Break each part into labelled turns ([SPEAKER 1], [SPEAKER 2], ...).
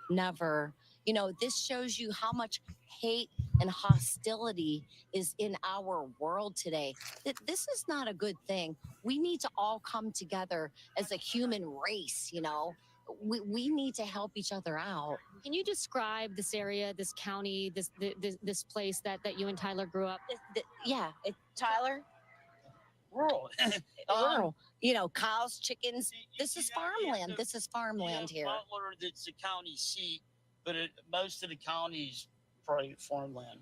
[SPEAKER 1] never. This shows you how much hate and hostility is in our world today. This is not a good thing. We need to all come together as a human race. We need to help each other out.
[SPEAKER 2] Can you describe this area, this county, this place that you and Tyler grew up?
[SPEAKER 1] Yeah, Tyler,
[SPEAKER 3] Rural.
[SPEAKER 1] rural. Cows, chickens. This is farmland. This is farmland here.
[SPEAKER 3] Butler, that's the county seat, but most of the county's probably farmland.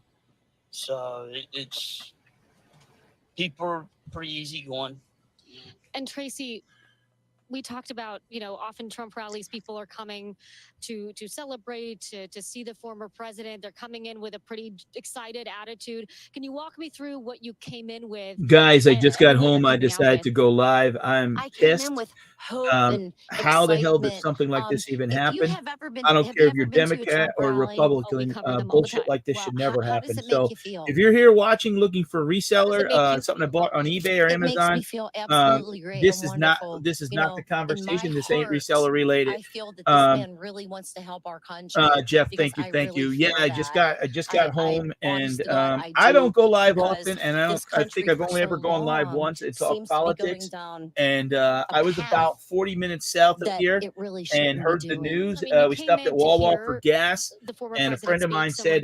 [SPEAKER 3] So it's people are pretty easygoing.
[SPEAKER 2] And Tracy, we talked about, often Trump rallies, people are coming to celebrate, to see the former president. They're coming in with a pretty excited attitude. Can you walk me through what you came in with?
[SPEAKER 4] Guys, I just got home. I decided to go live. I'm pissed.
[SPEAKER 1] Came in with hope and
[SPEAKER 4] how the hell did something like this even happen? I don't care if you're Democrat or Republican. Bullshit like this should never happen. So if you're here watching, looking for a reseller, something I bought on eBay or Amazon, this is not the conversation. This ain't reseller related.
[SPEAKER 1] I feel that this man really wants to help our country.
[SPEAKER 4] Jeff, thank you. Yeah, I just got home, and I don't go live often, and I think I've only ever gone live once. It's all politics, and I was about 40 minutes south of here and heard the news. We stopped at Wawa for gas, and a friend of mine said,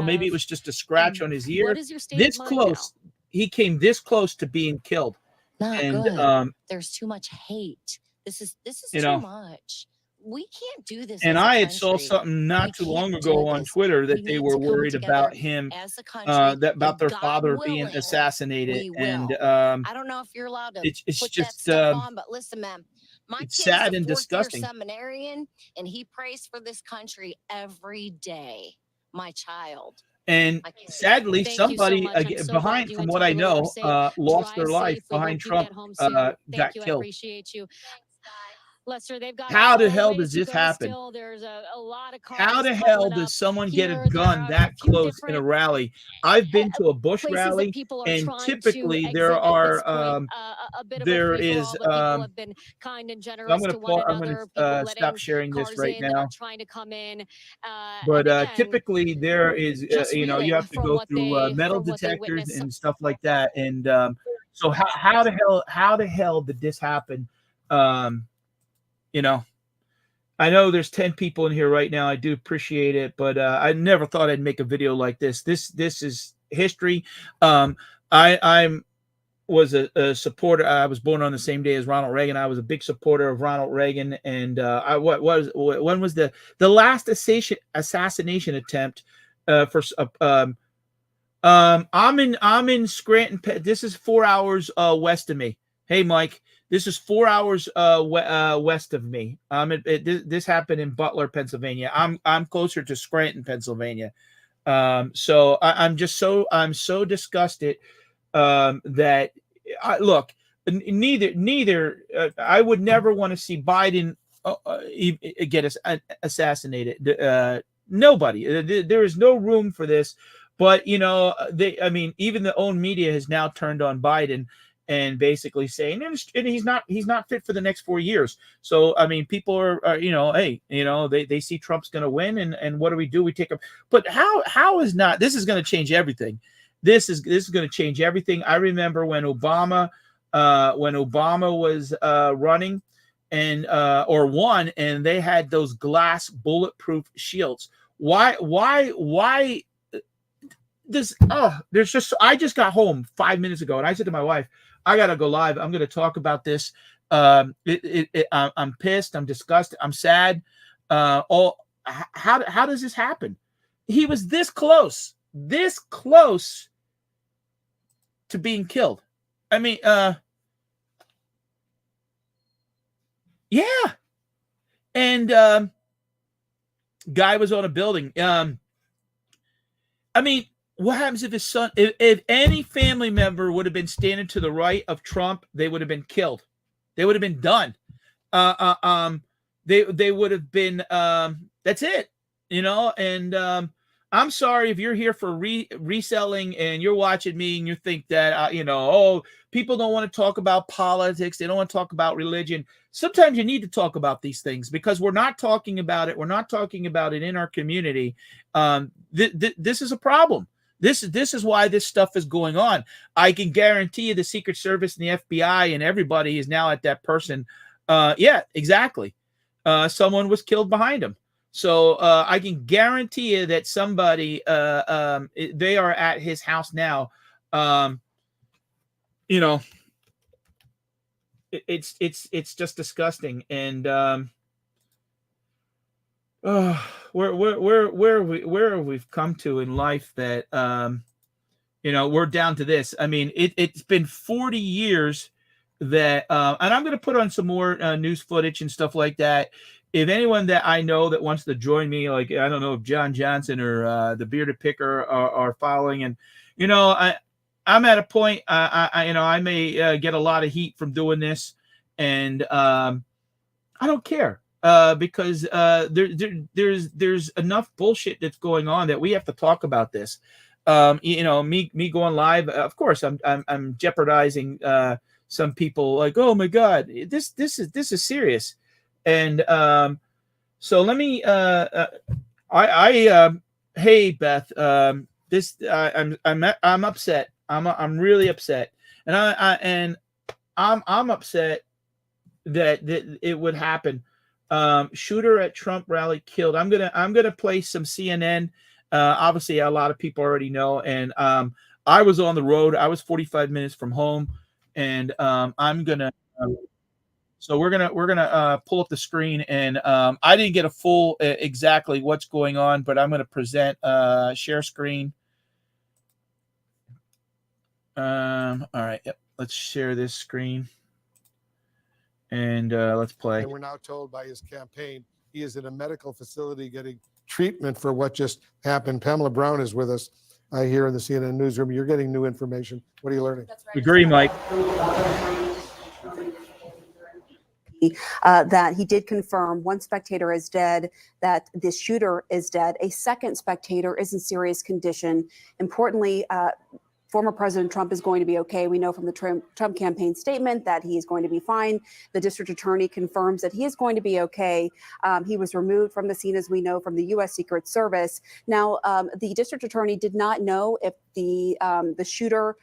[SPEAKER 4] maybe it was just a scratch on his ear. This close, he came this close to being killed.
[SPEAKER 1] Not good. There's too much hate. This is too much. We can't do this.
[SPEAKER 4] And I had saw something not too long ago on Twitter that they were worried about him, about their father being assassinated. And
[SPEAKER 1] I don't know if you're allowed to. It's put just that stuff on, but listen, man, my kid's
[SPEAKER 4] sad and disgusting.
[SPEAKER 1] Seminarian, and he prays for this country every day. My child.
[SPEAKER 4] And sadly, somebody behind, from what I know, lost their life behind Trump, got killed.
[SPEAKER 2] Appreciate you. Lester, they've got
[SPEAKER 4] how the hell does this happen?
[SPEAKER 2] There's a lot of
[SPEAKER 4] how the hell does someone get a gun that close in a rally? I've been to a Bush rally, and typically there are there is
[SPEAKER 2] I'm
[SPEAKER 4] going to stop sharing this right now.
[SPEAKER 2] Trying to come in,
[SPEAKER 4] but typically there is you have to go through metal detectors and stuff like that. And so how the hell did this happen? I know there's 10 people in here right now. I do appreciate it, but I never thought I'd make a video like this. This is history. I was a supporter. I was born on the same day as Ronald Reagan. I was a big supporter of Ronald Reagan. And when was the last assassination attempt I'm in Scranton. This is 4 hours west of me. Hey, Mike. This is 4 hours west of me. This happened in Butler, Pennsylvania. I'm closer to Scranton, Pennsylvania. So I'm so disgusted that neither I would never want to see Biden get assassinated. Nobody. There is no room for this. But even the own media has now turned on Biden and basically saying, and he's not fit for the next 4 years. So, people are they see Trump's going to win, and what do? We take him. But how is not? This is going to change everything. This is going to change everything. I remember when Obama was running or won, and they had those glass bulletproof shields. Why? I just got home 5 minutes ago, and I said to my wife, I gotta go live. I'm gonna talk about this. I'm pissed. I'm disgusted. I'm sad. How does this happen? He was this close to being killed. Yeah. And guy was on a building. What happens if his son, if any family member would have been standing to the right of Trump, they would have been killed. They would have been done. They would have been, that's it, and I'm sorry if you're here for reselling and you're watching me and you think that, oh, people don't want to talk about politics. They don't want to talk about religion. Sometimes you need to talk about these things because we're not talking about it. We're not talking about it in our community. This is a problem. This is why this stuff is going on. I can guarantee you the Secret Service and the FBI and everybody is now at that person. Yeah, exactly. Someone was killed behind him. So I can guarantee you that somebody, they are at his house now. It's just disgusting. And where we've come to in life that we're down to this. I mean, it's been 40 years that, and I'm going to put on some more news footage and stuff like that. If anyone that I know that wants to join me, like, I don't know if John Johnson or the Bearded Picker are following, and I'm at a point, I may get a lot of heat from doing this, and I don't care because there's enough bullshit that's going on that we have to talk about this. Me going live, of course, I'm jeopardizing some people. Like, oh my God, this is serious. And so let me hey Beth, I'm upset. I'm really upset, and I'm upset that it would happen. Shooter at Trump rally killed. I'm gonna play some CNN. Obviously a lot of people already know, and I was on the road. I was 45 minutes from home, and I'm gonna so we're gonna pull up the screen, and I didn't get a full exactly what's going on, but I'm gonna present share screen. All right, yep. Let's share this screen, and let's play.
[SPEAKER 5] And we're now told by his campaign he is in a medical facility getting treatment for what just happened. Pamela Brown is with us here in the CNN newsroom. You're getting new information. What are you learning?
[SPEAKER 6] That's right.
[SPEAKER 4] Agree, Mike.
[SPEAKER 6] That he did confirm one spectator is dead, that the shooter is dead. A second spectator is in serious condition. Importantly, former President Trump is going to be okay. We know from the Trump campaign statement that he is going to be fine. The district attorney confirms that he is going to be okay. He was removed from the scene, as we know, from the U.S. Secret Service. Now, the district attorney did not know if the shooter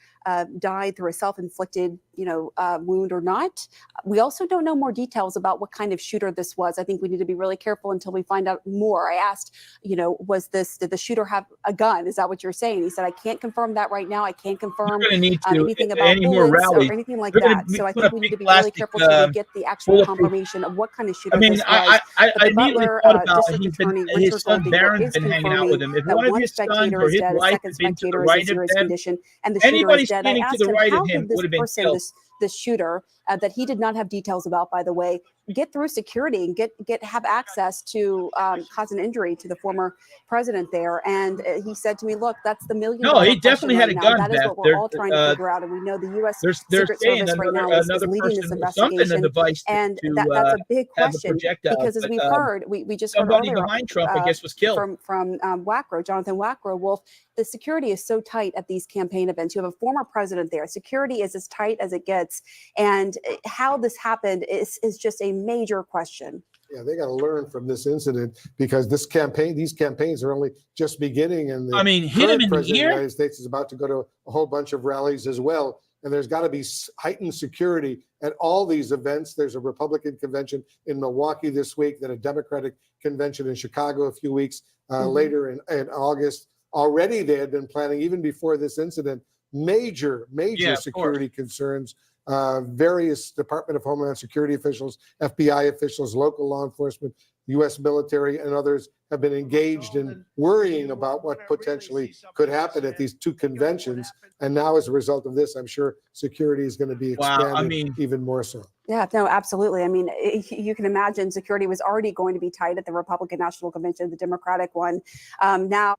[SPEAKER 6] died through a self-inflicted, wound or not. We also don't know more details about what kind of shooter this was. I think we need to be really careful until we find out more. I asked, did the shooter have a gun? Is that what you're saying? He said, I can't confirm that right now. I can't confirm anything about bullets or anything like that. So I think we need to be really careful so we get the actual confirmation of what kind of shooter this was.
[SPEAKER 4] I
[SPEAKER 6] the
[SPEAKER 4] immediately
[SPEAKER 6] Butler
[SPEAKER 4] thought about
[SPEAKER 6] district attorney
[SPEAKER 4] his son
[SPEAKER 6] Richard
[SPEAKER 4] Barron's
[SPEAKER 6] is
[SPEAKER 4] been hanging out with him. If
[SPEAKER 6] that
[SPEAKER 4] one of
[SPEAKER 6] one
[SPEAKER 4] his sons
[SPEAKER 6] spectator
[SPEAKER 4] or
[SPEAKER 6] is
[SPEAKER 4] his
[SPEAKER 6] dead, a
[SPEAKER 4] wife
[SPEAKER 6] second
[SPEAKER 4] had been to the
[SPEAKER 6] spectator is in
[SPEAKER 4] right of
[SPEAKER 6] serious
[SPEAKER 4] them,
[SPEAKER 6] condition, and the shooter
[SPEAKER 4] anybody
[SPEAKER 6] is dead. I
[SPEAKER 4] standing to
[SPEAKER 6] asked
[SPEAKER 4] the
[SPEAKER 6] him,
[SPEAKER 4] right of
[SPEAKER 6] how
[SPEAKER 4] him
[SPEAKER 6] did this
[SPEAKER 4] would have been
[SPEAKER 6] person,
[SPEAKER 4] killed.
[SPEAKER 6] this shooter, that he did not have details about, by the way, get through security and have access to cause an injury to the former president there? And he said to me, look, that's the $1 million
[SPEAKER 4] No, he
[SPEAKER 6] question
[SPEAKER 4] definitely had
[SPEAKER 6] right
[SPEAKER 4] a
[SPEAKER 6] now.
[SPEAKER 4] gun,
[SPEAKER 6] That is
[SPEAKER 4] Beth.
[SPEAKER 6] what we're all trying to figure out. And we know the U.S.
[SPEAKER 4] They're
[SPEAKER 6] Secret
[SPEAKER 4] saying
[SPEAKER 6] Service right now is leading this
[SPEAKER 4] person something a
[SPEAKER 6] investigation.
[SPEAKER 4] device
[SPEAKER 6] And
[SPEAKER 4] to
[SPEAKER 6] that's a big
[SPEAKER 4] have a
[SPEAKER 6] question,
[SPEAKER 4] projectile.
[SPEAKER 6] because as
[SPEAKER 4] But,
[SPEAKER 6] we've heard, we just heard
[SPEAKER 4] somebody
[SPEAKER 6] earlier
[SPEAKER 4] behind Trump, I guess, was killed.
[SPEAKER 6] from Wackrow, Jonathan Wackrow. Wolf, the security is so tight at these campaign events. You have a former president there. Security is as tight as it gets. And how this happened is just a major question.
[SPEAKER 5] Yeah, they got to learn from this incident, because these campaigns are only just beginning, and the
[SPEAKER 4] hit him in the
[SPEAKER 5] president of the
[SPEAKER 4] ear.
[SPEAKER 5] United States is about to go to a whole bunch of rallies as well. And there's got to be heightened security at all these events. There's a Republican convention in Milwaukee this week, then a Democratic convention in Chicago a few weeks later in August. Already they had been planning, even before this incident, major security concerns. Various Department of Homeland Security officials, FBI officials, local law enforcement, U.S. military, and others have been engaged in worrying about what potentially could happen at these two conventions. And now, as a result of this, I'm sure security is going to be expanded even more so.
[SPEAKER 6] Yeah, no, absolutely. I mean, you can imagine security was already going to be tight at the Republican National Convention, the Democratic one. Now.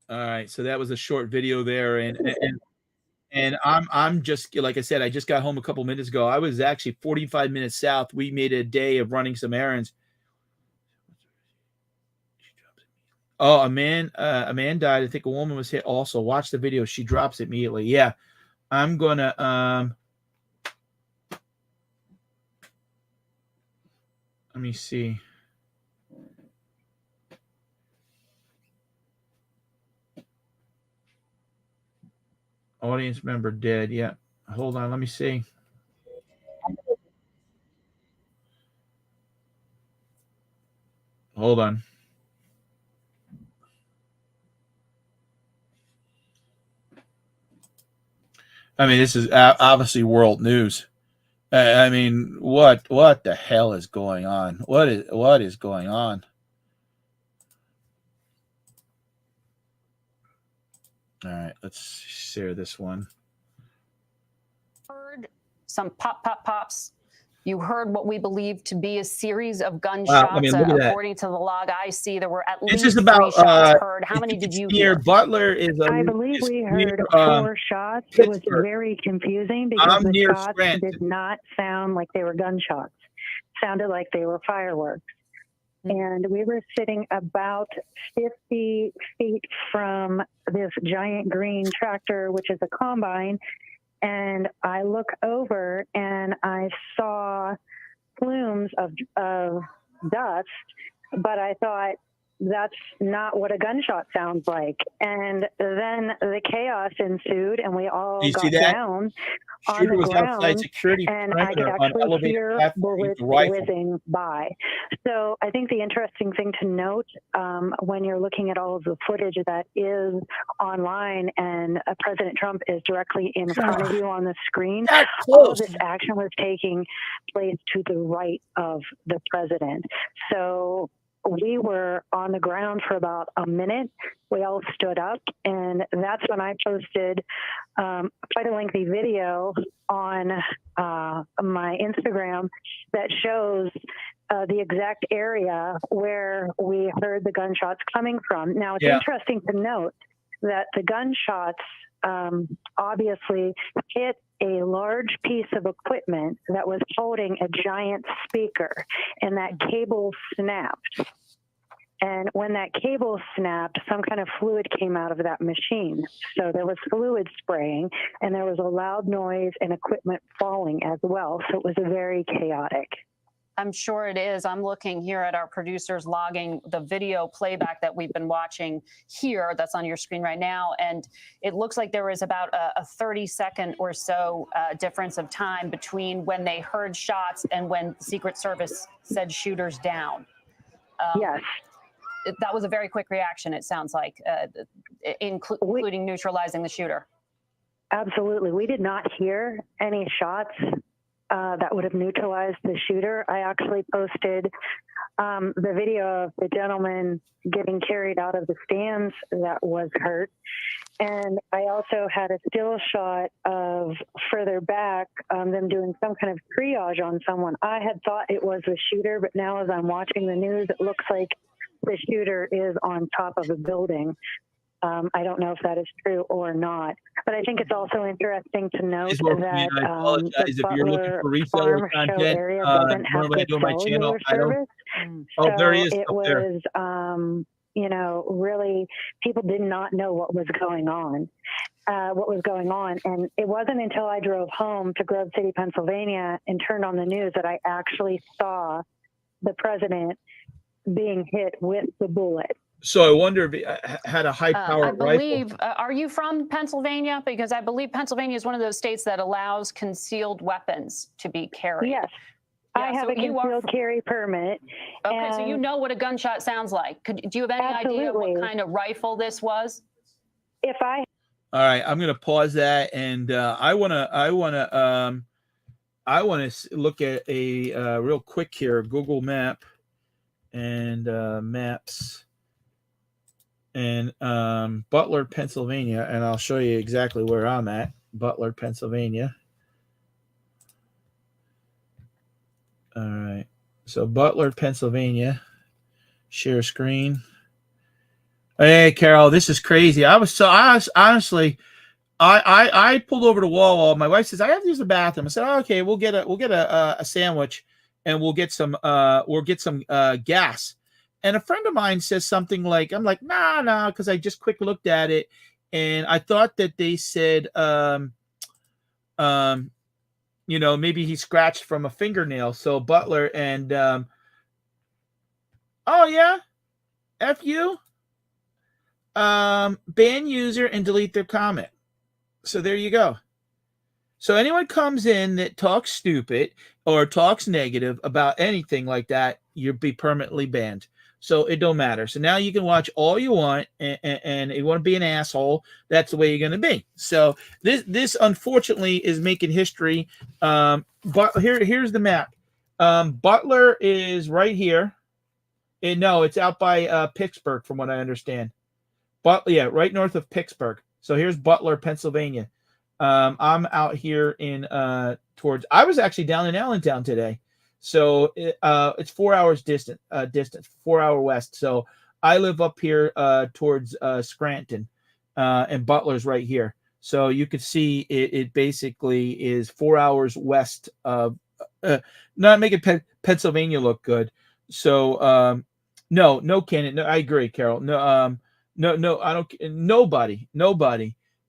[SPEAKER 4] All right, so that was a short video there, and I'm just, like I said, I just got home a couple minutes ago. I was actually 45 minutes south. We made a day of running some errands. Oh, a man died. I think a woman was hit also. Watch the video. She drops immediately. Yeah. I'm gonna let me see. Audience member dead. Yeah. Hold on. Let me see. Hold on. I mean, this is obviously world news. I mean, what the hell is going on? What is going on? All right, let's share this one.
[SPEAKER 7] Heard some pops. You heard what we believe to be a series of gunshots.
[SPEAKER 4] I mean, look at that.
[SPEAKER 7] According to the log I see, there were at
[SPEAKER 4] This
[SPEAKER 7] least
[SPEAKER 4] is about
[SPEAKER 7] 3 shots heard. How many did you hear?
[SPEAKER 4] Butler is a.
[SPEAKER 8] I believe
[SPEAKER 4] is
[SPEAKER 8] we
[SPEAKER 4] near,
[SPEAKER 8] heard 4 shots. It was
[SPEAKER 4] Pittsburgh.
[SPEAKER 8] very confusing because
[SPEAKER 4] I'm
[SPEAKER 8] the
[SPEAKER 4] near
[SPEAKER 8] shots
[SPEAKER 4] Scranton.
[SPEAKER 8] did not sound like they were gunshots. Sounded like they were fireworks. And we were sitting about 50 feet from this giant green tractor, which is a combine. And I look over and I saw plumes of dust, but I thought, that's not what a gunshot sounds like. And then the chaos ensued, and we all got down on
[SPEAKER 4] Shooter
[SPEAKER 8] the
[SPEAKER 4] was outside
[SPEAKER 8] ground,
[SPEAKER 4] security
[SPEAKER 8] and I could
[SPEAKER 4] perimeter on
[SPEAKER 8] actually
[SPEAKER 4] elevated
[SPEAKER 8] hear
[SPEAKER 4] platform with
[SPEAKER 8] bullets
[SPEAKER 4] the rifle.
[SPEAKER 8] whizzing by. So I think the interesting thing to note when you're looking at all of the footage that is online and President Trump is directly in front of you on the screen, all of this action was taking place to the right of the president. So we were on the ground for about a minute. We all stood up, and that's when I posted quite a lengthy video on my Instagram that shows the exact area where we heard the gunshots coming from. Now, it's interesting to note that the gunshots obviously hit a large piece of equipment that was holding a giant speaker, and that cable snapped. And when that cable snapped, some kind of fluid came out of that machine. So there was fluid spraying, and there was a loud noise and equipment falling as well. So it was very chaotic.
[SPEAKER 7] I'm sure it is. I'm looking here at our producers logging the video playback that we've been watching here that's on your screen right now. And it looks like there was about a 30-second or so difference of time between when they heard shots and when the Secret Service said shooters down.
[SPEAKER 8] Yes.
[SPEAKER 7] That was a very quick reaction, it sounds like, including neutralizing the shooter.
[SPEAKER 8] Absolutely. We did not hear any shots that would have neutralized the shooter. I actually posted the video of the gentleman getting carried out of the stands that was hurt. And I also had a still shot of further back, them doing some kind of triage on someone. I had thought it was the shooter, but now as I'm watching the news, it looks like the shooter is on top of a building. I don't know if that is true or not, but I think it's also interesting to note that
[SPEAKER 4] I apologize if you're looking for reseller content.
[SPEAKER 8] area doesn't have
[SPEAKER 4] Normally I do on my channel. I don't.
[SPEAKER 8] So
[SPEAKER 4] Oh, there he is.
[SPEAKER 8] it was, you know, really, people did not know what was going on. And it wasn't until I drove home to Grove City, Pennsylvania, and turned on the news that I actually saw the president being hit with the bullet.
[SPEAKER 4] So I wonder if he had a high-powered rifle.
[SPEAKER 7] I believe, are you from Pennsylvania? Because I believe Pennsylvania is one of those states that allows concealed weapons to be carried.
[SPEAKER 8] Yes.
[SPEAKER 7] Yeah,
[SPEAKER 8] I have
[SPEAKER 7] so
[SPEAKER 8] a concealed carry permit.
[SPEAKER 7] Okay, so you know what a gunshot sounds like. Do you have any idea what kind of rifle this was?
[SPEAKER 8] If I
[SPEAKER 4] All right, I'm going to pause that, and I want to look at a real quick here, Google Map and maps, and Butler, Pennsylvania, and I'll show you exactly where I'm at. Butler, Pennsylvania. All right, so Butler, Pennsylvania. Share screen. Hey, Carol, this is crazy. I honestly, I pulled over the wall. My wife says I have to use the bathroom. I said, oh, okay, we'll get a sandwich, and we'll get some gas. And a friend of mine says something like, I'm like, nah, because I just quick looked at it, and I thought that they said, maybe he scratched from a fingernail. So Butler and, oh yeah, F you, ban user and delete their comment. So there you go. So anyone comes in that talks stupid or talks negative about anything like that, you'll be permanently banned. So it don't matter. So now you can watch all you want, and you want to be an asshole, that's the way you're going to be. So this unfortunately is making history. But here's the map. Butler is right here. No, it's out by Pittsburgh, from what I understand. But yeah, right north of Pittsburgh. So here's Butler, Pennsylvania. I'm out here in towards. I was actually down in Allentown today, so it's 4 hours distance, 4 hour west. So I live up here towards Scranton, and Butler's right here. So you could see it basically is 4 hours west of. Not making Pennsylvania look good. So no, Cannon. No, I agree, Carol. No, I don't. Nobody.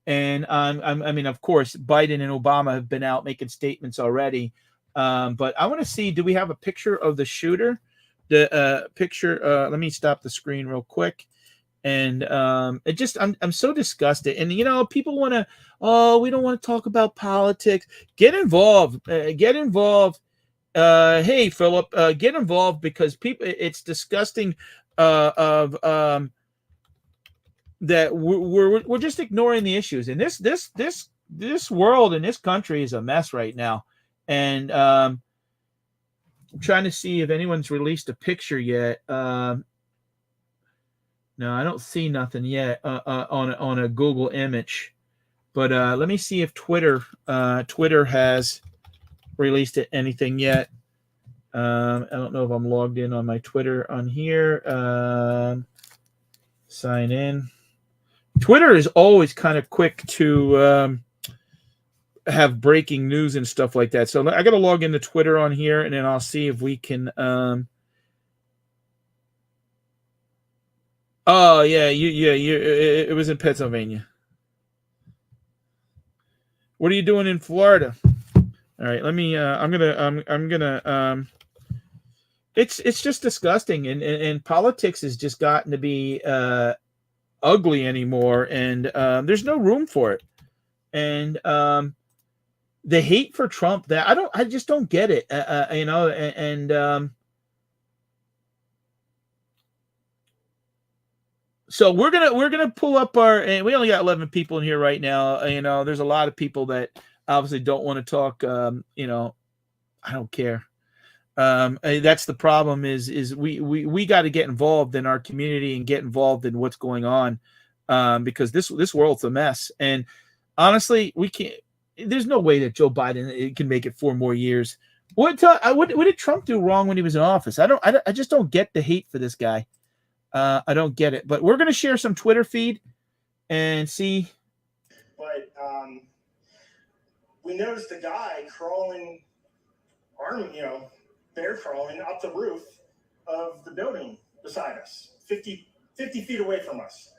[SPEAKER 4] And I mean, of course, Biden and Obama have been out making statements already. But I want to see, do we have a picture of the shooter? The picture, let me stop the screen real quick. And it just, I'm so disgusted. And, people want to, oh, we don't want to talk about politics. Get involved. Get involved. Hey, Philip, get involved, because people, it's disgusting that we're just ignoring the issues, and this world and this country is a mess right now. And I'm trying to see if anyone's released a picture yet. No, I don't see nothing yet on a Google image. But let me see if Twitter has released anything yet. I don't know if I'm logged in on my Twitter on here. Sign in. Twitter is always kind of quick to have breaking news and stuff like that. So I got to log into Twitter on here, and then I'll see if we can. Oh yeah, it was in Pennsylvania. What are you doing in Florida? All right, let me. I'm gonna. It's just disgusting, and politics has just gotten to be ugly anymore, and there's no room for it. And the hate for Trump, that I just don't get it. So we're gonna pull up and we only got 11 people in here right now. There's a lot of people that obviously don't want to talk. I don't care. That's the problem. Is we got to get involved in our community and get involved in what's going on, because this world's a mess. And honestly, we can't. There's no way that Joe Biden can make it 4 more years. What did Trump do wrong when he was in office? I just don't get the hate for this guy. I don't get it. But we're gonna share some Twitter feed and see.
[SPEAKER 9] But we noticed a guy crawling, bear crawling up the roof of the building beside us, 50 feet away from us.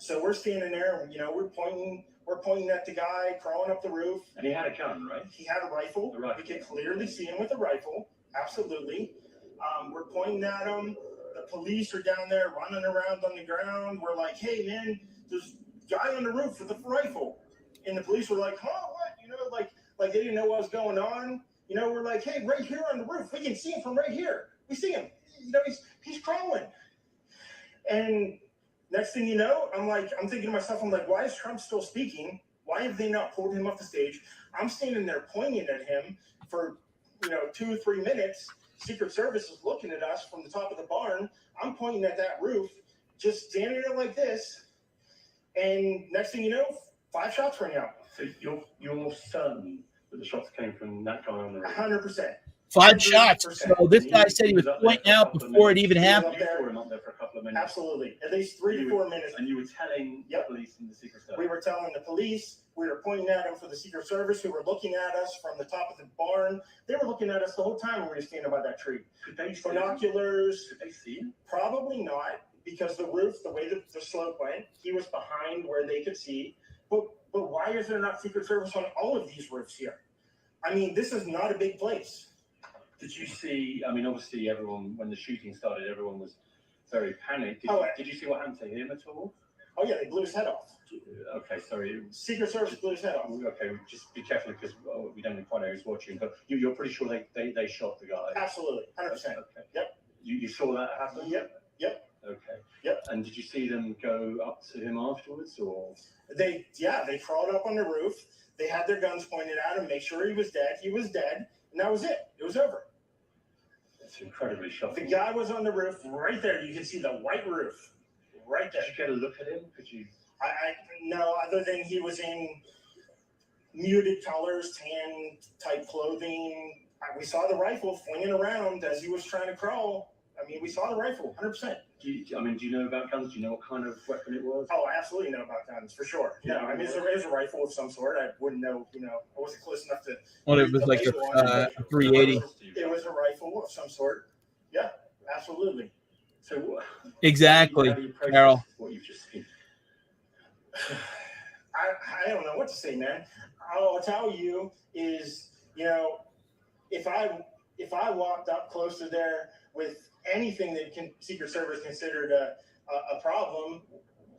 [SPEAKER 9] So we're standing there, and we're pointing at the guy crawling up the roof.
[SPEAKER 10] And he had a gun, right?
[SPEAKER 9] He had a rifle. We could clearly see him with a rifle. Absolutely. We're pointing at him. The police are down there running around on the ground. We're like, hey man, there's a guy on the roof with a rifle. And the police were like, huh, what? Like they didn't know what was going on. We're like, hey, right here on the roof, we can see him from right here. We see him. He's crawling. And next thing you know, I'm thinking to myself, I'm like, why is Trump still speaking? Why have they not pulled him off the stage? I'm standing there pointing at him for 2 or 3 minutes. Secret Service is looking at us from the top of the barn. I'm pointing at that roof, just standing there like this. And next thing you know, 5 shots rang out.
[SPEAKER 10] So you're certain that the shots came from that guy on the roof?
[SPEAKER 9] 100%.
[SPEAKER 4] 5 shots.
[SPEAKER 9] 100%.
[SPEAKER 4] So this guy said he was
[SPEAKER 10] was up there
[SPEAKER 4] pointing
[SPEAKER 10] for a
[SPEAKER 4] out
[SPEAKER 10] couple of
[SPEAKER 4] before it
[SPEAKER 10] minutes.
[SPEAKER 4] even
[SPEAKER 9] He was
[SPEAKER 4] happened.
[SPEAKER 9] up
[SPEAKER 10] You
[SPEAKER 9] there.
[SPEAKER 10] saw him up there for a couple of minutes.
[SPEAKER 9] Absolutely. At least 3 to 4 minutes.
[SPEAKER 10] And you were telling the
[SPEAKER 9] Yep.
[SPEAKER 10] police and the Secret Service.
[SPEAKER 9] We were telling the police, we were pointing at them for the Secret Service, who were looking at us from the top of the barn. They were looking at us the whole time when we were standing by that tree.
[SPEAKER 10] Could they see him?
[SPEAKER 9] Binoculars,
[SPEAKER 10] Could they see him?
[SPEAKER 9] probably not, because the roof, the way the slope went, he was behind where they could see. But why is there not Secret Service on all of these roofs here? I mean, this is not a big place.
[SPEAKER 10] Did you see? I mean, obviously, everyone when the shooting started, everyone was very panicked. Did you see what happened to him at all?
[SPEAKER 9] Oh yeah, they blew his head off.
[SPEAKER 10] Okay, sorry.
[SPEAKER 9] Secret Service blew his head off.
[SPEAKER 10] Okay, just be careful because we don't quite know who's watching. But you're pretty sure they shot the guy.
[SPEAKER 9] Absolutely, 100%.
[SPEAKER 10] Okay.
[SPEAKER 9] Yep.
[SPEAKER 10] You saw that happen?
[SPEAKER 9] Yep.
[SPEAKER 10] Okay.
[SPEAKER 9] Yep.
[SPEAKER 10] And did you see them go up to him afterwards, or?
[SPEAKER 9] They crawled up on the roof. They had their guns pointed at him, make sure he was dead. He was dead, and that was it. It was over.
[SPEAKER 10] It's incredibly shocking.
[SPEAKER 9] The guy was on the roof right there. You can see the white roof right there.
[SPEAKER 10] Did you get a look at him? Could you?
[SPEAKER 9] I no, other than he was in muted colors, tan type clothing. We saw the rifle flinging around as he was trying to crawl. I mean, we saw the rifle, 100%.
[SPEAKER 10] Do you know about guns? Do you know what kind of weapon it was?
[SPEAKER 9] Oh, I absolutely know about guns, for sure. No, I mean, it was a rifle of some sort. I wouldn't know, I wasn't close enough to.
[SPEAKER 4] Well, it was like a 380.
[SPEAKER 9] It was a rifle of some sort. Yeah, absolutely.
[SPEAKER 10] So
[SPEAKER 4] Exactly,
[SPEAKER 10] how do you process
[SPEAKER 4] Carol.
[SPEAKER 10] what you've just seen?
[SPEAKER 9] I don't know what to say, man. All I'll tell you is, if I walked up close to there with anything that Secret Service considered a problem,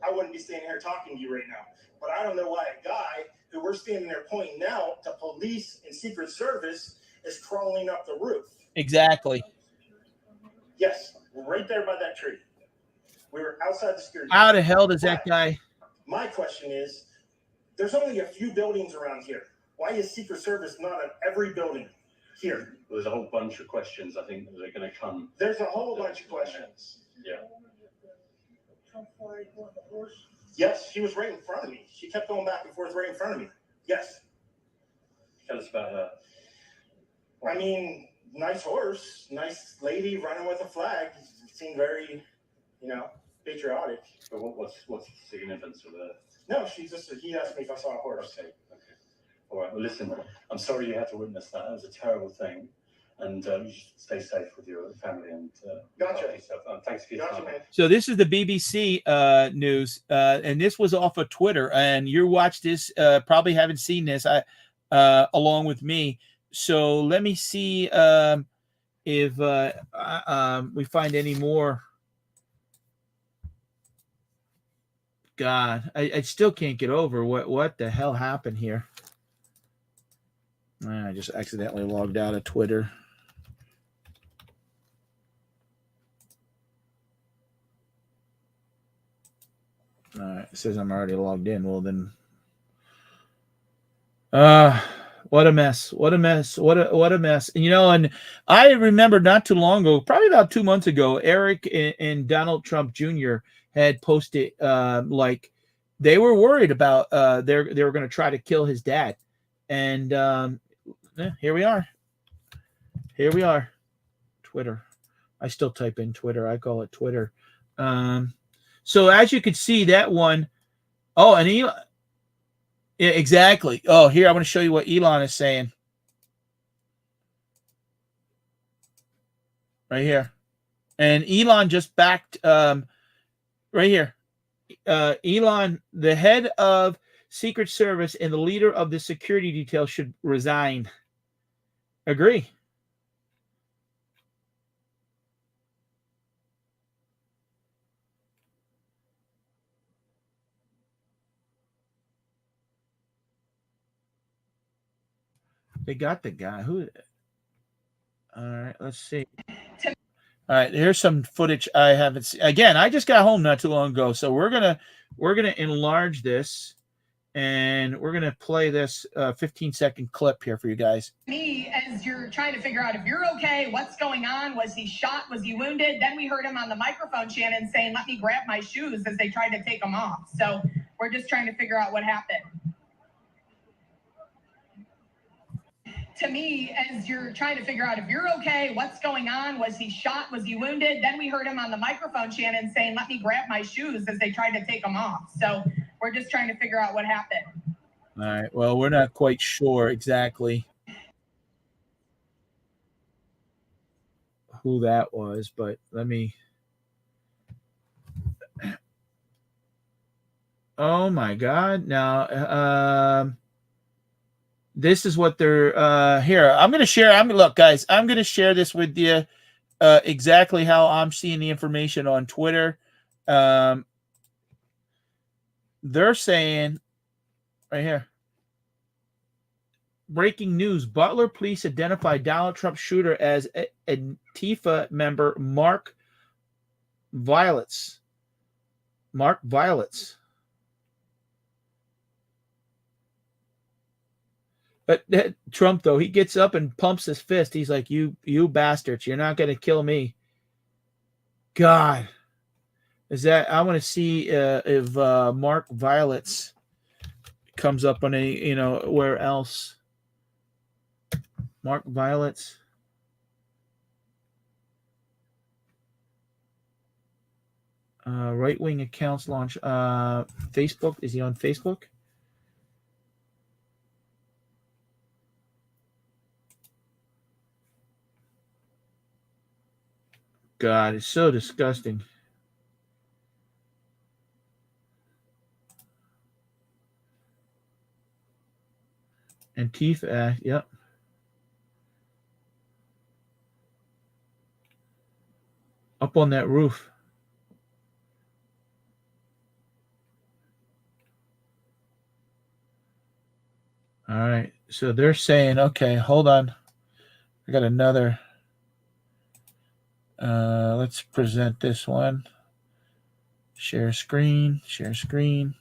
[SPEAKER 9] I wouldn't be standing here talking to you right now. But I don't know why a guy who we're standing there pointing out to police and Secret Service is crawling up the roof.
[SPEAKER 4] Exactly.
[SPEAKER 9] Yes, right there by that tree. We were outside the security.
[SPEAKER 4] How the hell does that guy?
[SPEAKER 9] My question is, there's only a few buildings around here. Why is Secret Service not at every building here?
[SPEAKER 10] Well, there's a whole bunch of questions I think that are going to come.
[SPEAKER 9] There's a whole bunch of questions.
[SPEAKER 10] Yeah.
[SPEAKER 9] Yes, she was right in front of me. She kept going back and forth right in front of me. Yes.
[SPEAKER 10] Tell us about her.
[SPEAKER 9] I mean, nice horse, nice lady running with a flag. Seemed very, patriotic.
[SPEAKER 10] But what's the significance of her?
[SPEAKER 9] No, he asked me if I saw a horse.
[SPEAKER 10] Okay. All right. Well, listen, I'm sorry you had to witness that. That was a terrible thing. And you should stay safe with your family and
[SPEAKER 9] Gotcha.
[SPEAKER 10] Thanks for your
[SPEAKER 9] Gotcha,
[SPEAKER 10] time.
[SPEAKER 9] man.
[SPEAKER 4] So this is the BBC news, and this was off of Twitter. And you watched this, probably haven't seen this, along with me. So let me see if we find any more. God, I still can't get over what the hell happened here. I just accidentally logged out of Twitter. All right, it says I'm already logged in. Well, then, what a mess! What a mess! What a mess! And I remember not too long ago, probably about 2 months ago, Eric and Donald Trump Jr. had posted like they were worried about they were going to try to kill his dad, and here we are. Here we are. Twitter. I still type in Twitter. I call it Twitter. So as you can see, that one, and Elon, yeah, exactly. Oh, here, I want to show you what Elon is saying. Right here. And Elon just backed, right here. Elon, the head of Secret Service and the leader of the security detail should resign. Agree. They got the guy. Who? All right, let's see. All right, here's some footage I haven't seen. Again, I just got home not too long ago, so we're gonna enlarge this, and we're gonna play this 15-second clip here for you guys.
[SPEAKER 11] Me, as you're trying to figure out if you're okay, what's going on? Was he shot? Was he wounded? Then we heard him on the microphone, Shannon, saying, "Let me grab my shoes," as they tried to take him off. So we're just trying to figure out what happened. to me, as you're trying to figure out if you're okay, what's going on, was he shot, was he wounded? Then we heard him on the microphone, Shannon, saying, let me grab my shoes as they tried to take him off. So we're just trying to figure out what happened.
[SPEAKER 4] All right. Well, we're not quite sure exactly who that was, but let me. Oh my God! Now, this is what they're here. I'm going to share. Look, guys. I'm going to share this with you exactly how I'm seeing the information on Twitter. They're saying right here. Breaking news: Butler police identify Donald Trump shooter as Antifa member Mark Violets. Mark Violets. But Trump, though, he gets up and pumps his fist. He's like, you bastards, you're not going to kill me. God. Is that, I want to see if Mark Violets comes up on where else. Mark Violets. Right-wing accounts launch. Facebook. Is he on Facebook? God, it's so disgusting. Antifa, yep. Up on that roof. All right. So they're saying, okay, hold on. I got another. Let's present this one. Share screen. Share screen.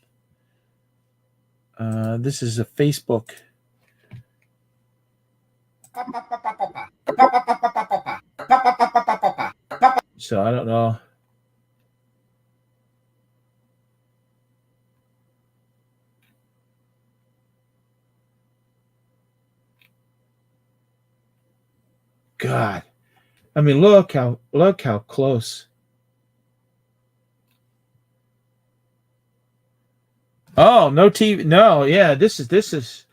[SPEAKER 4] This is a Facebook. So I don't know. God. I mean, look how close. Oh, no TV. No, yeah, this is.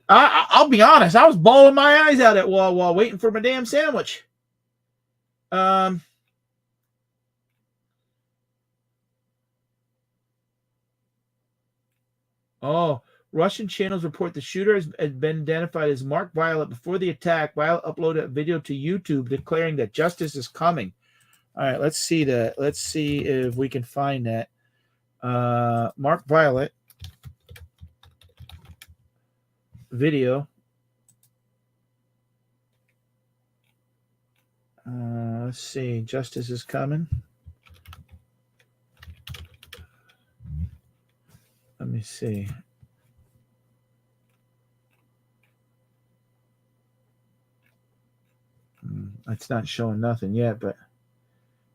[SPEAKER 4] I'll be honest. I was bawling my eyes out at while waiting for my damn sandwich. Oh, Russian channels report the shooter has been identified as Mark Violet. Before the attack, Violet uploaded a video to YouTube declaring that justice is coming. All right, let's see that. Let's see if we can find that. Mark Violet video. Let's see. Justice is coming. Let me see. It's not showing nothing yet, but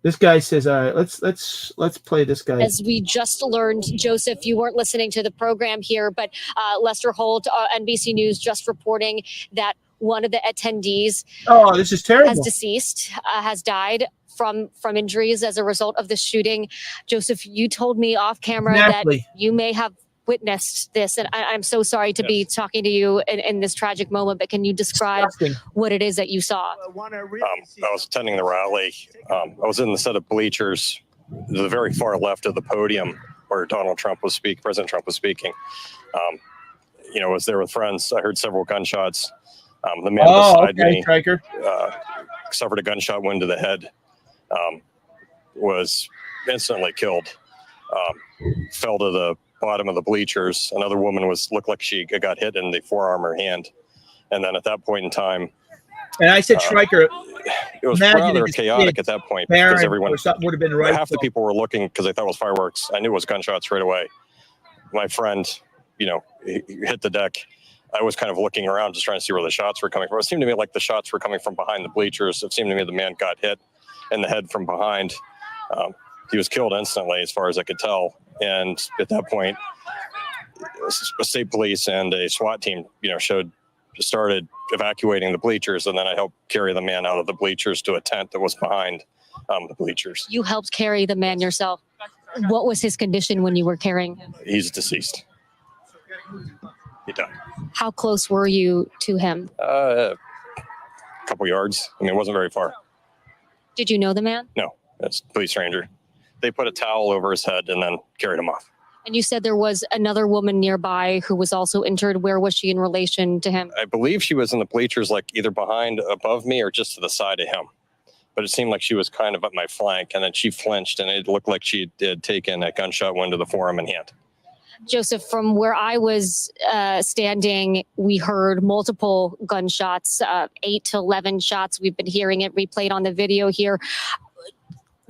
[SPEAKER 4] this guy says, "All right, let's play this guy."
[SPEAKER 2] As we just learned, Joseph, you weren't listening to the program here, but Lester Holt, NBC News, just reporting that one of the attendees,
[SPEAKER 4] oh, this is terrible,
[SPEAKER 2] has deceased, has died from injuries as a result of the shooting. Joseph, you told me off camera
[SPEAKER 4] exactly.
[SPEAKER 2] that you may have witnessed this, and I'm so sorry to be talking to you in this tragic moment, but can you describe what it is that you saw?
[SPEAKER 12] I was attending the rally. I was in the set of bleachers, the very far left of the podium where President Trump was speaking. I was there with friends. I heard several gunshots. The man beside me suffered a gunshot wound to the head, was instantly killed, fell to the bottom of the bleachers. Another woman looked like she got hit in the forearm or hand. And then at that point in time,
[SPEAKER 4] and I said, Stryker,
[SPEAKER 12] it was rather chaotic at that point because everyone,
[SPEAKER 4] would have been right.
[SPEAKER 12] Half the people were looking because they thought it was fireworks. I knew it was gunshots right away. My friend, he hit the deck. I was kind of looking around just trying to see where the shots were coming from. It seemed to me like the shots were coming from behind the bleachers. It seemed to me the man got hit in the head from behind. He was killed instantly, as far as I could tell. And at that point, a state police and a SWAT team, showed started evacuating the bleachers, and then I helped carry the man out of the bleachers to a tent that was behind the bleachers.
[SPEAKER 2] You helped carry the man yourself. What was his condition when you were carrying him?
[SPEAKER 12] He's deceased. He died.
[SPEAKER 2] How close were you to him?
[SPEAKER 12] A couple yards. I mean, it wasn't very far.
[SPEAKER 2] Did you know the man?
[SPEAKER 12] No, that's a police ranger. They put a towel over his head and then carried him off.
[SPEAKER 2] And you said there was another woman nearby who was also injured. Where was she in relation to him?
[SPEAKER 12] I believe she was in the bleachers, like either behind, above me, or just to the side of him. But it seemed like she was kind of at my flank, and then she flinched, and it looked like she had taken a gunshot wound to the forearm and hand.
[SPEAKER 2] Joseph, from where I was standing, we heard multiple gunshots, 8 to 11 shots. We've been hearing it replayed on the video here.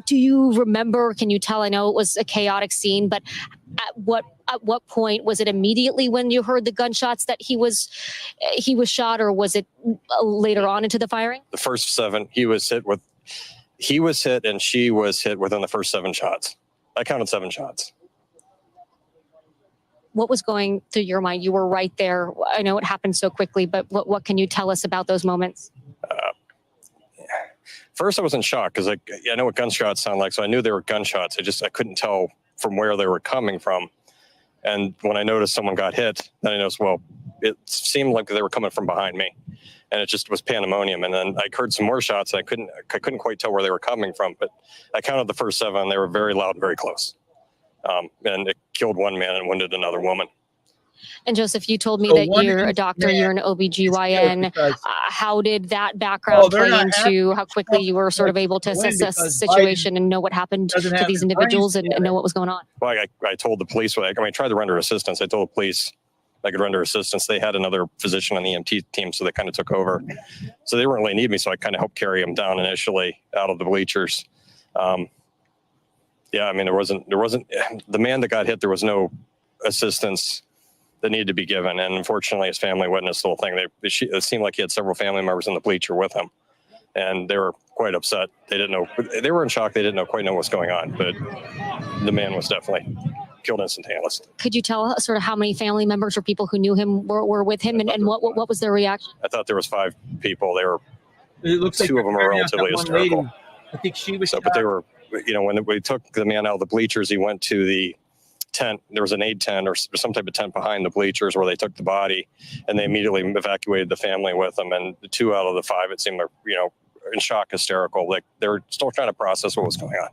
[SPEAKER 2] Do you remember, can you tell, I know it was a chaotic scene, but at what point, was it immediately when you heard the gunshots that he was shot, or was it later on into the firing?
[SPEAKER 12] The first 7, he was hit, and she was hit within the first 7 shots. I counted 7 shots.
[SPEAKER 2] What was going through your mind? You were right there. I know it happened so quickly, but what can you tell us about those moments?
[SPEAKER 12] First, I was in shock because I know what gunshots sound like, so I knew they were gunshots. I couldn't tell from where they were coming from. And when I noticed someone got hit, then I noticed, well, it seemed like they were coming from behind me, and it just was pandemonium. And then I heard some more shots, and I couldn't quite tell where they were coming from. But I counted the first 7; they were very loud, and very close, and it killed one man and wounded another woman.
[SPEAKER 2] And Joseph, you told me that you're a doctor, you're an OBGYN. How did that background play into how quickly you were sort of able to assess the situation and know what happened to these individuals and know what was going on?
[SPEAKER 12] Well, I told the police, I tried to render assistance. I told the police I could render assistance. They had another physician on the EMT team, so they kind of took over. So they didn't really need me, so I kind of helped carry them down initially out of the bleachers. Yeah, I mean, there wasn't the man that got hit, there was no assistance that needed to be given. And unfortunately, his family witnessed the whole thing. It seemed like he had several family members in the bleacher with him, and they were quite upset. They didn't know, they were in shock. They didn't quite know what was going on, but the man was definitely killed instantaneously.
[SPEAKER 2] Could you tell us sort of how many family members or people who knew him were with him, and what was their reaction?
[SPEAKER 12] I thought there was 5 people.
[SPEAKER 4] It looks
[SPEAKER 12] 2
[SPEAKER 4] like
[SPEAKER 12] of them are relatively hysterical.
[SPEAKER 4] I think she was.
[SPEAKER 12] So, but they were, when we took the man out of the bleachers, he went to the tent. There was an aid tent or some type of tent behind the bleachers where they took the body, and they immediately evacuated the family with them. And the 2 out of the 5, it seemed, in shock, hysterical. Like they were still trying to process what was going on.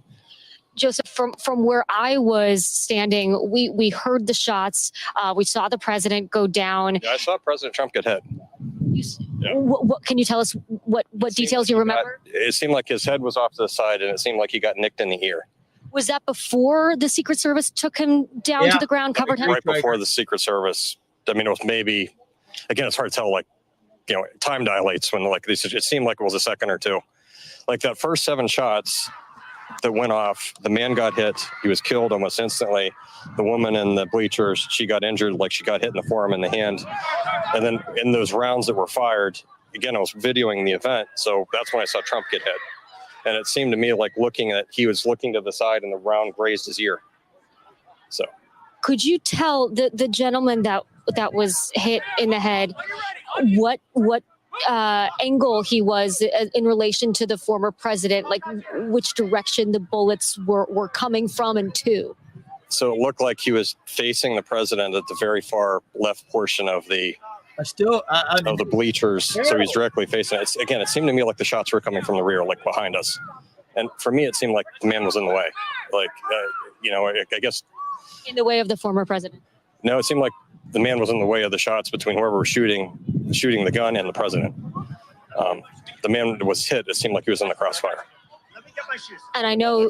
[SPEAKER 2] Joseph, from where I was standing, we heard the shots. We saw the president go down.
[SPEAKER 12] Yeah, I saw President Trump get hit.
[SPEAKER 2] Yeah. What can you tell us? What details you remember?
[SPEAKER 12] It seemed like his head was off to the side, and it seemed like he got nicked in the ear.
[SPEAKER 2] Was that before the Secret Service took him down to the ground, covered him?
[SPEAKER 12] Right before the Secret Service. I mean, it was maybe, again, it's hard to tell, time dilates when it seemed like it was a second or 2. Like that first 7 shots that went off, the man got hit. He was killed almost instantly. The woman in the bleachers, she got injured, like she got hit in the forearm and the hand. And then in those rounds that were fired, again, I was videoing the event. So that's when I saw Trump get hit. And it seemed to me like he was looking to the side and the round grazed his ear. So
[SPEAKER 2] could you tell the gentleman that was hit in the head what angle he was in relation to the former president, like which direction the bullets were coming from and to?
[SPEAKER 12] So it looked like he was facing the president at the very far left portion of the of the bleachers. So he's directly facing it. Again, it seemed to me like the shots were coming from the rear, like behind us. And for me, it seemed like the man was in the way. I guess.
[SPEAKER 2] In the way of the former president?
[SPEAKER 12] No, it seemed like the man was in the way of the shots between whoever was shooting the gun and the president. The man was hit. It seemed like he was in the crossfire.
[SPEAKER 11] Let me get my shoes.
[SPEAKER 2] And I know.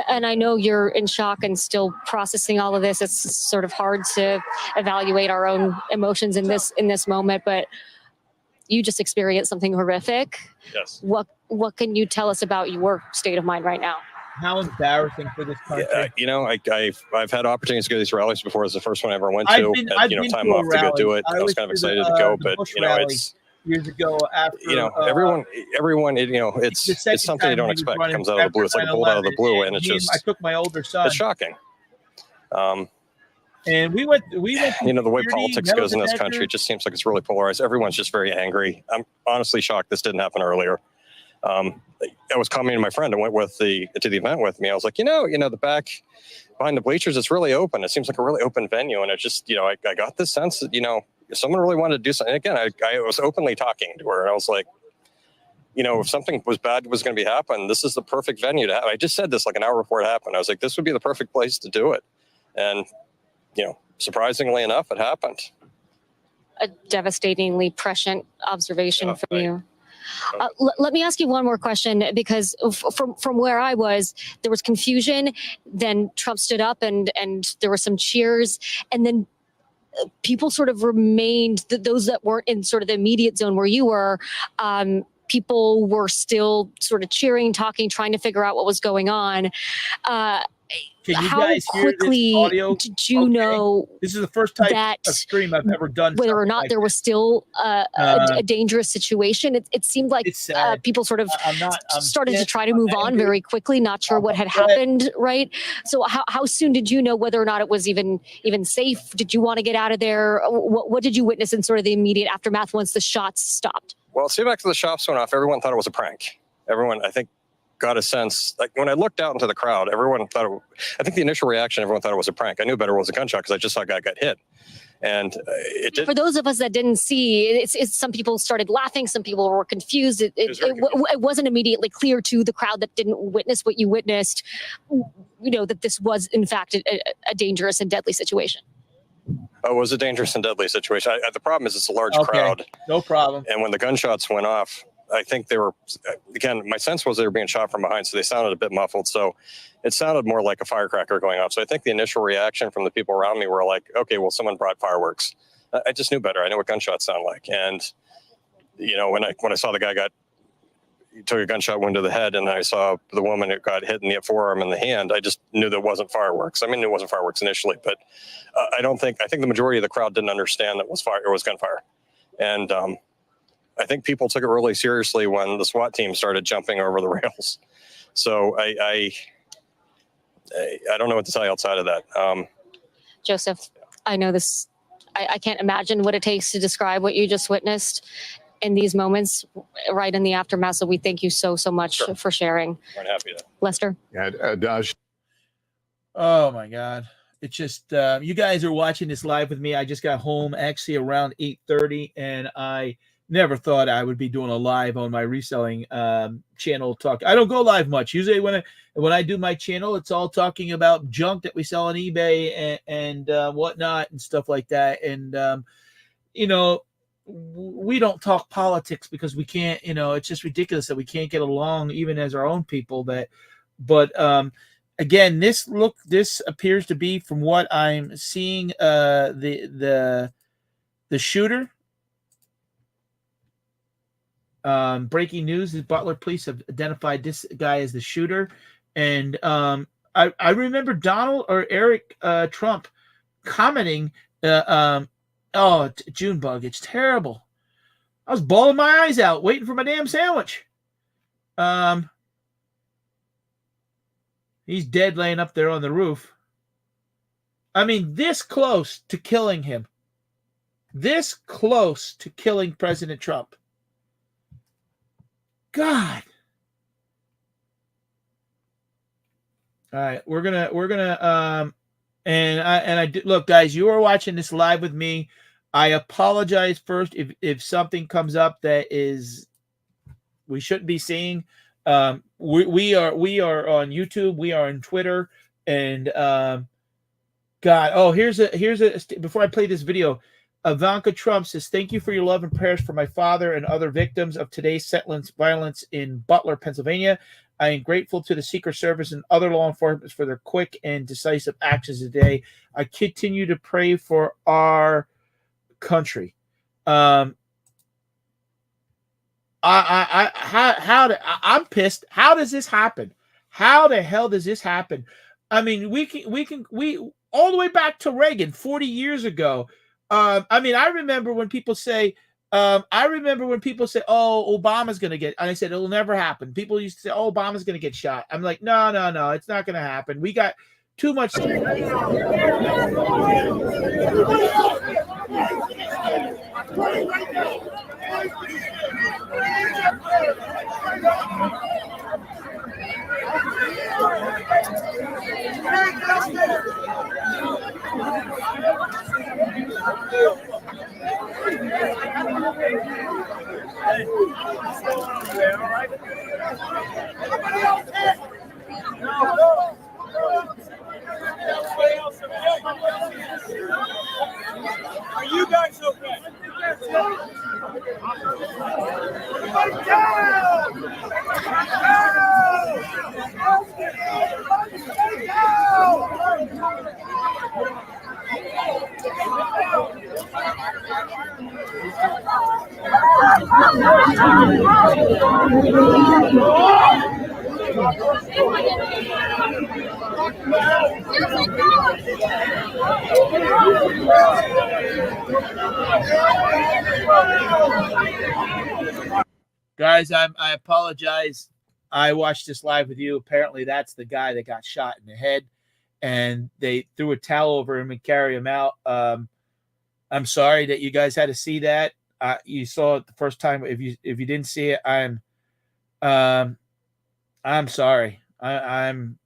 [SPEAKER 2] And I know you're in shock and still processing all of this. It's sort of hard to evaluate our own emotions in this moment, but you just experienced something horrific.
[SPEAKER 12] Yes.
[SPEAKER 2] What can you tell us about your state of mind right now?
[SPEAKER 4] How embarrassing for this country.
[SPEAKER 12] I've had opportunities to go to these rallies before. It's the first one I ever went to. I've been time off to go do it. I was kind of excited to go, but it's
[SPEAKER 4] years ago after
[SPEAKER 12] everyone it's something you don't expect. It comes out of the blue. It's like a bolt out of the blue, and it's just
[SPEAKER 4] I took my older son.
[SPEAKER 12] It's shocking.
[SPEAKER 4] And we went.
[SPEAKER 12] You know, the way
[SPEAKER 4] security,
[SPEAKER 12] politics
[SPEAKER 4] metal
[SPEAKER 12] goes in this
[SPEAKER 4] detector.
[SPEAKER 12] country, it just seems like it's really polarized. Everyone's just very angry. I'm honestly shocked this didn't happen earlier. I was commenting to my friend who went to the event with me. I was like, the back behind the bleachers, it's really open. It seems like a really open venue. And it just, I got this sense that, if someone really wanted to do something, again, I was openly talking to her. And I was like, if something was bad was going to be happening, this is the perfect venue to have. I just said this like an hour before it happened. I was like, this would be the perfect place to do it. And, surprisingly enough, it happened.
[SPEAKER 2] A devastatingly prescient observation
[SPEAKER 12] Yeah,
[SPEAKER 2] from you. Let me ask you one more question, because from where I was, there was confusion. Then Trump stood up and there were some cheers. And then people sort of remained, those that weren't in sort of the immediate zone where you were, people were still sort of cheering, talking, trying to figure out what was going on.
[SPEAKER 4] Can you
[SPEAKER 2] How
[SPEAKER 4] guys hear
[SPEAKER 2] quickly
[SPEAKER 4] this audio?
[SPEAKER 2] did you know
[SPEAKER 4] This is the first type
[SPEAKER 2] that
[SPEAKER 4] of stream I've ever done.
[SPEAKER 2] whether or
[SPEAKER 4] something
[SPEAKER 2] not
[SPEAKER 4] like
[SPEAKER 2] there was still a dangerous situation? It seemed like
[SPEAKER 4] It's sad.
[SPEAKER 2] people sort of
[SPEAKER 4] I'm
[SPEAKER 2] started to
[SPEAKER 4] pissed,
[SPEAKER 2] try to
[SPEAKER 4] I'm
[SPEAKER 2] move on
[SPEAKER 4] angry.
[SPEAKER 2] very quickly, not sure what had
[SPEAKER 4] upset.
[SPEAKER 2] happened, right? So how soon did you know whether or not it was even safe? Did you want to get out of there? What did you witness in sort of the immediate aftermath once the shots stopped?
[SPEAKER 12] Well, see, back to the shops went off, everyone thought it was a prank. Everyone, I think, got a sense, like when I looked out into the crowd, everyone thought, I think the initial reaction, everyone thought it was a prank. I knew better it was a gunshot because I just saw a guy got hit. And it did.
[SPEAKER 2] For those of us that didn't see, it's some people started laughing, some people were confused. It wasn't immediately clear to the crowd that didn't witness what you witnessed, that this was in fact a dangerous and deadly situation.
[SPEAKER 12] Oh, it was a dangerous and deadly situation. The problem is it's a large crowd.
[SPEAKER 4] No problem.
[SPEAKER 12] And when the gunshots went off, I think they were, again, my sense was they were being shot from behind, so they sounded a bit muffled. So it sounded more like a firecracker going off. So I think the initial reaction from the people around me were like, okay, well, someone brought fireworks. I just knew better. I know what gunshots sound like. And, when I saw the guy he took a gunshot wound to the head, and I saw the woman who got hit in the forearm and the hand, I just knew that wasn't fireworks. I mean, it wasn't fireworks initially, but I think the majority of the crowd didn't understand that it was gunfire. And, I think people took it really seriously when the SWAT team started jumping over the rails. So I don't know what to tell you outside of that.
[SPEAKER 2] Joseph, I know this, I can't imagine what it takes to describe what you just witnessed in these moments right in the aftermath. So we thank you so much for sharing.
[SPEAKER 12] I'm happy to.
[SPEAKER 2] Lester?
[SPEAKER 5] Yeah,
[SPEAKER 4] Oh my God. It's just, you guys are watching this live with me. I just got home actually around 8:30, and I never thought I would be doing a live on my reselling channel talk. I don't go live much. Usually when I do my channel, it's all talking about junk that we sell on eBay and whatnot and stuff like that. And, we don't talk politics because we can't, it's just ridiculous that we can't get along even as our own people. But again, this appears to be, from what I'm seeing, the shooter. Breaking news is Butler police have identified this guy as the shooter. And I remember Donald or Eric Trump commenting, Junebug, it's terrible. I was bawling my eyes out waiting for my damn sandwich. He's dead laying up there on the roof. I mean, this close to killing him. This close to killing President Trump. God. All right, we're gonna and I look, guys, you are watching this live with me. I apologize first if something comes up that is we shouldn't be seeing. We are on YouTube, we are on Twitter, and God, oh, here's a before I play this video. Ivanka Trump says, "Thank you for your love and prayers for my father and other victims of today's senseless violence in Butler, Pennsylvania. I am grateful to the Secret Service and other law enforcement for their quick and decisive actions today. I continue to pray for our country." I'm pissed. How does this happen? How the hell does this happen? I mean, we all the way back to Reagan 40 years ago. I mean, I remember when people say, "Oh, Obama's going to get," and I said, "It'll never happen." People used to say, "Oh, Obama's going to get shot." I'm like, no, it's not going to happen. too much.
[SPEAKER 13] Are you guys okay? Everybody down!
[SPEAKER 4] Guys, I apologize. I watched this live with you. Apparently, that's the guy that got shot in the head, and they threw a towel over him and carry him out. I'm sorry that you guys had to see that. You saw it the first time. If you didn't see it, I'm sorry. I'm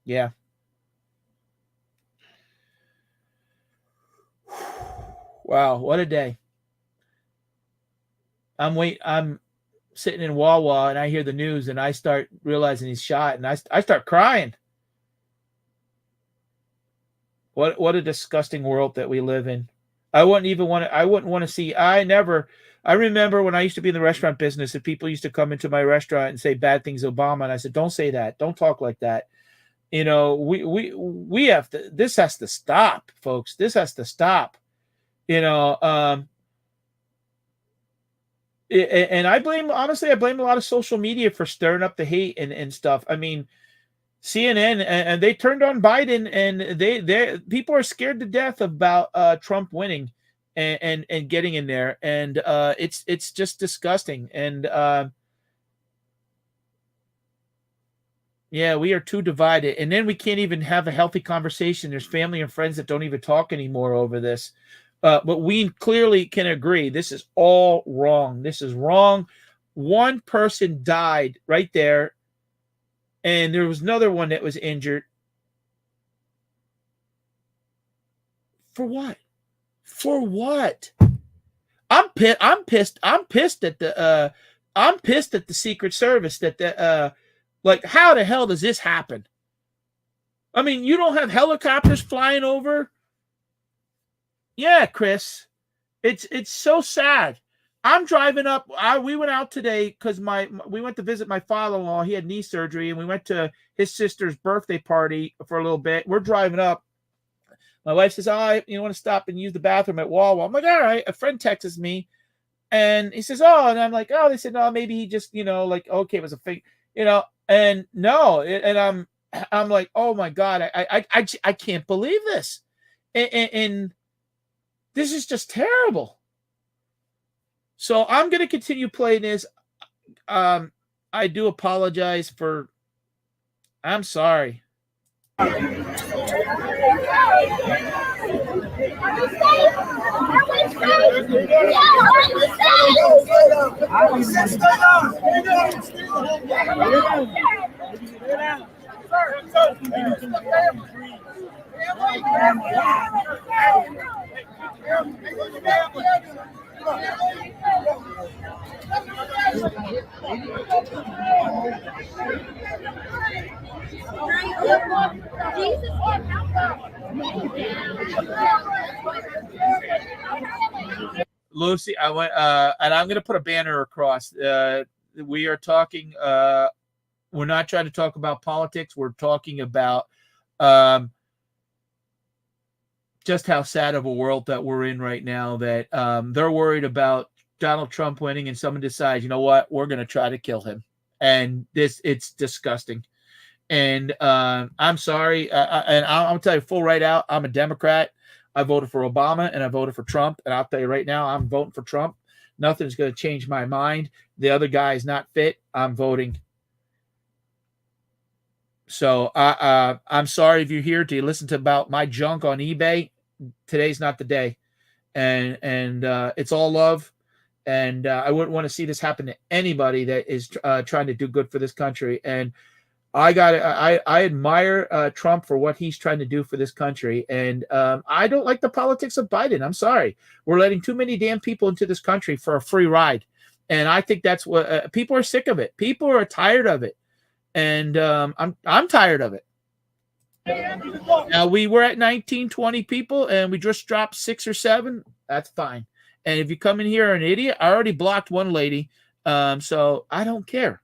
[SPEAKER 4] yeah. Wow, what a day. I'm sitting in Wawa and I hear the news and I start realizing he's shot and I start crying. What a disgusting world that we live in. I wouldn't want to see. I remember when I used to be in the restaurant business and people used to come into my restaurant and say bad things Obama, and I said, don't say that. Don't talk like that. You know, we have to, this has to stop, folks. This has to stop. You know, and I blame a lot of social media for stirring up the hate and stuff. I mean, CNN and they turned on Biden, and they people are scared to death about Trump winning and getting in there, and it's just disgusting. And yeah, we are too divided, and then we can't even have a healthy conversation. There's family and friends that don't even talk anymore over this. But we clearly can agree this is all wrong. This is wrong. One person died right there, and there was another one that was injured. For what? For what? I'm pissed at the Secret Service that like, how the hell does this happen? I mean, you don't have helicopters flying over. Yeah, Chris, it's so sad. I'm driving up. We went out today because we went to visit my father-in-law. He had knee surgery, and we went to his sister's birthday party for a little bit. We're driving up. My wife says, "Oh, you want to stop and use the bathroom at Wawa?" I'm like, "All right." A friend texts me, and he says, "Oh," and I'm like, "Oh." They said, "No, maybe he just, like, okay, it was a fake, and no, and I'm like, "Oh my God, I can't believe this," and this is just terrible. So I'm going to continue playing this. I do apologize for. I'm sorry.
[SPEAKER 13] Are we
[SPEAKER 4] Lucy, I went, and I'm going to put a banner across. We are talking. We're not trying to talk about politics. We're talking about just how sad of a world that we're in right now. That they're worried about Donald Trump winning, and someone decides, you know what, we're going to try to kill him, and it's disgusting. And I'm sorry, and I'll tell you full right out, I'm a Democrat. I voted for Obama and I voted for Trump. And I'll tell you right now, I'm voting for Trump. Nothing's going to change my mind. The other guy is not fit. I'm voting So I'm sorry if you're here to listen to about my junk on eBay. Today's not the day, and it's all love. And I wouldn't want to see this happen to anybody that is trying to do good for this country. And I admire Trump for what he's trying to do for this country. And I don't like the politics of Biden. I'm sorry. We're letting too many damn people into this country for a free ride. And I think that's what people are sick of it. People are tired of it. And I'm tired of it. Now we were at 19, 20 people, and we just dropped 6 or 7. That's fine. And if you come in here an idiot, I already blocked one lady, so I don't care.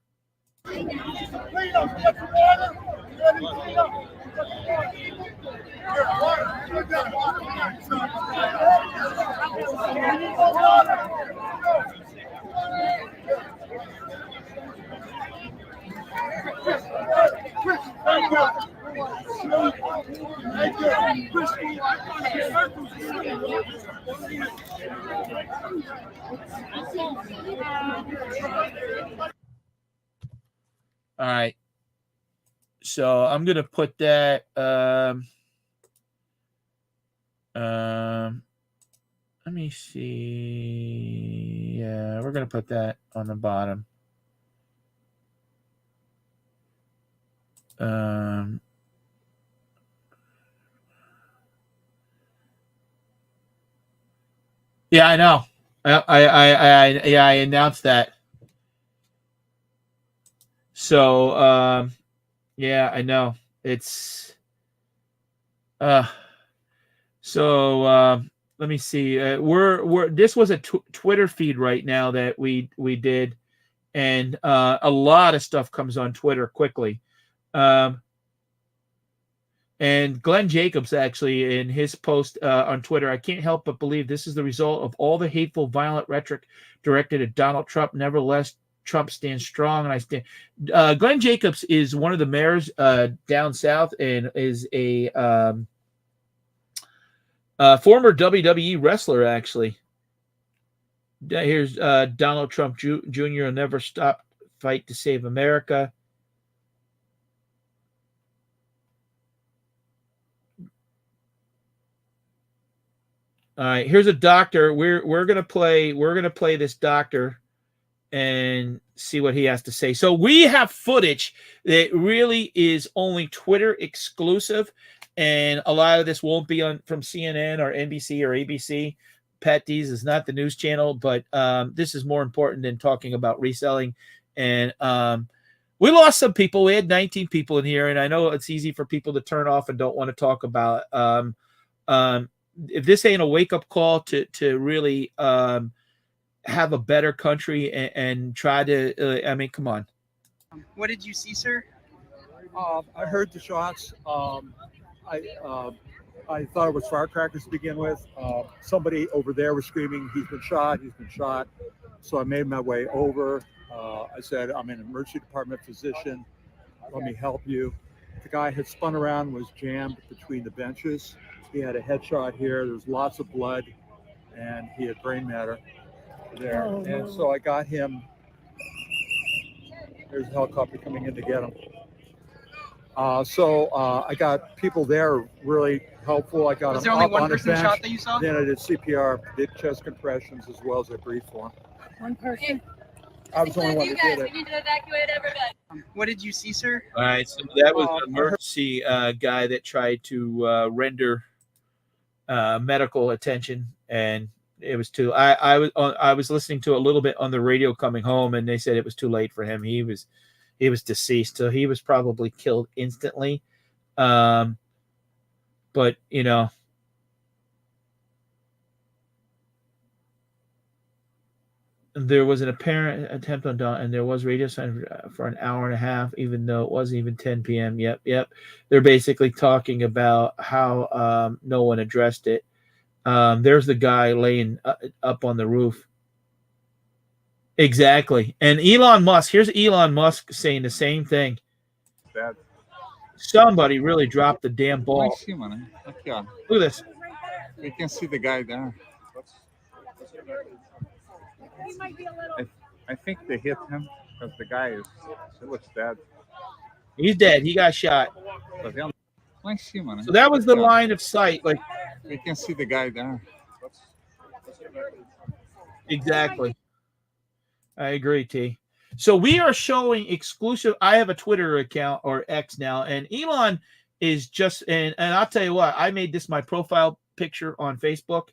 [SPEAKER 4] All right. So I'm gonna put that. Let me see. Yeah, we're gonna put that on the bottom. Yeah, I know. I announced that. So yeah, I know. It's so let me see. We're this was a Twitter feed right now that we did, and a lot of stuff comes on Twitter quickly. And Glenn Jacobs actually in his post on Twitter, I can't help but believe this is the result of all the hateful, violent rhetoric directed at Donald Trump. Nevertheless, Trump stands strong, and I stand. Glenn Jacobs is one of the mayors down south, and is a former WWE wrestler. Actually, here's Donald Trump Jr. will never stop fight to save America. All right, here's a doctor. We're gonna play this doctor and see what he has to say. So we have footage that really is only Twitter exclusive, and a lot of this won't be on from CNN or NBC or ABC. Patdees is not the news channel, but this is more important than talking about reselling. And we lost some people. We had 19 people in here, and I know it's easy for people to turn off and don't want to talk about if this ain't a wake-up call to really have a better country and try to I mean, come on.
[SPEAKER 14] What did you see, sir?
[SPEAKER 15] I heard the shots. I thought it was firecrackers to begin with. Somebody over there was screaming, he's been shot. So I made my way over. I said, I'm an emergency department physician. Let me help you. The guy had spun around, was jammed between the benches. He had a headshot here. There was lots of blood, and he had brain matter there. And so I got him. There's a helicopter coming in to get him. So I got people there really helpful. I got
[SPEAKER 14] Was
[SPEAKER 15] him
[SPEAKER 14] there only
[SPEAKER 15] up
[SPEAKER 14] one
[SPEAKER 15] on a
[SPEAKER 14] person
[SPEAKER 15] bench.
[SPEAKER 14] shot that you saw?
[SPEAKER 15] Then I did CPR, did chest compressions, as well as I breathed for him.
[SPEAKER 14] One person.
[SPEAKER 15] I was the only one that did it.
[SPEAKER 14] We need to evacuate everybody. What did you see, sir?
[SPEAKER 4] All right, so that was an emergency guy that tried to render medical attention, and it was too. I was listening to a little bit on the radio coming home, and they said it was too late for him. He was deceased, so he was probably killed instantly. But you know. There was an apparent attempt on Dawn, and there was radio silence for an hour and a half, even though it wasn't even 10 p.m. Yep. They're basically talking about how no one addressed it. There's the guy laying up on the roof. Exactly. And Elon Musk, here's Elon Musk saying the same thing. Somebody really dropped the damn ball. Look at this.
[SPEAKER 16] You can see the guy there. I think they hit him because the guy looks dead.
[SPEAKER 4] He's dead. He got shot.
[SPEAKER 16] Lá em cima, né?
[SPEAKER 4] So that was the line of sight. Like,
[SPEAKER 16] We can see the guy there.
[SPEAKER 4] exactly. I agree, T. So we are showing exclusive. I have a Twitter account, or X now, and Elon is just, and I'll tell you what, I made this my profile picture on Facebook,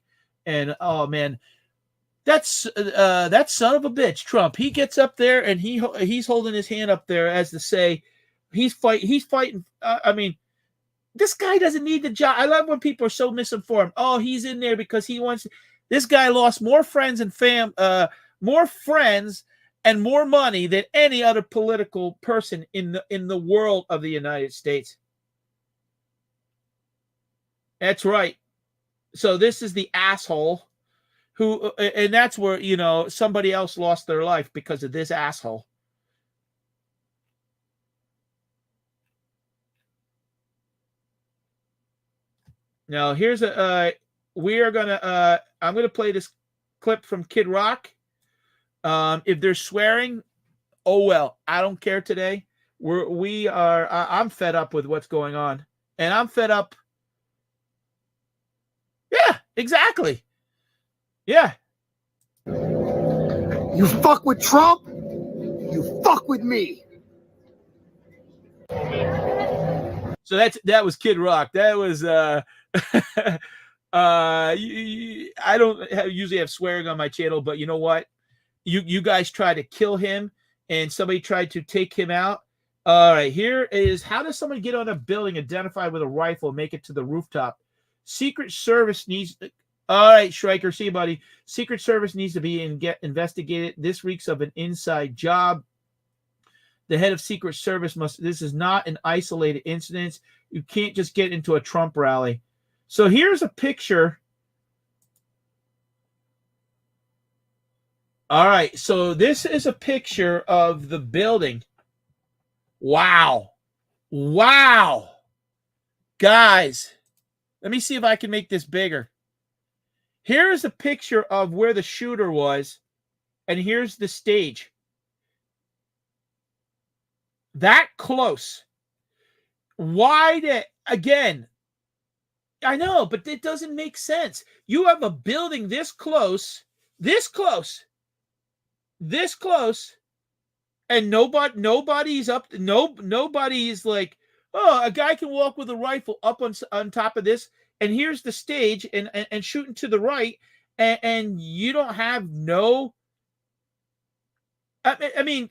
[SPEAKER 4] and oh man, that's that son of a bitch, Trump. He gets up there and he's holding his hand up there as to say he's fighting. I mean, this guy doesn't need the job. I love when people are so misinformed. Oh, he's in there because he wants. This guy lost more friends and more friends and more money than any other political person in the world of the United States. That's right. So this is the asshole who, and that's where, you know, somebody else lost their life because of this asshole. Now here's we are gonna I'm gonna play this clip from Kid Rock. If they're swearing, oh well, I don't care today. I'm fed up with what's going on, and I'm fed up. Yeah, exactly. Yeah.
[SPEAKER 13] You fuck with Trump, you fuck with me.
[SPEAKER 4] So that was Kid Rock. That was I don't usually have swearing on my channel, but you know what? You guys tried to kill him, and somebody tried to take him out. All right, here is how does someone get on a building identified with a rifle and make it to the rooftop? Secret Service needs. All right, Schreiker, see you, buddy. Secret Service needs to be investigated. This reeks of an inside job. The head of Secret Service must. This is not an isolated incident. You can't just get into a Trump rally. So here's a picture. All right, so this is a picture of the building. Wow. Wow. Guys, let me see if I can make this bigger. Here's a picture of where the shooter was, and here's the stage. That close. Why again, I know, but it doesn't make sense. You have a building this close, and nobody's up. Nobody's like, oh, a guy can walk with a rifle up on top of this, and here's the stage, and shooting to the right, and you don't have no. I mean,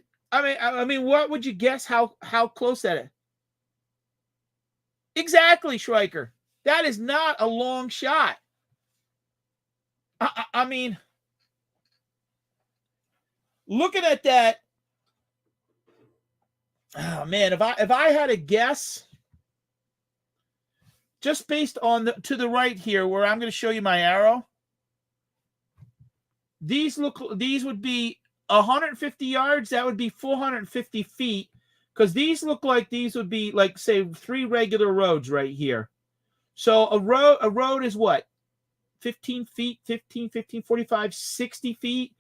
[SPEAKER 4] what would you guess how close that is? Exactly, Schreiker. That is not a long shot. I mean, looking at that, oh man, if I had a guess, just based on to the right here, where I'm going to show you my arrow, these would be 150 yards. That would be 450 feet, because these look like these would be like, say, 3 regular roads right here. So a road is what? 15 feet, 15, 45, 60 feet.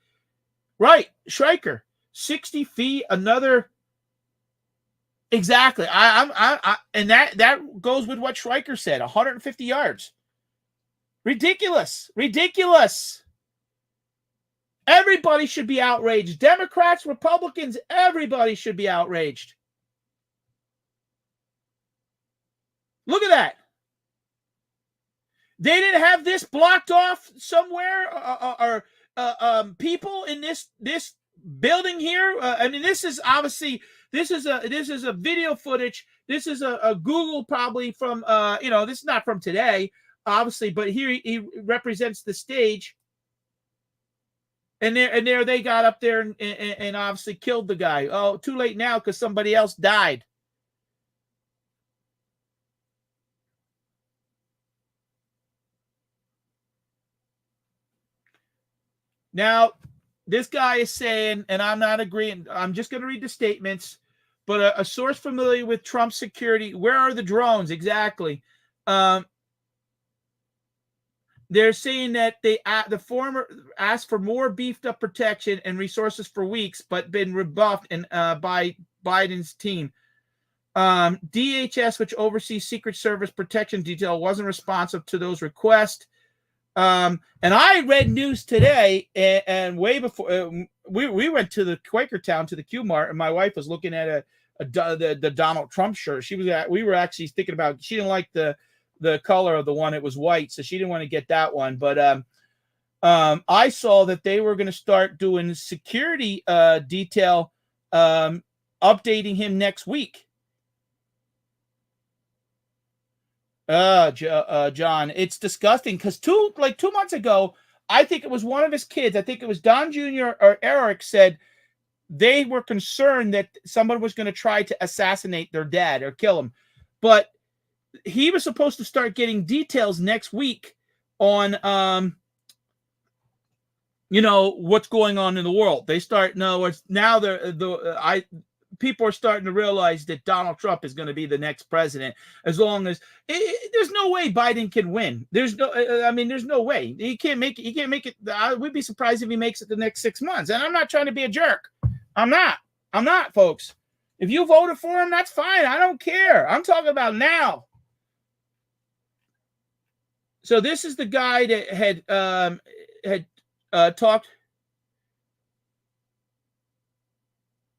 [SPEAKER 4] Right, Schreiker. 60 feet, another. Exactly. And that goes with what Schreiker said, 150 yards. Ridiculous. Everybody should be outraged. Democrats, Republicans, everybody should be outraged. Look at that. They didn't have this blocked off somewhere, or people in this building here. I mean, this is obviously this is a video footage. This is a Google probably from this is not from today, obviously, but here he represents the stage. And there they got up there and obviously killed the guy. Oh, too late now because somebody else died. Now, this guy is saying, and I'm not agreeing, I'm just going to read the statements, but a source familiar with Trump's security, where are the drones? Exactly. They're saying that the former asked for more beefed up protection and resources for weeks, but been rebuffed by Biden's team. DHS, which oversees Secret Service protection detail, wasn't responsive to those requests. And I read news today, and way before we went to the Quakertown to the Q Mart, and my wife was looking at the Donald Trump shirt. We were actually thinking about. She didn't like the color of the one; it was white, so she didn't want to get that one. But I saw that they were going to start doing security detail, updating him next week. John, it's disgusting because 2 months ago, I think it was one of his kids. I think it was Don Jr. or Eric said they were concerned that someone was going to try to assassinate their dad or kill him. But he was supposed to start getting details next week on, what's going on in the world. People are starting to realize that Donald Trump is going to be the next president. As long as there's no way Biden can win. There's no way he can't make it. He can't make it. I would be surprised if he makes it the next 6 months. And I'm not trying to be a jerk. I'm not, folks. If you voted for him, that's fine. I don't care. I'm talking about now. So this is the guy that had talked.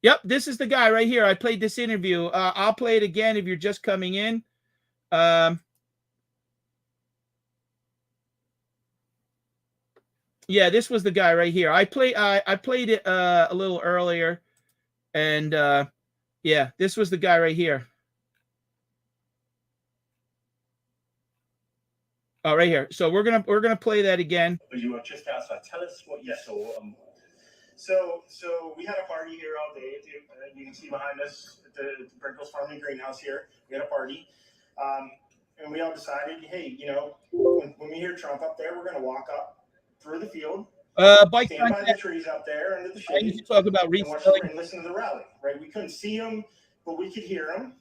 [SPEAKER 4] Yep, this is the guy right here. I played this interview. I'll play it again if you're just coming in. Yeah, this was the guy right here. I played it a little earlier, and yeah, this was the guy right here. Oh, right here. So we're gonna play that again.
[SPEAKER 9] But you were just outside. Tell us what you saw. So we had a party here all day. You can see behind us at the Brinkles Farming Greenhouse here. We had a party, and we all decided, hey, when we hear Trump up there, we're going to walk up through the field, stand by the trees up there under the shade,
[SPEAKER 4] I need to talk about
[SPEAKER 9] and listen to the rally. Right? We couldn't see him, but we could hear him.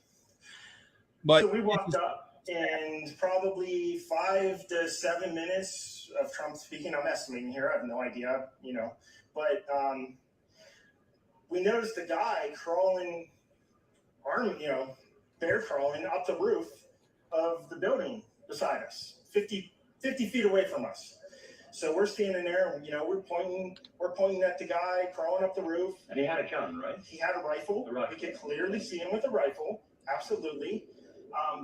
[SPEAKER 9] So we walked up, and probably 5 to 7 minutes of Trump speaking. I'm estimating here. I have no idea. But we noticed a guy crawling, bear crawling up the roof of the building beside us, 50 feet away from us. So we're standing there, and we're pointing at the guy crawling up the roof.
[SPEAKER 10] And he had a gun, right?
[SPEAKER 9] He had a rifle. We could clearly see him with a rifle. Absolutely.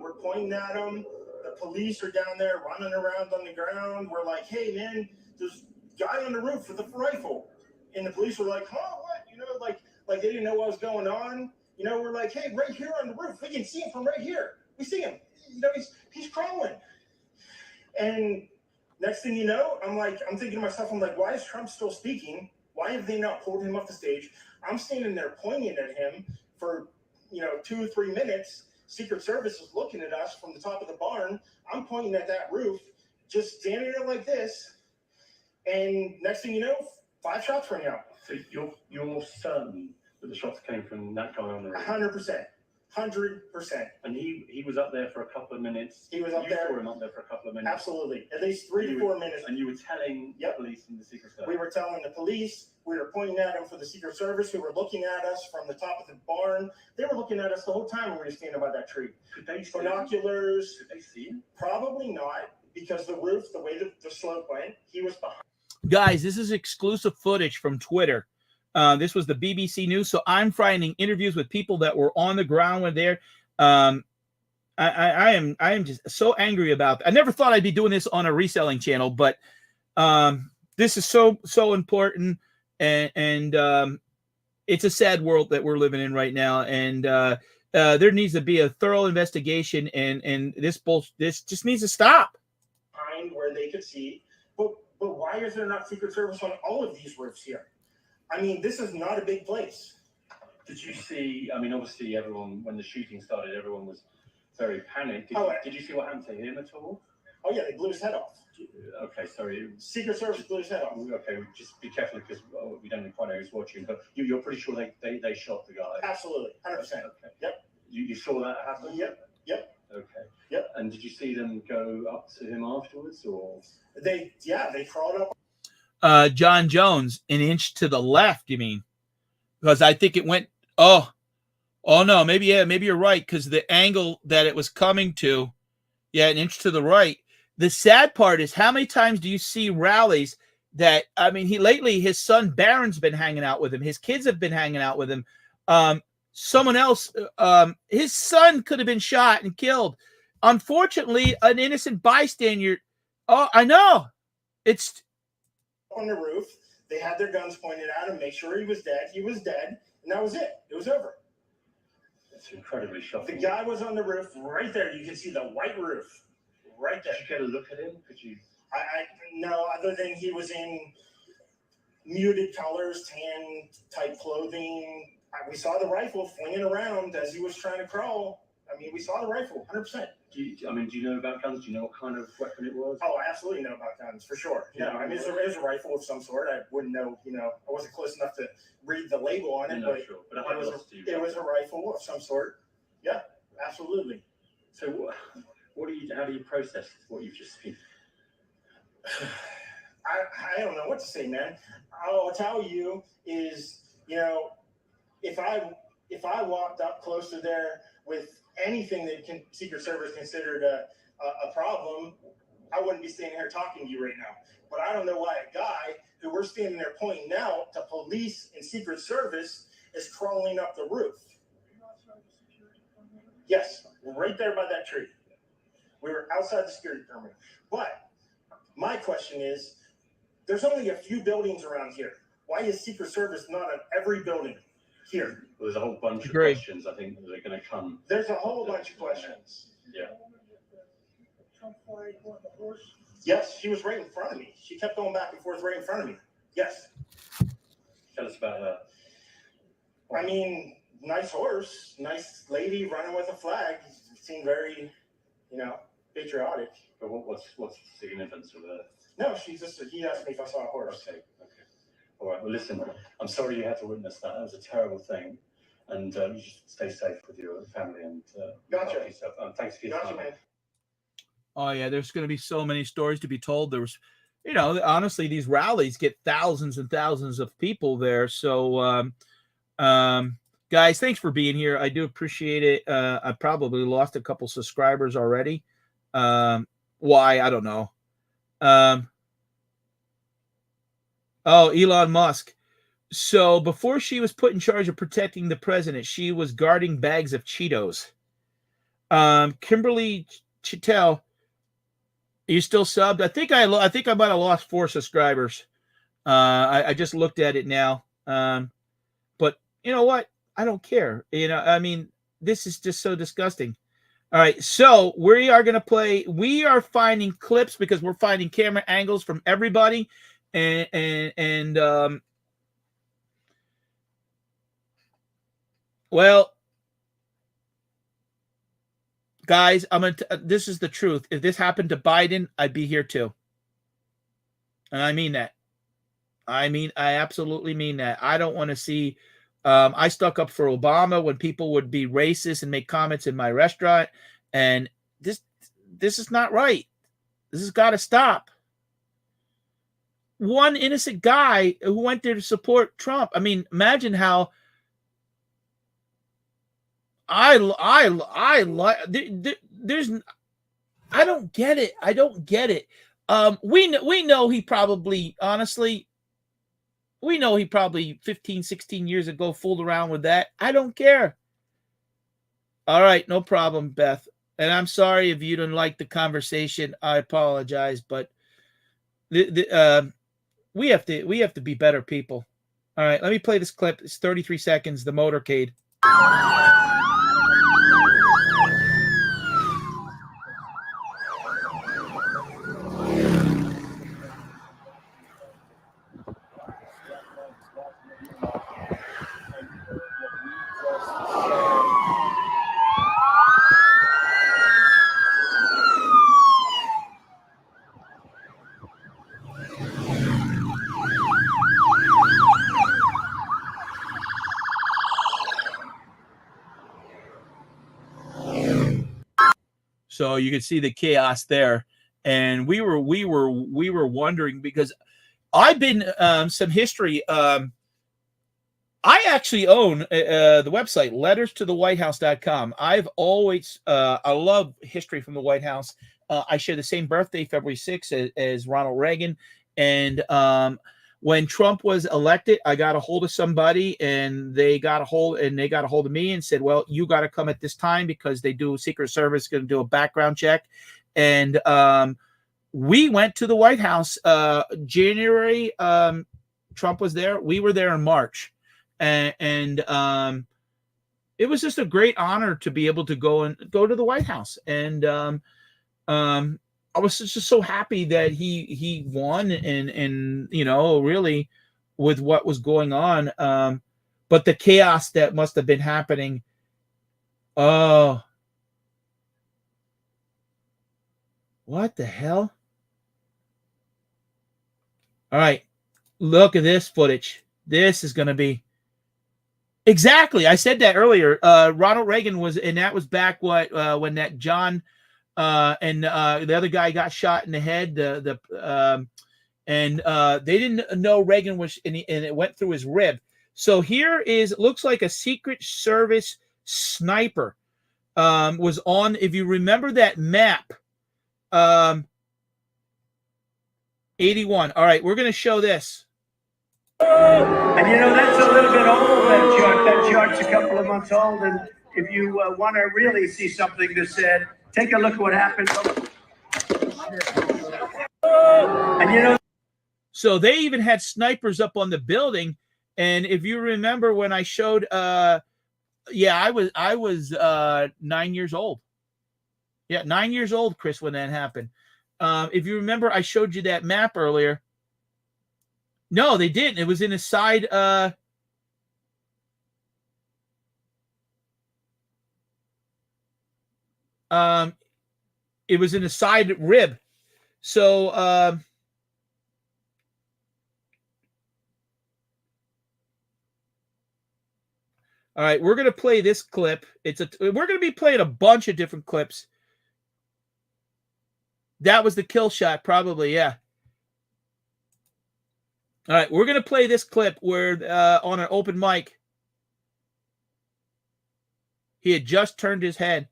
[SPEAKER 9] We're pointing at him. The police are down there running around on the ground. We're like, hey man, there's a guy on the roof with a rifle. And the police were like, huh, what? Like they didn't know what was going on. We're like, hey, right here on the roof. We can see him from right here. We see him. He's crawling. And next thing you know, I'm thinking to myself, why is Trump still speaking? Why have they not pulled him off the stage? I'm standing there pointing at him for, 2 or 3 minutes. Secret Service is looking at us from the top of the barn. I'm pointing at that roof, just standing there like this. And next thing you know, 5 shots rang out.
[SPEAKER 10] So you're certain that the shots came from that guy on the roof?
[SPEAKER 9] 100%. 100%.
[SPEAKER 10] And he was up there for a couple of minutes.
[SPEAKER 9] He was up there.
[SPEAKER 10] You saw him up there for a couple of minutes.
[SPEAKER 9] Absolutely. At least 3 to 4 minutes.
[SPEAKER 10] And you were telling the police and the Secret Service?
[SPEAKER 9] We were telling the police. We were pointing at them for the Secret Service, who were looking at us from the top of the barn. They were looking at us the whole time when we were standing by that tree.
[SPEAKER 10] Could they see
[SPEAKER 9] binoculars?
[SPEAKER 10] Could they see him?
[SPEAKER 9] Probably not, because the roof, the way the slope went, he was behind. Guys,
[SPEAKER 4] this is exclusive footage from Twitter. This was the BBC News. So I'm finding interviews with people that were on the ground when they're. I am just so angry about. I never thought I'd be doing this on a reselling channel, but this is so important, and it's a sad world that we're living in right now, and there needs to be a thorough investigation, and this just needs to stop.
[SPEAKER 9] Behind where they could see, but why is there not Secret Service on all of these roofs here? I mean, this is not a big place.
[SPEAKER 10] Did you see? I mean, obviously, everyone when the shooting started, everyone was very panicked. Did you see what happened to him at all?
[SPEAKER 9] Oh yeah, they blew his head off.
[SPEAKER 10] Okay, sorry.
[SPEAKER 9] Secret Service blew his head off.
[SPEAKER 10] Okay, just be careful because we don't quite know who's watching, but you're pretty sure they shot the guy.
[SPEAKER 9] Absolutely, 100%. Okay. Yep.
[SPEAKER 10] You saw that happen?
[SPEAKER 9] Yep.
[SPEAKER 10] Okay.
[SPEAKER 9] Yep.
[SPEAKER 10] And did you see them go up to him afterwards, or?
[SPEAKER 9] They crawled up.
[SPEAKER 4] John Jones, an inch to the left, you mean? Because I think it went. Oh, Oh no, maybe you're right, because the angle that it was coming to, an inch to the right. The sad part is, how many times do you see rallies that, I mean, lately his son Barron's been hanging out with him, his kids have been hanging out with him. Someone else, his son could have been shot and killed. Unfortunately, an innocent bystander. Oh, I know. It's
[SPEAKER 9] on the roof. They had their guns pointed at him, make sure he was dead. He was dead, and that was it. It was over.
[SPEAKER 10] It's incredibly shocking.
[SPEAKER 9] The guy was on the roof right there. You can see the white roof right there.
[SPEAKER 10] Did you get a look at him? Could you?
[SPEAKER 9] I no, other than he was in muted colors, tan type clothing. We saw the rifle flinging around as he was trying to crawl. I mean, we saw the rifle, 100%.
[SPEAKER 10] Do you know about guns? Do you know what kind of weapon it was?
[SPEAKER 9] Oh, I absolutely know about guns, for sure.
[SPEAKER 10] Yeah,
[SPEAKER 9] I mean, it was a rifle of some sort. I wouldn't know, I wasn't close enough to read the label on it, but,
[SPEAKER 10] sure. But
[SPEAKER 9] it was a rifle of some sort. Yeah, absolutely.
[SPEAKER 10] So how do you process what you've just seen?
[SPEAKER 9] I don't know what to say, man. I'll tell you is, if I walked up close to there with anything that Secret Service considered a problem, I wouldn't be standing here talking to you right now. But I don't know why a guy who we're standing there pointing out to police and Secret Service is crawling up the roof. Yes, right there by that tree. We were outside the security perimeter. But my question is, there's only a few buildings around here. Why is Secret Service not at every building here?
[SPEAKER 10] Well, there's a whole bunch of questions I think that are going to come.
[SPEAKER 9] There's a whole bunch of questions.
[SPEAKER 10] Yeah.
[SPEAKER 9] Yes, she was right in front of me. She kept going back and forth right in front of me. Yes.
[SPEAKER 10] Tell us about her.
[SPEAKER 9] I mean, nice horse, nice lady running with a flag. Seemed very, patriotic.
[SPEAKER 10] But what's the significance of her?
[SPEAKER 9] No, he asked me if I saw a horse.
[SPEAKER 10] Okay. All right. Well, listen, I'm sorry you had to witness that. That was a terrible thing. And you should stay safe with your family and
[SPEAKER 9] Gotcha.
[SPEAKER 10] yourself. Thanks for your time.
[SPEAKER 9] Man.
[SPEAKER 4] Oh yeah, there's going to be so many stories to be told. There was, honestly, these rallies get thousands and thousands of people there. So, guys, thanks for being here. I do appreciate it. I probably lost a couple subscribers already. Why? I don't know. Elon Musk. So before she was put in charge of protecting the president, she was guarding bags of Cheetos. Kimberly Chittel, are you still subbed? I think I might have lost 4 subscribers. I just looked at it now. But you know what? I don't care. I mean, this is just so disgusting. All right, so we are going to play. We are finding clips because we're finding camera angles from everybody, and well, guys, this is the truth. If this happened to Biden, I'd be here too, and I mean that. I absolutely mean that. I don't want to see. I stuck up for Obama when people would be racist and make comments in my restaurant, and this is not right. This has got to stop. One innocent guy who went there to support Trump. I mean, imagine how there's. I don't get it. I don't get it. We know he probably, honestly. We know he probably 15, 16 years ago fooled around with that. I don't care. All right, no problem, Beth. And I'm sorry if you didn't like the conversation. I apologize, but we have to be better people. All right, let me play this clip. It's 33 seconds, the motorcade. So you can see the chaos there, and we were wondering because I've been some history. I actually own the website letterstothewhitehouse.com. I've always I love history from the White House. I share the same birthday, February 6th, as Ronald Reagan. And when Trump was elected, I got a hold of somebody, and they got a hold of me and said, "Well, you got to come at this time because they do Secret Service going to do a background check." And we went to the White House January. Trump was there. We were there in March, and it was just a great honor to be able to go to the White House. And I was just so happy that he won, and really with what was going on. But the chaos that must have been happening. Oh, what the hell? All right, look at this footage. This is going to be exactly. I said that earlier. Ronald Reagan was, and that was back when that John and the other guy got shot in the head. And they didn't know Reagan was, and it went through his rib. So here looks like a Secret Service sniper was on. If you remember that map, 81. All right, we're going to show this.
[SPEAKER 17] And that's a little bit old, that chart. That chart's a couple of months old. And if you want to really see something that said, take a look at what happened. And
[SPEAKER 4] so they even had snipers up on the building. And if you remember when I showed, I was 9 years old. Yeah, 9 years old, Chris, when that happened. If you remember, I showed you that map earlier. No, they didn't. It was in a side. It was in a side rib. So, all right, we're gonna play this clip. We're gonna be playing a bunch of different clips. That was the kill shot, probably, yeah. All right, we're going to play this clip where on an open mic, he had just turned his head.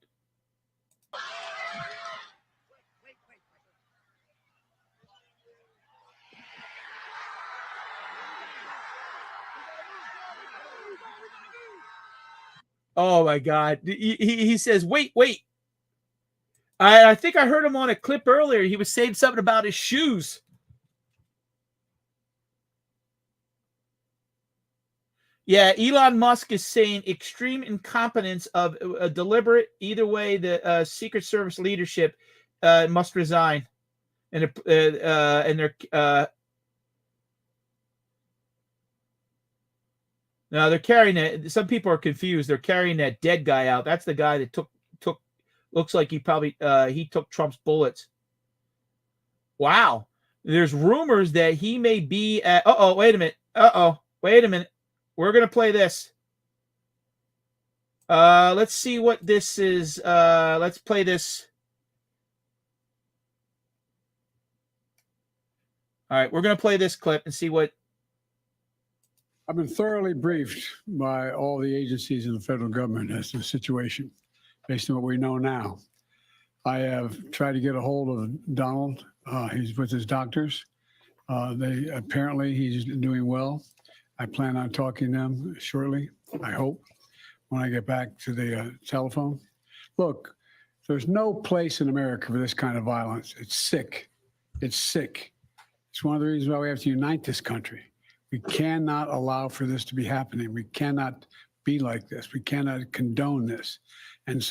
[SPEAKER 4] Oh, my God. He says, wait. I think I heard him on a clip earlier. He was saying something about his shoes. Yeah, Elon Musk is saying extreme incompetence of deliberate. Either way, the Secret Service leadership must resign, and they're now they're carrying it. Some people are confused. They're carrying that dead guy out. That's the guy that took. Looks like he probably he took Trump's bullets. Wow, there's rumors that he may be at. Wait a minute. We're going to play this. Let's see what this is. Let's play this. All right, we're going to play this clip and see what.
[SPEAKER 18] I've been thoroughly briefed by all the agencies in the federal government as to the situation, based on what we know now. I have tried to get a hold of Donald. He's with his doctors. Apparently he's doing well. I plan on talking to them shortly, I hope, when I get back to the telephone. Look, there's no place in America for this kind of violence. It's sick. It's sick. It's one of the reasons why we have to unite this country. We cannot allow for this to be happening. We cannot be like this. We cannot condone this. And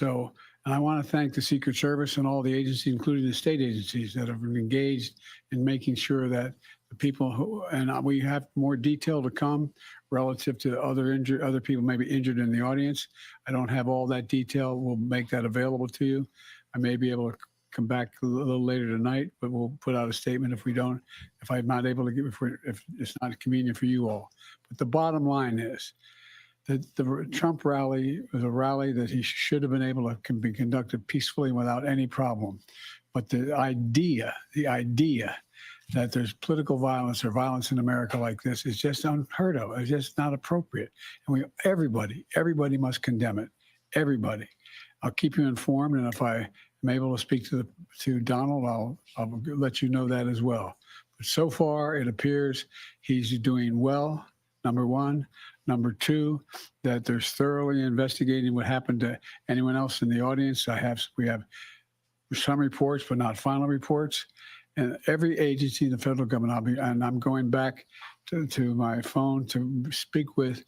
[SPEAKER 18] I want to thank the Secret Service and all the agencies, including the state agencies, that have engaged in making sure that the people we have more detail to come relative to other people maybe injured in the audience. I don't have all that detail. We'll make that available to you. I may be able to come back a little later tonight, but we'll put out a statement if I'm not able to if it's not convenient for you all. But the bottom line is that the Trump rally was a rally that he should have been able to be conducted peacefully without any problem. But the idea that there's political violence or violence in America like this is just unheard of. It's just not appropriate. And everybody must condemn it. Everybody. I'll keep you informed, and if I am able to speak to Donald, I'll let you know that as well. But so far, it appears he's doing well, number one. Number two, that there's thoroughly investigating what happened to anyone else in the audience. We have some reports, but not final reports. And every agency in the federal government, I'm going back to my phone to speak with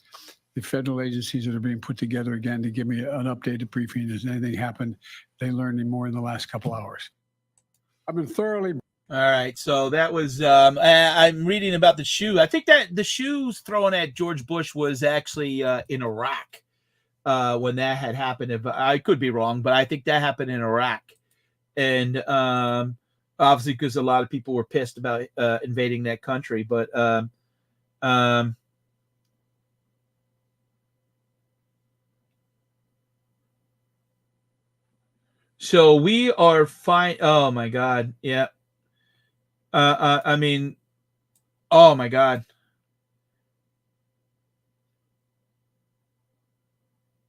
[SPEAKER 18] the federal agencies that are being put together again to give me an updated briefing. Has anything happened? They learned any more in the last couple hours. I've been thoroughly.
[SPEAKER 4] All right, so that was I'm reading about the shoe. I think that the shoes thrown at George Bush was actually in Iraq when that had happened. If I could be wrong, but I think that happened in Iraq, and obviously because a lot of people were pissed about invading that country. But so we are fine. Oh my God, yeah. I mean, oh my God.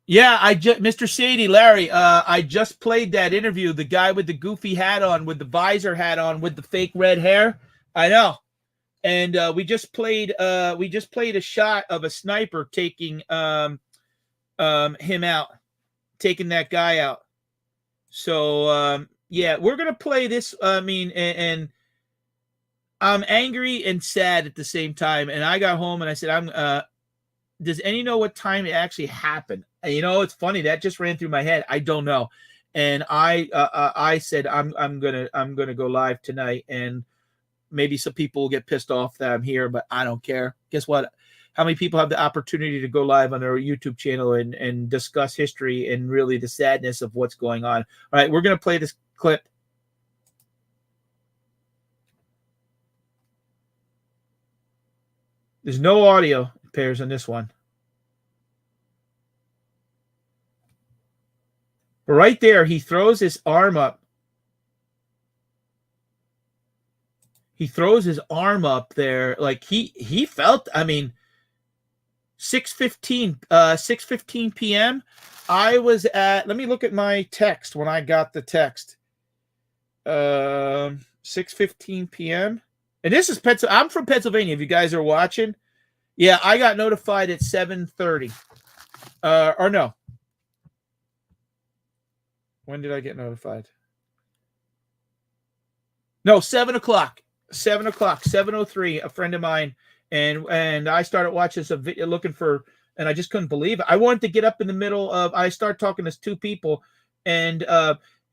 [SPEAKER 4] Yeah, Mr. Sadie, Larry, I just played that interview. The guy with the goofy hat on, with the visor hat on, with the fake red hair. I know. And we just played a shot of a sniper taking him out, taking that guy out. So yeah, we're gonna play this. I mean, and I'm angry and sad at the same time. And I got home and I said, does any know what time it actually happened? And, you know, it's funny that just ran through my head. I don't know. And I said, I'm gonna go live tonight, and maybe some people will get pissed off that I'm here, but I don't care. Guess what? How many people have the opportunity to go live on their YouTube channel and discuss history and really the sadness of what's going on? All right, we're gonna play this clip. There's no audio pairs on this one. But right there, he throws his arm up. He throws his arm up there like he felt. I mean, 6:15 p.m. I was at. Let me look at my text when I got the text. 6:15 p.m. And this is I'm from Pennsylvania. If you guys are watching, yeah, I got notified at 7:30. Or no. When did I get notified? No, 7 o'clock. 7 o'clock. 7:03. A friend of mine, and I started watching some video, looking for, and I just couldn't believe it. I wanted to get up in the middle of. I started talking to two people, and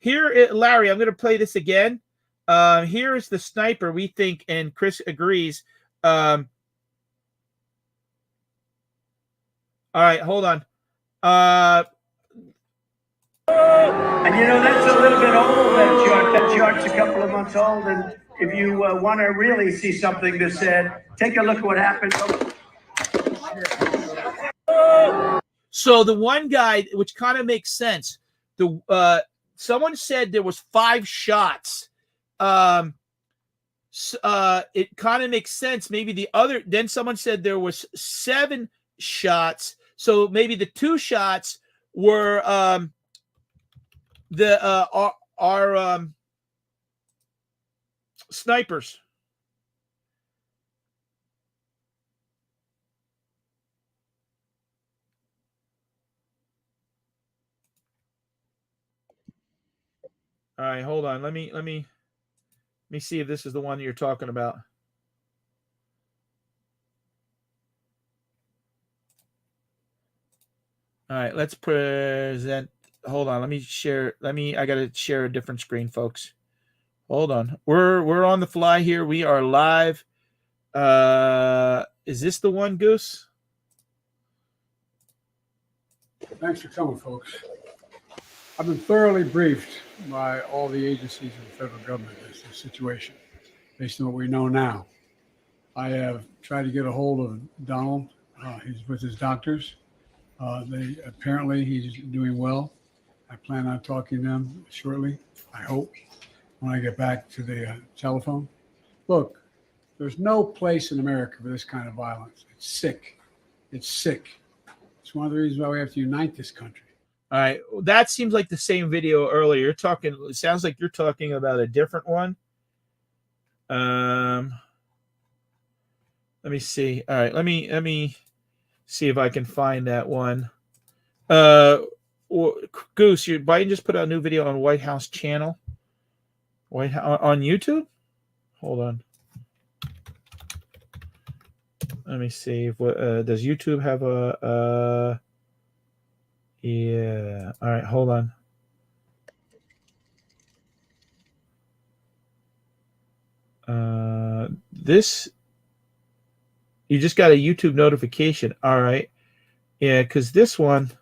[SPEAKER 4] here, Larry, I'm going to play this again. Here is the sniper, we think, and Chris agrees. All right, hold on.
[SPEAKER 17] And you know, that's a little bit old, that chart. That chart's a couple of months old. And if you want to really see something that said, take a look at what happened.
[SPEAKER 4] So the one guy, which kind of makes sense, someone said there was 5 shots. It kind of makes sense. Maybe then someone said there was 7 shots. So maybe the 2 shots were our snipers. All right, hold on. Let me see if this is the one that you're talking about. All right, let's present. Hold on. Let me share. I got to share a different screen, folks. Hold on. We're on the fly here. We are live. Is this the one, Goose?
[SPEAKER 18] Thanks for coming, folks. I've been thoroughly briefed by all the agencies in the federal government as to the situation, based on what we know now. I have tried to get a hold of Donald. He's with his doctors. Apparently he's doing well. I plan on talking to him shortly, I hope, when I get back to the telephone. Look, There's no place in America for this kind of violence. It's sick. It's sick. It's one of the reasons why we have to unite this country.
[SPEAKER 4] All right, that seems like the same video earlier. You're talking. It sounds like you're talking about a different one. Let me see. All right, let me see if I can find that one. Goose, Biden just put out a new video on White House channel. White House on YouTube. Hold on. Let me see. What does YouTube have a? Yeah. All right. Hold on. This. You just got a YouTube notification. All right. Yeah, because this one.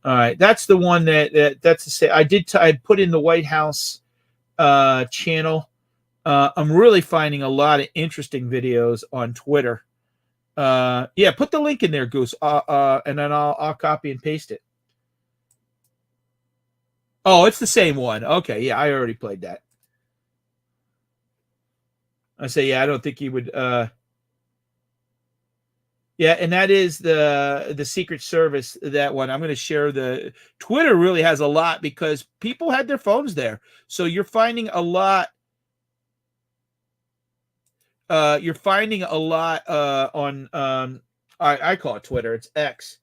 [SPEAKER 4] All right, that's the one that's the say. I put in the White House channel. I'm really finding a lot of interesting videos on Twitter. Yeah, put the link in there, Goose. And then I'll copy and paste it. Oh, it's the same one. Okay, yeah, I already played that. I say, yeah, I don't think he would. Yeah, and that is the Secret Service, that one. I'm going to share the Twitter really has a lot because people had their phones there. So you're finding a lot. You're finding a lot on I call it Twitter. It's X.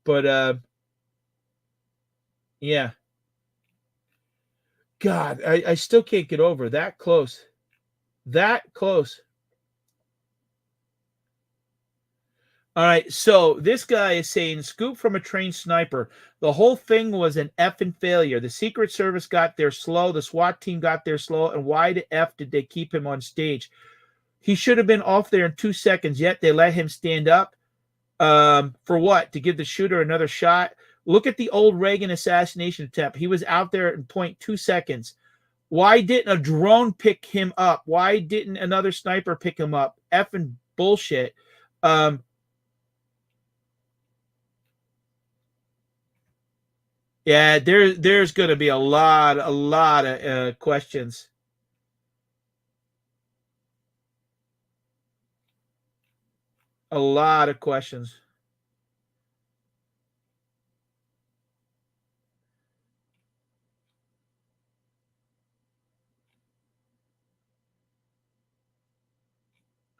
[SPEAKER 4] But yeah. God, I still can't get over that close. That close. All right, so this guy is saying, scoop from a trained sniper. The whole thing was an effing failure. The Secret Service got there slow. The SWAT team got there slow. And why the F did they keep him on stage? He should have been off there in 2 seconds, yet they let him stand up. For what? To give the shooter another shot? Look at the old Reagan assassination attempt. He was out there in 0.2 seconds. Why didn't a drone pick him up? Why didn't another sniper pick him up? Effing bullshit. Yeah, there's going to be a lot of questions. A lot of questions.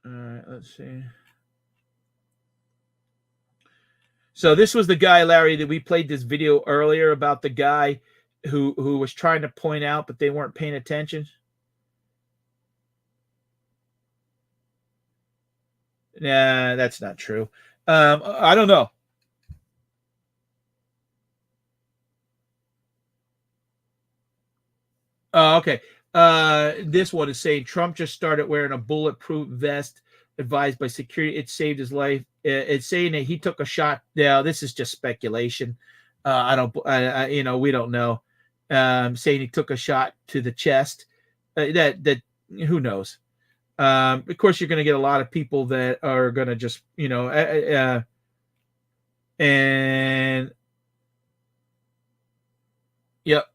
[SPEAKER 4] All right, let's see. So this was the guy, Larry, that we played this video earlier about the guy who was trying to point out, but they weren't paying attention. Nah, that's not true. I don't know. Okay. This one is saying Trump just started wearing a bulletproof vest advised by security. It saved his life. It's saying that he took a shot. Now, this is just speculation. We don't know. Saying he took a shot to the chest. That who knows? Of course, you're going to get a lot of people that are going to just, and yep.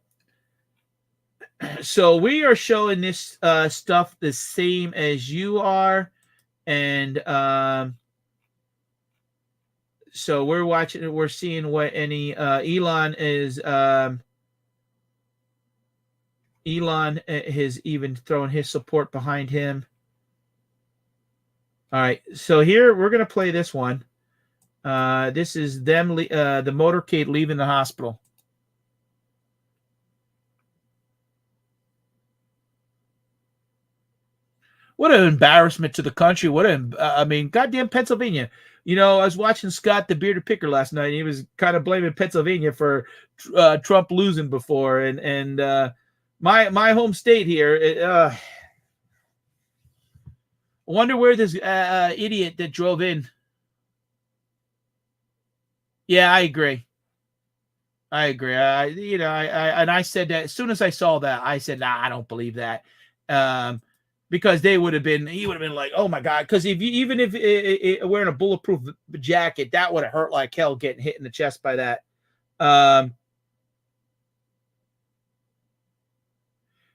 [SPEAKER 4] So we are showing this stuff the same as you are, and so we're seeing what any Elon has even thrown his support behind him. All right, so here we're going to play this one. This is them, the motorcade leaving the hospital. What an embarrassment to the country. Goddamn Pennsylvania. I was watching Scott the Bearded Picker last night, and he was kind of blaming Pennsylvania for Trump losing before. And my home state here, I wonder where this idiot that drove in. Yeah, I agree. I said that as soon as I saw that, I said, nah, I don't believe that. because he would have been like, oh my God. Because even if wearing a bulletproof jacket, that would have hurt like hell getting hit in the chest by that.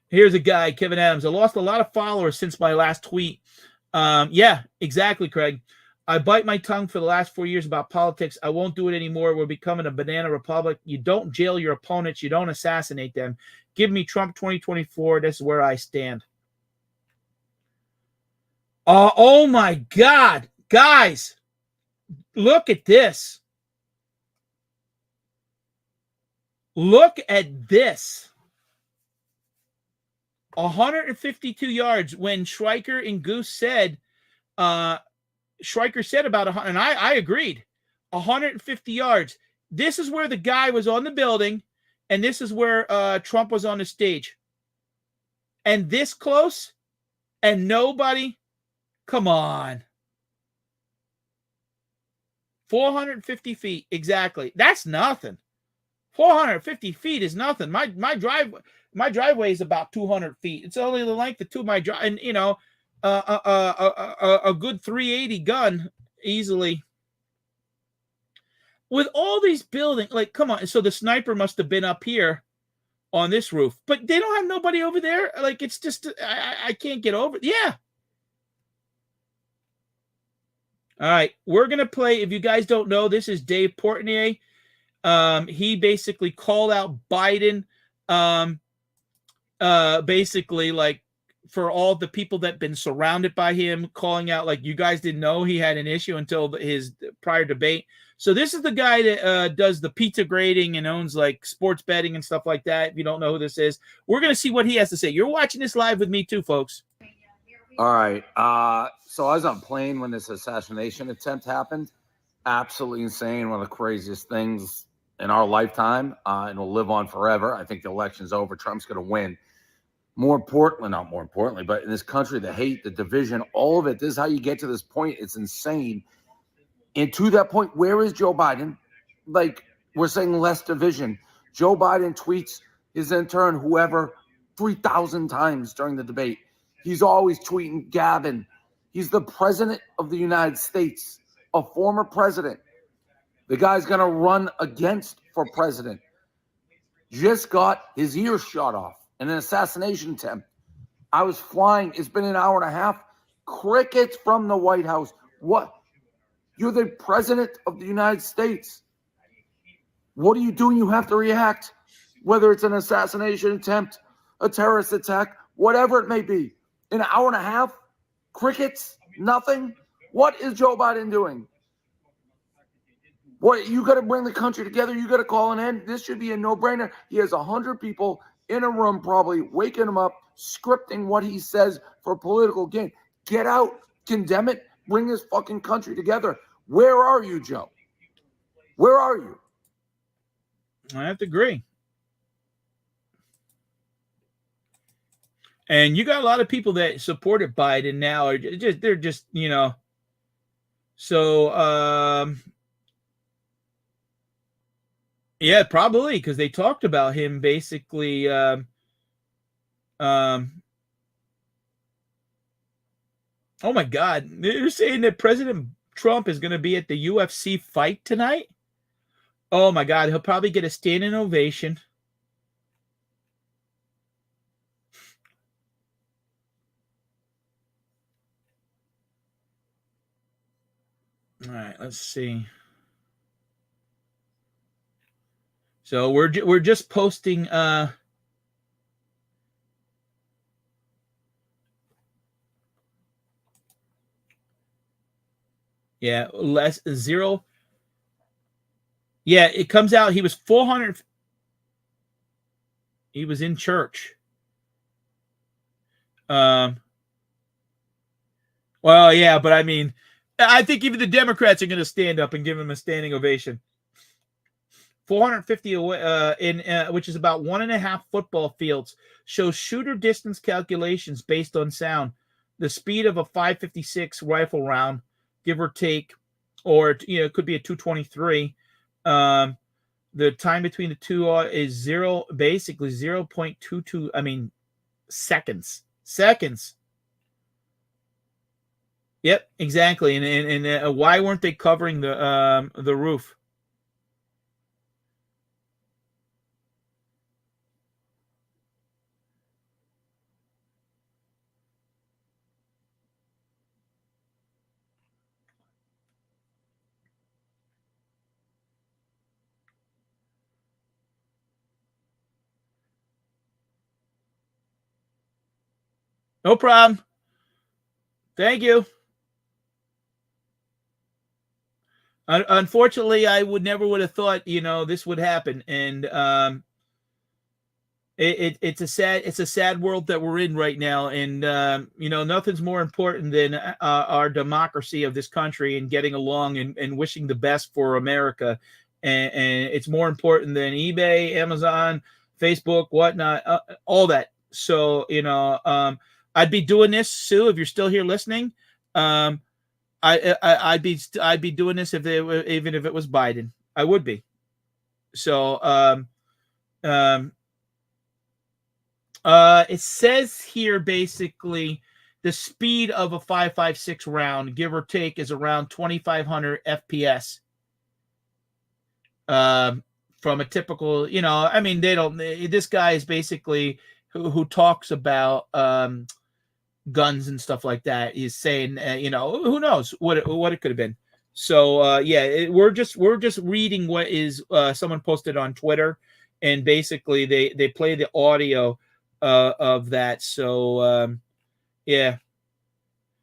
[SPEAKER 4] Here's a guy, Kevin Adams. I lost a lot of followers since my last tweet. Yeah, exactly, Craig. I bite my tongue for the last 4 years about politics. I won't do it anymore. We're becoming a banana republic. You don't jail your opponents. You don't assassinate them. Give me Trump 2024. This is where I stand. Oh my God. Guys, look at this. Look at this. 152 yards when Schreiker and Goose said, Schreiker said about 100, and I agreed, 150 yards. This is where the guy was on the building, and this is where Trump was on the stage. And this close, and nobody, come on. 450 feet, exactly. That's nothing. 450 feet is nothing. My driveway is about 200 feet. It's only the length of my drive, and you know, a good 380 gun easily. With all these buildings, like, come on. So the sniper must have been up here on this roof, but they don't have nobody over there. Like, it's just, I can't get over it. Yeah. All right, we're gonna play. If you guys don't know, this is Dave Portnier. He basically called out Biden, basically, like, for all the people that been surrounded by him, calling out, like, you guys didn't know he had an issue until his prior debate. So this is the guy that does the pizza grading and owns, like, sports betting and stuff like that. If you don't know who this is, we're going to see what he has to say. You're watching this live with me too, folks.
[SPEAKER 19] All right. So I was on plane when this assassination attempt happened. Absolutely insane. One of the craziest things in our lifetime, and will live on forever. I think the election's over. Trump's going to win. Not more importantly, but in this country, the hate, the division, all of it, this is how you get to this point. It's insane. And to that point, where is Joe Biden? Like, we're saying less division. Joe Biden tweets his intern, whoever, 3,000 times during the debate. He's always tweeting Gavin. He's the president of the United States, a former president. The guy's going to run against for president. Just got his ears shot off in an assassination attempt. I was flying. It's been an hour and a half. Crickets from the White House. What? You're the president of the United States. What are you doing? You have to react. Whether it's an assassination attempt, a terrorist attack, whatever it may be. An hour and a half? Crickets? Nothing? What is Joe Biden doing? What, you got to bring the country together. You got to call an end. This should be a no-brainer. He has 100 people in a room probably waking him up, scripting what he says for political gain. Get out, condemn it, bring this fucking country together. Where are you, Joe? Where are you?
[SPEAKER 4] I have to agree. And you got a lot of people that supported Biden now are just, they're just, you know. So, yeah, probably because they talked about him basically. Oh my God, they're saying that President Trump is going to be at the UFC fight tonight. Oh my God, he'll probably get a standing ovation. All right, let's see. So we're just posting yeah, less 0. Yeah, it comes out he was 400. He was in church. Well, yeah, but I mean, I think even the Democrats are going to stand up and give him a standing ovation. 450 away, which is about 1.5 football fields, shows shooter distance calculations based on sound. The speed of a 5.56 rifle round, give or take, or it could be a 2.23. The time between the two is basically 0.22. I mean, seconds. Yep, exactly. And why weren't they covering the roof? No problem. Thank you. Unfortunately, I would have thought, this would happen. And it's a sad world that we're in right now. And nothing's more important than our democracy of this country and getting along and wishing the best for America. And it's more important than eBay, Amazon, Facebook, whatnot, all that. So I'd be doing this, Sue, if you're still here listening. I'd be doing this even if it was Biden. I would be. So it says here basically the speed of a 5.56 round, give or take, is around 2,500 FPS. From a typical, they don't. This guy is basically who talks about guns and stuff like that. Is saying, who knows what it could have been. So we're just reading what is someone posted on Twitter, and basically they play the audio of that. So yeah.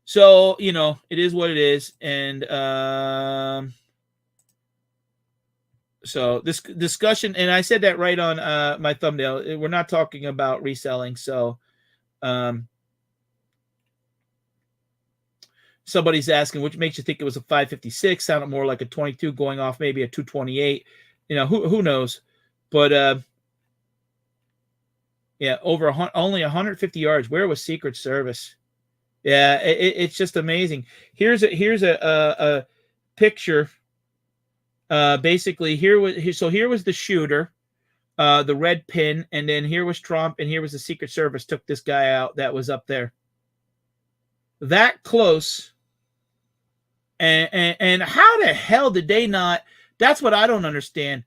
[SPEAKER 4] So it is what it is, and so this discussion, and I said that right on my thumbnail. We're not talking about reselling. So somebody's asking, which makes you think it was a 5.56? Sounded more like a 22 going off, maybe a 2.28. Who knows? But yeah, only 150 yards. Where was Secret Service? Yeah, it's just amazing. Here's a picture. Basically, here was the shooter, the red pin, and then here was Trump, and here was the Secret Service took this guy out that was up there. That close. And how the hell did they not? That's what I don't understand.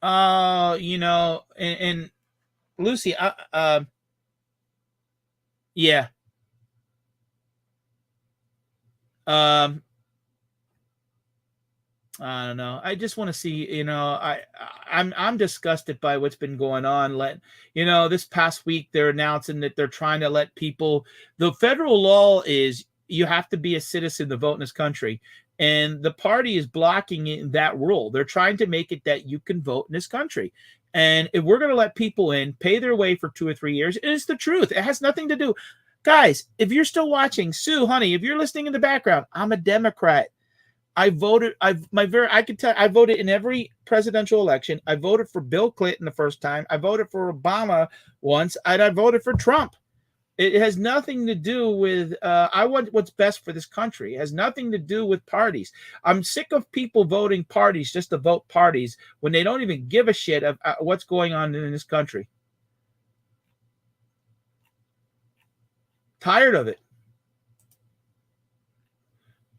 [SPEAKER 4] And Lucy, yeah. I don't know. I just want to see, I'm disgusted by what's been going on. This past week they're announcing that they're trying to let people. The federal law is you have to be a citizen to vote in this country, and the party is blocking that rule. They're trying to make it that you can vote in this country, and if we're going to let people in, pay their way for 2 or 3 years, it's the truth. It has nothing to do. Guys, if you're still watching, Sue, honey, if you're listening in the background, I'm a Democrat. I voted. I can tell. I voted in every presidential election. I voted for Bill Clinton the first time. I voted for Obama once, and I voted for Trump. It has nothing to do with. I want what's best for this country. It has nothing to do with parties. I'm sick of people voting parties just to vote parties when they don't even give a shit of what's going on in this country. Tired of it.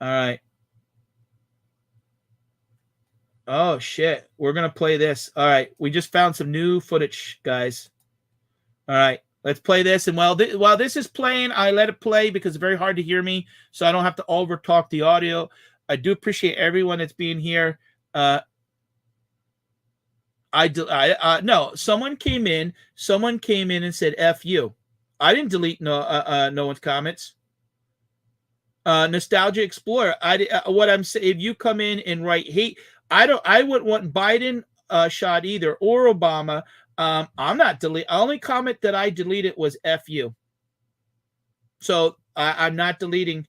[SPEAKER 4] All right. Oh shit, we're gonna play this. All right, we just found some new footage, guys. All right, let's play this. And while this is playing, I let it play because it's very hard to hear me, so I don't have to over talk the audio. I do appreciate everyone that's being here. No, someone came in and said F you. I didn't delete no one's comments. Nostalgia Explorer. What I'm saying, if you come in and write hate, I wouldn't want Biden shot either, or Obama. I'm not delete. Only comment that I deleted was F you. So I'm not deleting.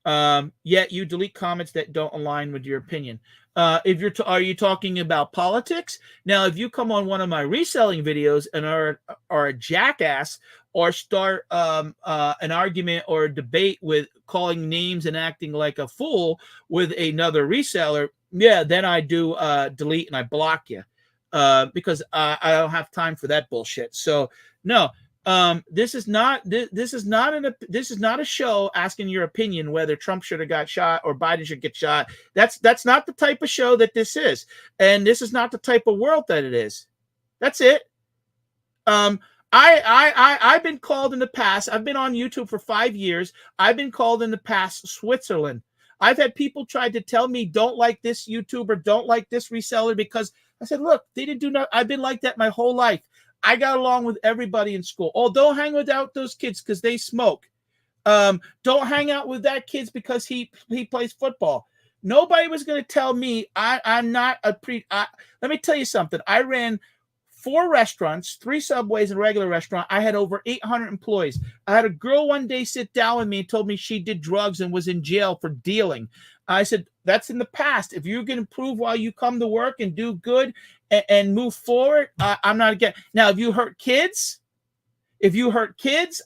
[SPEAKER 4] Yet you delete comments that don't align with your opinion. If are you talking about politics? Now, if you come on one of my reselling videos and are a jackass or start an argument or a debate with calling names and acting like a fool with another reseller, yeah, then I do delete and I block you because I don't have time for that bullshit. So no, This is not a show asking your opinion whether Trump should have got shot or Biden should get shot. That's not the type of show that this is, and this is not the type of world that it is. That's it. I've been called in the past. I've been on YouTube for 5 years. I've been called in the past Switzerland. I've had people try to tell me don't like this YouTuber, don't like this reseller, because I said, look, they didn't do nothing. I've been like that my whole life. I got along with everybody in school. Oh, don't hang out those kids because they smoke. Don't hang out with that kids because he plays football. Nobody was going to tell me I'm not a let me tell you something. I ran 4 restaurants, 3 Subways, and a regular restaurant. I had over 800 employees. I had a girl one day sit down with me and told me she did drugs and was in jail for dealing. I said, that's in the past. If you can improve while you come to work and do good and move forward, I'm not again. Now, if you hurt kids,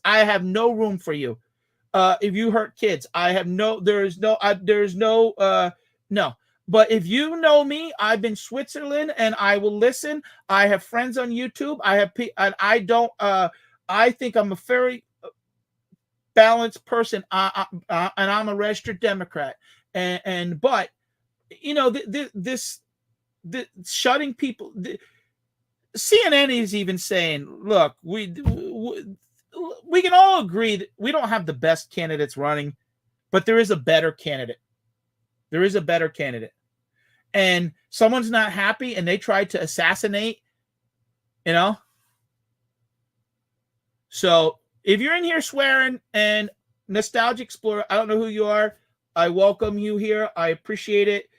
[SPEAKER 4] I have no room for you. If you hurt kids, no. But if you know me, I've been Switzerland and I will listen. I have friends on YouTube. I think I'm a very balanced person. And I'm a registered Democrat. But you know, this shutting people. CNN is even saying, look, we can all agree that we don't have the best candidates running, but there is a better candidate. There is a better candidate. And someone's not happy and they try to assassinate, you know. So if you're in here swearing and Nostalgia Explorer, I don't know who you are. I welcome you here. I appreciate it.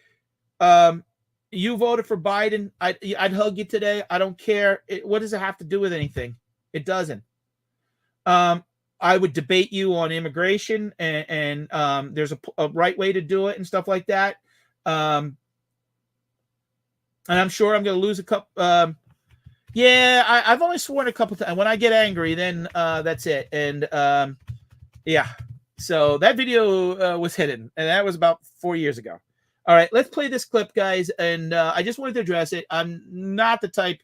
[SPEAKER 4] You voted for Biden. I'd hug you today. I don't care. What does it have to do with anything? It doesn't. I would debate you on immigration and there's a right way to do it and stuff like that. And I'm sure I'm going to lose a couple. I've only sworn a couple times. When I get angry, then that's it. And yeah, so that video was hidden, and that was about 4 years ago. All right, let's play this clip, guys. And I just wanted to address it. I'm not the type.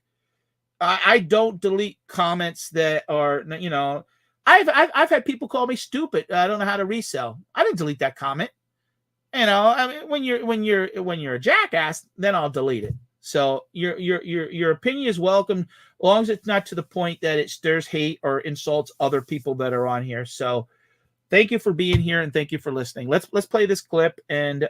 [SPEAKER 4] I don't delete comments that are, you know. I've had people call me stupid. I don't know how to resell. I didn't delete that comment. You know, I mean, when you're a jackass, then I'll delete it. So your opinion is welcome, as long as it's not to the point that it stirs hate or insults other people that are on here. So thank you for being here and thank you for listening. Let's play this clip and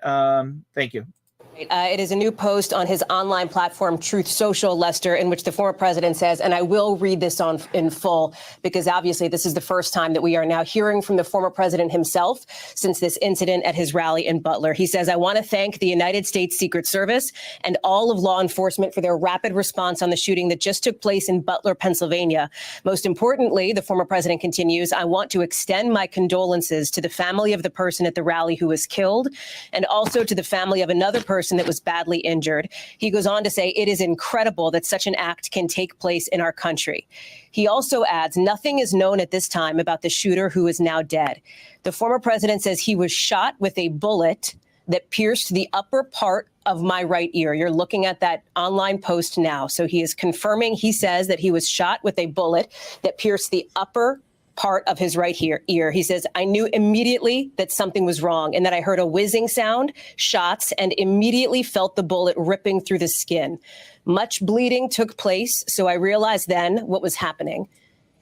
[SPEAKER 4] thank you.
[SPEAKER 20] It is a new post on his online platform, Truth Social, Lester, in which the former president says, and I will read this in full, because obviously this is the first time that we are now hearing from the former president himself since this incident at his rally in Butler. He says, I want to thank the United States Secret Service and all of law enforcement for their rapid response on the shooting that just took place in Butler, Pennsylvania. Most importantly, the former president continues, I want to extend my condolences to the family of the person at the rally who was killed, and also to the family of another person that was badly injured. He goes on to say, it is incredible that such an act can take place in our country. He also adds, nothing is known at this time about the shooter who is now dead. The former president says he was shot with a bullet that pierced the upper part of my right ear. You're looking at that online post now. So he is confirming, he says that he was shot with a bullet that pierced the upper part of his right ear. He says, I knew immediately that something was wrong and that I heard a whizzing sound, shots, and immediately felt the bullet ripping through the skin. Much bleeding took place, so I realized then what was happening.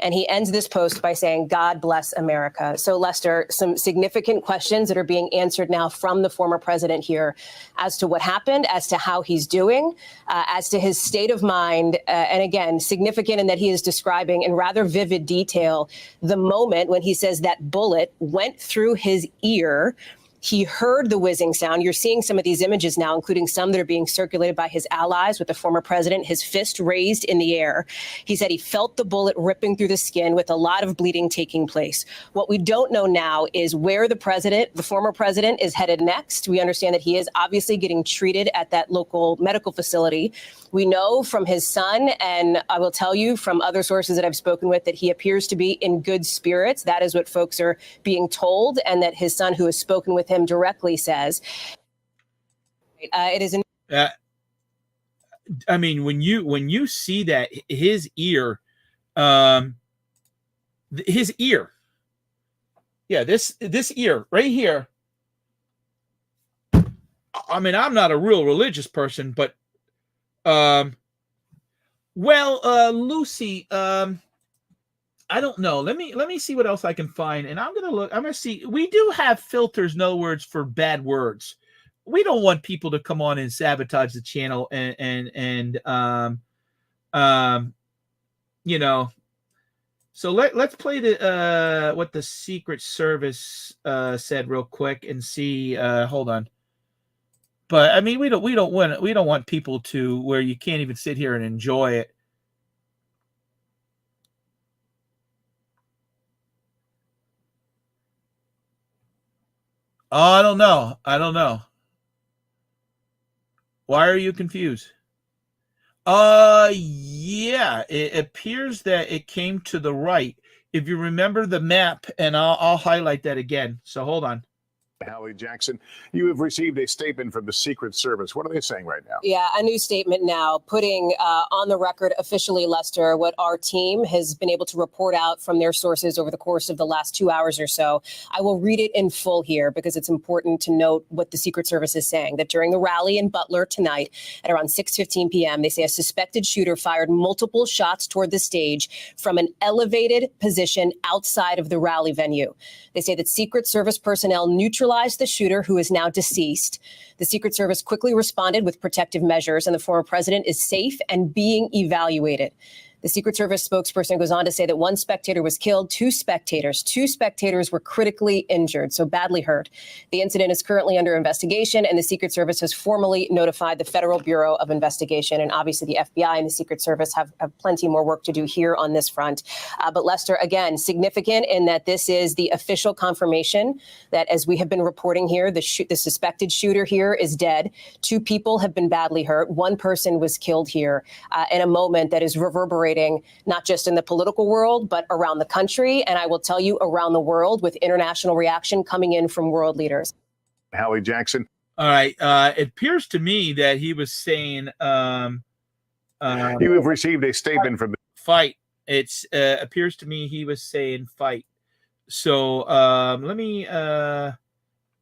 [SPEAKER 20] And he ends this post by saying, God bless America. So, Lester, some significant questions that are being answered now from the former president here as to what happened, as to how he's doing, as to his state of mind. And again, significant in that he is describing in rather vivid detail the moment when he says that bullet went through his ear. He heard the whizzing sound. You're seeing some of these images now, including some that are being circulated by his allies with the former president, his fist raised in the air. He said he felt the bullet ripping through the skin with a lot of bleeding taking place. What we don't know now is where the former president, is headed next. We understand that he is obviously getting treated at that local medical facility. We know from his son, and I will tell you from other sources that I've spoken with, that he appears to be in good spirits. That is what folks are being told, and that his son, who has spoken with him directly, says it is.
[SPEAKER 4] I mean, when you see that his ear, his ear. Yeah, this ear right here. I mean, I'm not a real religious person, but Lucy, I don't know. Let me see what else I can find, and I'm gonna see. We do have filters, in other words, for bad words. We don't want people to come on and sabotage the channel and you know. So let's play the what the Secret Service said real quick and see. Hold on. But I mean, we don't want people to where you can't even sit here and enjoy it. Oh, I don't know. Why are you confused? Yeah, it appears that it came to the right. If you remember the map, and I'll highlight that again. So hold on.
[SPEAKER 21] Hallie Jackson, you have received a statement from the Secret Service. What are they saying right now?
[SPEAKER 20] Yeah, a new statement now putting on the record officially, Lester, what our team has been able to report out from their sources over the course of the last 2 hours or so. I will read it in full here because it's important to note what the Secret Service is saying, that during the rally in Butler tonight at around 6:15 p.m., they say a suspected shooter fired multiple shots toward the stage from an elevated position outside of the rally venue. They say that Secret Service personnel neutralized the shooter, who is now deceased. The Secret Service quickly responded with protective measures, and the former president is safe and being evaluated. The Secret Service spokesperson goes on to say that one spectator was killed, two spectators were critically injured, so badly hurt. The incident is currently under investigation, and the Secret Service has formally notified the Federal Bureau of Investigation. And obviously the FBI and the Secret Service have plenty more work to do here on this front. But Lester, again, significant in that this is the official confirmation that, as we have been reporting here, the suspected shooter here is dead. Two people have been badly hurt. One person was killed here in a moment that is reverberating not just in the political world, but around the country. And I will tell you, around the world, with international reaction coming in from world leaders.
[SPEAKER 21] Hallie Jackson.
[SPEAKER 4] All right. It appears to me that he was saying
[SPEAKER 21] you have received a statement from the
[SPEAKER 4] fight. It's appears to me he was saying fight. So let me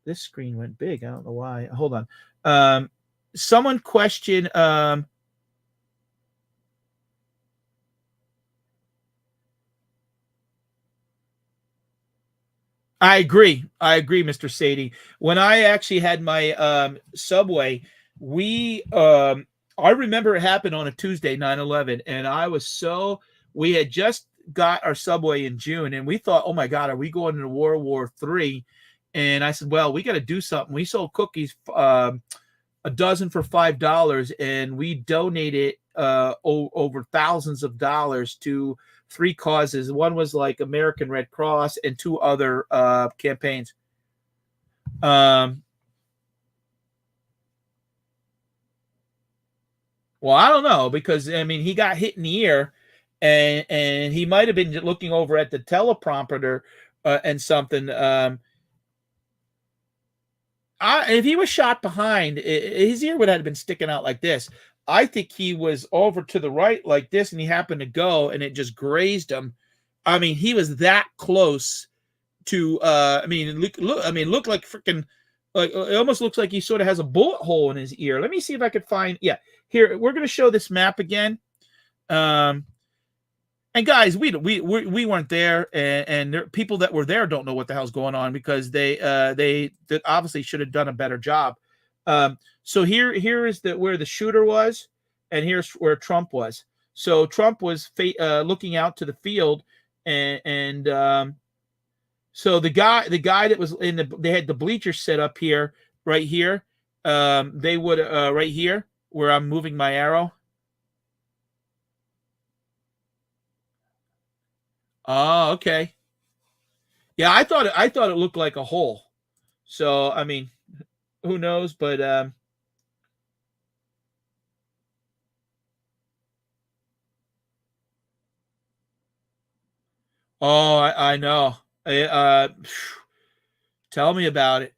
[SPEAKER 4] this screen went big. I don't know why. Hold on. Someone questioned I agree, Mr. Sadie. When I actually had my Subway, I remember it happened on a Tuesday, 9/11, and we had just got our Subway in June, and we thought, oh my God, are we going into World War III? And I said, well, we got to do something. We sold cookies, a dozen for $5, and we donated over thousands of dollars to 3 causes. One was like American Red Cross and 2 other campaigns. Well, I don't know, because I mean, he got hit in the ear, and he might have been looking over at the teleprompter and something. If he was shot behind, his ear would have been sticking out like this. I think he was over to the right like this, and he happened to go, and it just grazed him. I mean, he was that close to. Look like freaking. Like, it almost looks like he sort of has a bullet hole in his ear. Let me see if I could find. Yeah, here we're going to show this map again. And guys, we weren't there, and there, people that were there don't know what the hell's going on, because they obviously should have done a better job. So here is where the shooter was, and here's where Trump was. So Trump was looking out to the field, and so the guy that was they had the bleachers set up here, right here. They would right here where I'm moving my arrow. Oh, okay. Yeah, I thought it looked like a hole. So I mean, who knows? But oh, I know. Tell me about it.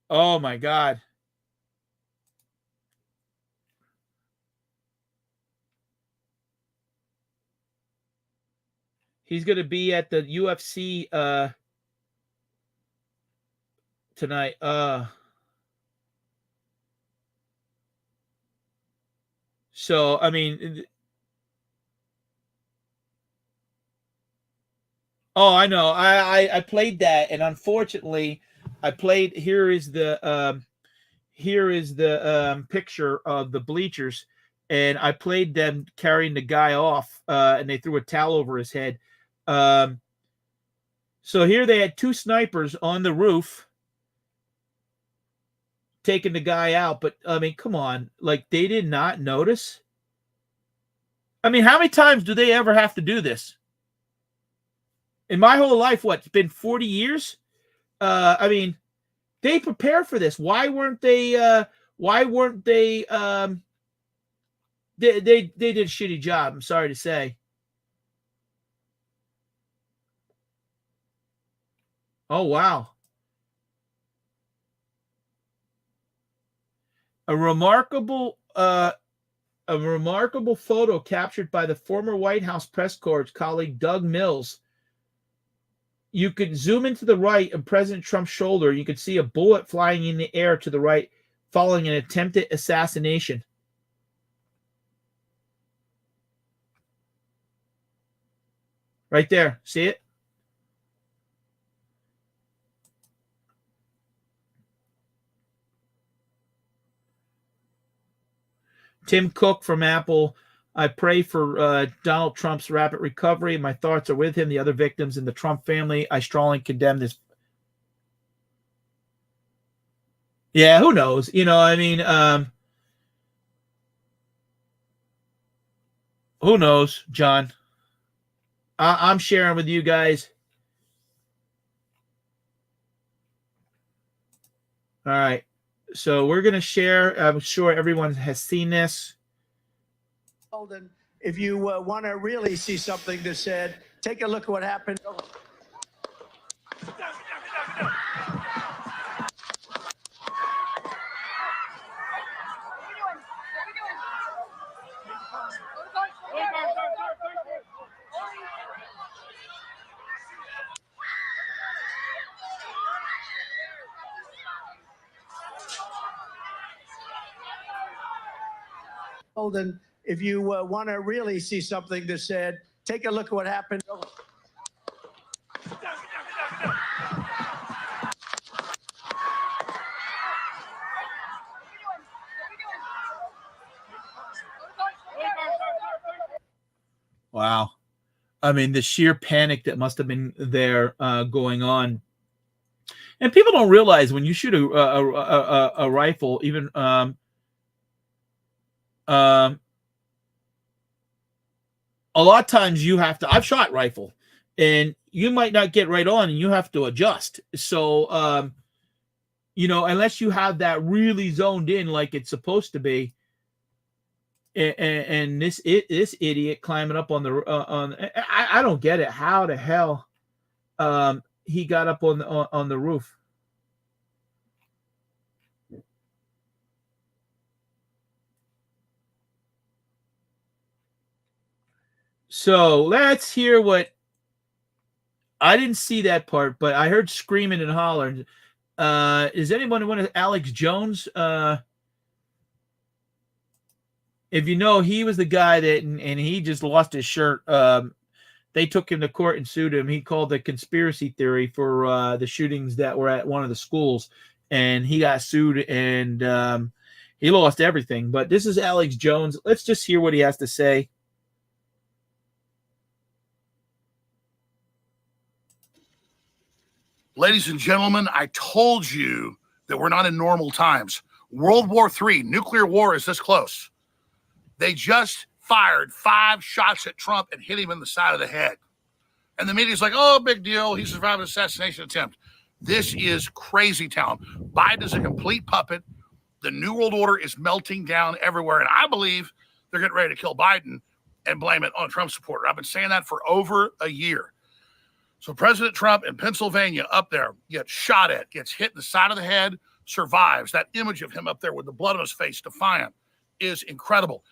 [SPEAKER 4] Oh my God. He's going to be at the UFC tonight. So I mean, oh, I know. I played that, and unfortunately, I played. Here is the picture of the bleachers, and I played them carrying the guy off, and they threw a towel over his head. So here they had 2 snipers on the roof taking the guy out, but I mean, come on, like they did not notice. I mean, how many times do they ever have to do this? In my whole life, what, it's been 40 years? I mean, they prepare for this. Why weren't they they did a shitty job, I'm sorry to say. Oh wow. A remarkable photo captured by the former White House press corps colleague Doug Mills. You could zoom into the right of President Trump's shoulder. You could see a bullet flying in the air to the right, following an attempted assassination. Right there. See it? Tim Cook from Apple. I pray for Donald Trump's rapid recovery. My thoughts are with him, the other victims, and the Trump family. I strongly condemn this. Yeah, who knows? You know, I mean, who knows, John? I'm sharing with you guys. All right. So we're going to share. I'm sure everyone has seen this.
[SPEAKER 17] If you want to really see something that said, take a look at what happened. If you want to really see something that said, take a look at what happened.
[SPEAKER 4] Wow. I mean, the sheer panic that must have been there going on. And people don't realize when you shoot a rifle, even a lot of times you have to, I've shot rifle, and you might not get right on and you have to adjust. So, you know, unless you have that really zoned in like it's supposed to be, and this idiot climbing up on the I don't get it. How the hell he got up on the roof? So let's hear what. I didn't see that part, but I heard screaming and hollering. Is anyone one of Alex Jones? If you know, he was the guy that, and he just lost his shirt. They took him to court and sued him. He called the conspiracy theory for the shootings that were at one of the schools, and he got sued, and he lost everything. But this is Alex Jones. Let's just hear what he has to say.
[SPEAKER 3] Ladies and gentlemen, I told you that we're not in normal times. World War III, nuclear war is this close. They just fired 5 shots at Trump and hit him in the side of the head. And the media's like, oh, big deal. He survived an assassination attempt. This is crazy town. Biden is a complete puppet. The New World Order is melting down everywhere. And I believe they're getting ready to kill Biden and blame it on a Trump supporter. I've been saying that for over a year. So President Trump in Pennsylvania up there gets shot at, gets hit in the side of the head, survives. That image of him up there with the blood on his face, defiant, is incredible.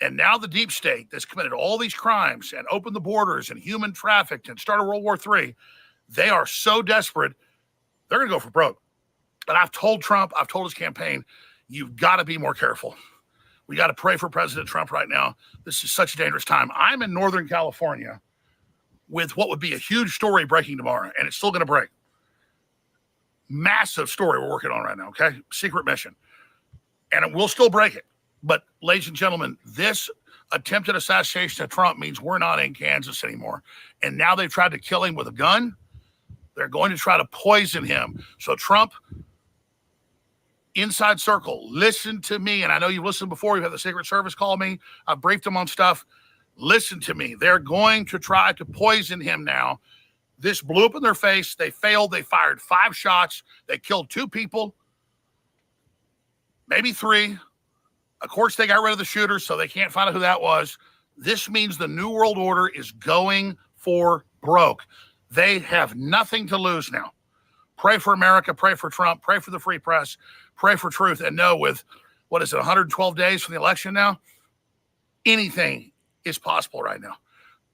[SPEAKER 3] And now the deep state that's committed all these crimes and opened the borders and human trafficked and started World War III, they are so desperate, they're going to go for broke. And I've told Trump, I've told his campaign, you've got to be more careful. We got to pray for President Trump right now. This is such a dangerous time. I'm in Northern California with what would be a huge story breaking tomorrow, and it's still going to break. Massive story we're working on right now, okay? Secret mission. And we'll still break it. But, ladies and gentlemen, this attempted assassination of Trump means we're not in Kansas anymore. And now they've tried to kill him with a gun. They're going to try to poison him. So Trump, inside circle, listen to me. And I know you've listened before. You've had the Secret Service call me. I've briefed them on stuff. Listen to me. They're going to try to poison him now. This blew up in their face. They failed. They fired 5 shots. They killed 2 people, maybe 3. Of course, they got rid of the shooter, so they can't find out who that was. This means the New World Order is going for broke. They have nothing to lose now. Pray for America. Pray for Trump. Pray for the free press. Pray for truth. And know with, 112 days from the election now? Anything is possible right now.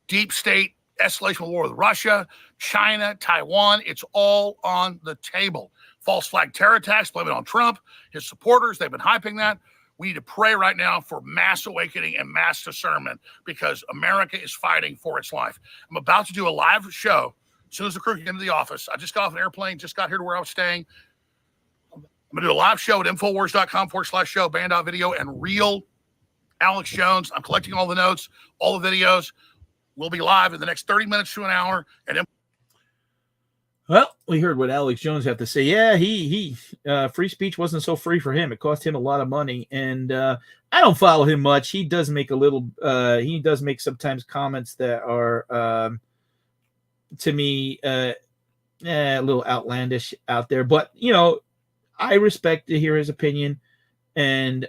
[SPEAKER 3] Deep state, escalation of war with Russia, China, Taiwan, it's all on the table. False flag terror attacks, blame it on Trump, his supporters, they've been hyping that. We need to pray right now for mass awakening and mass discernment because America is fighting for its life. I'm about to do a live show as soon as the crew get into the office. I just got off an airplane, just got here to where I was staying. I'm going to do a live show at Infowars.com/show, band.video, and real Alex Jones. I'm collecting all the notes, all the videos. We'll be live in the next 30 minutes to an hour. And
[SPEAKER 4] well, we heard what Alex Jones had to say. Yeah, he free speech wasn't so free for him. It cost him a lot of money. And I don't follow him much. He does make he does make sometimes comments that are, to me, a little outlandish out there. But, I respect to hear his opinion. And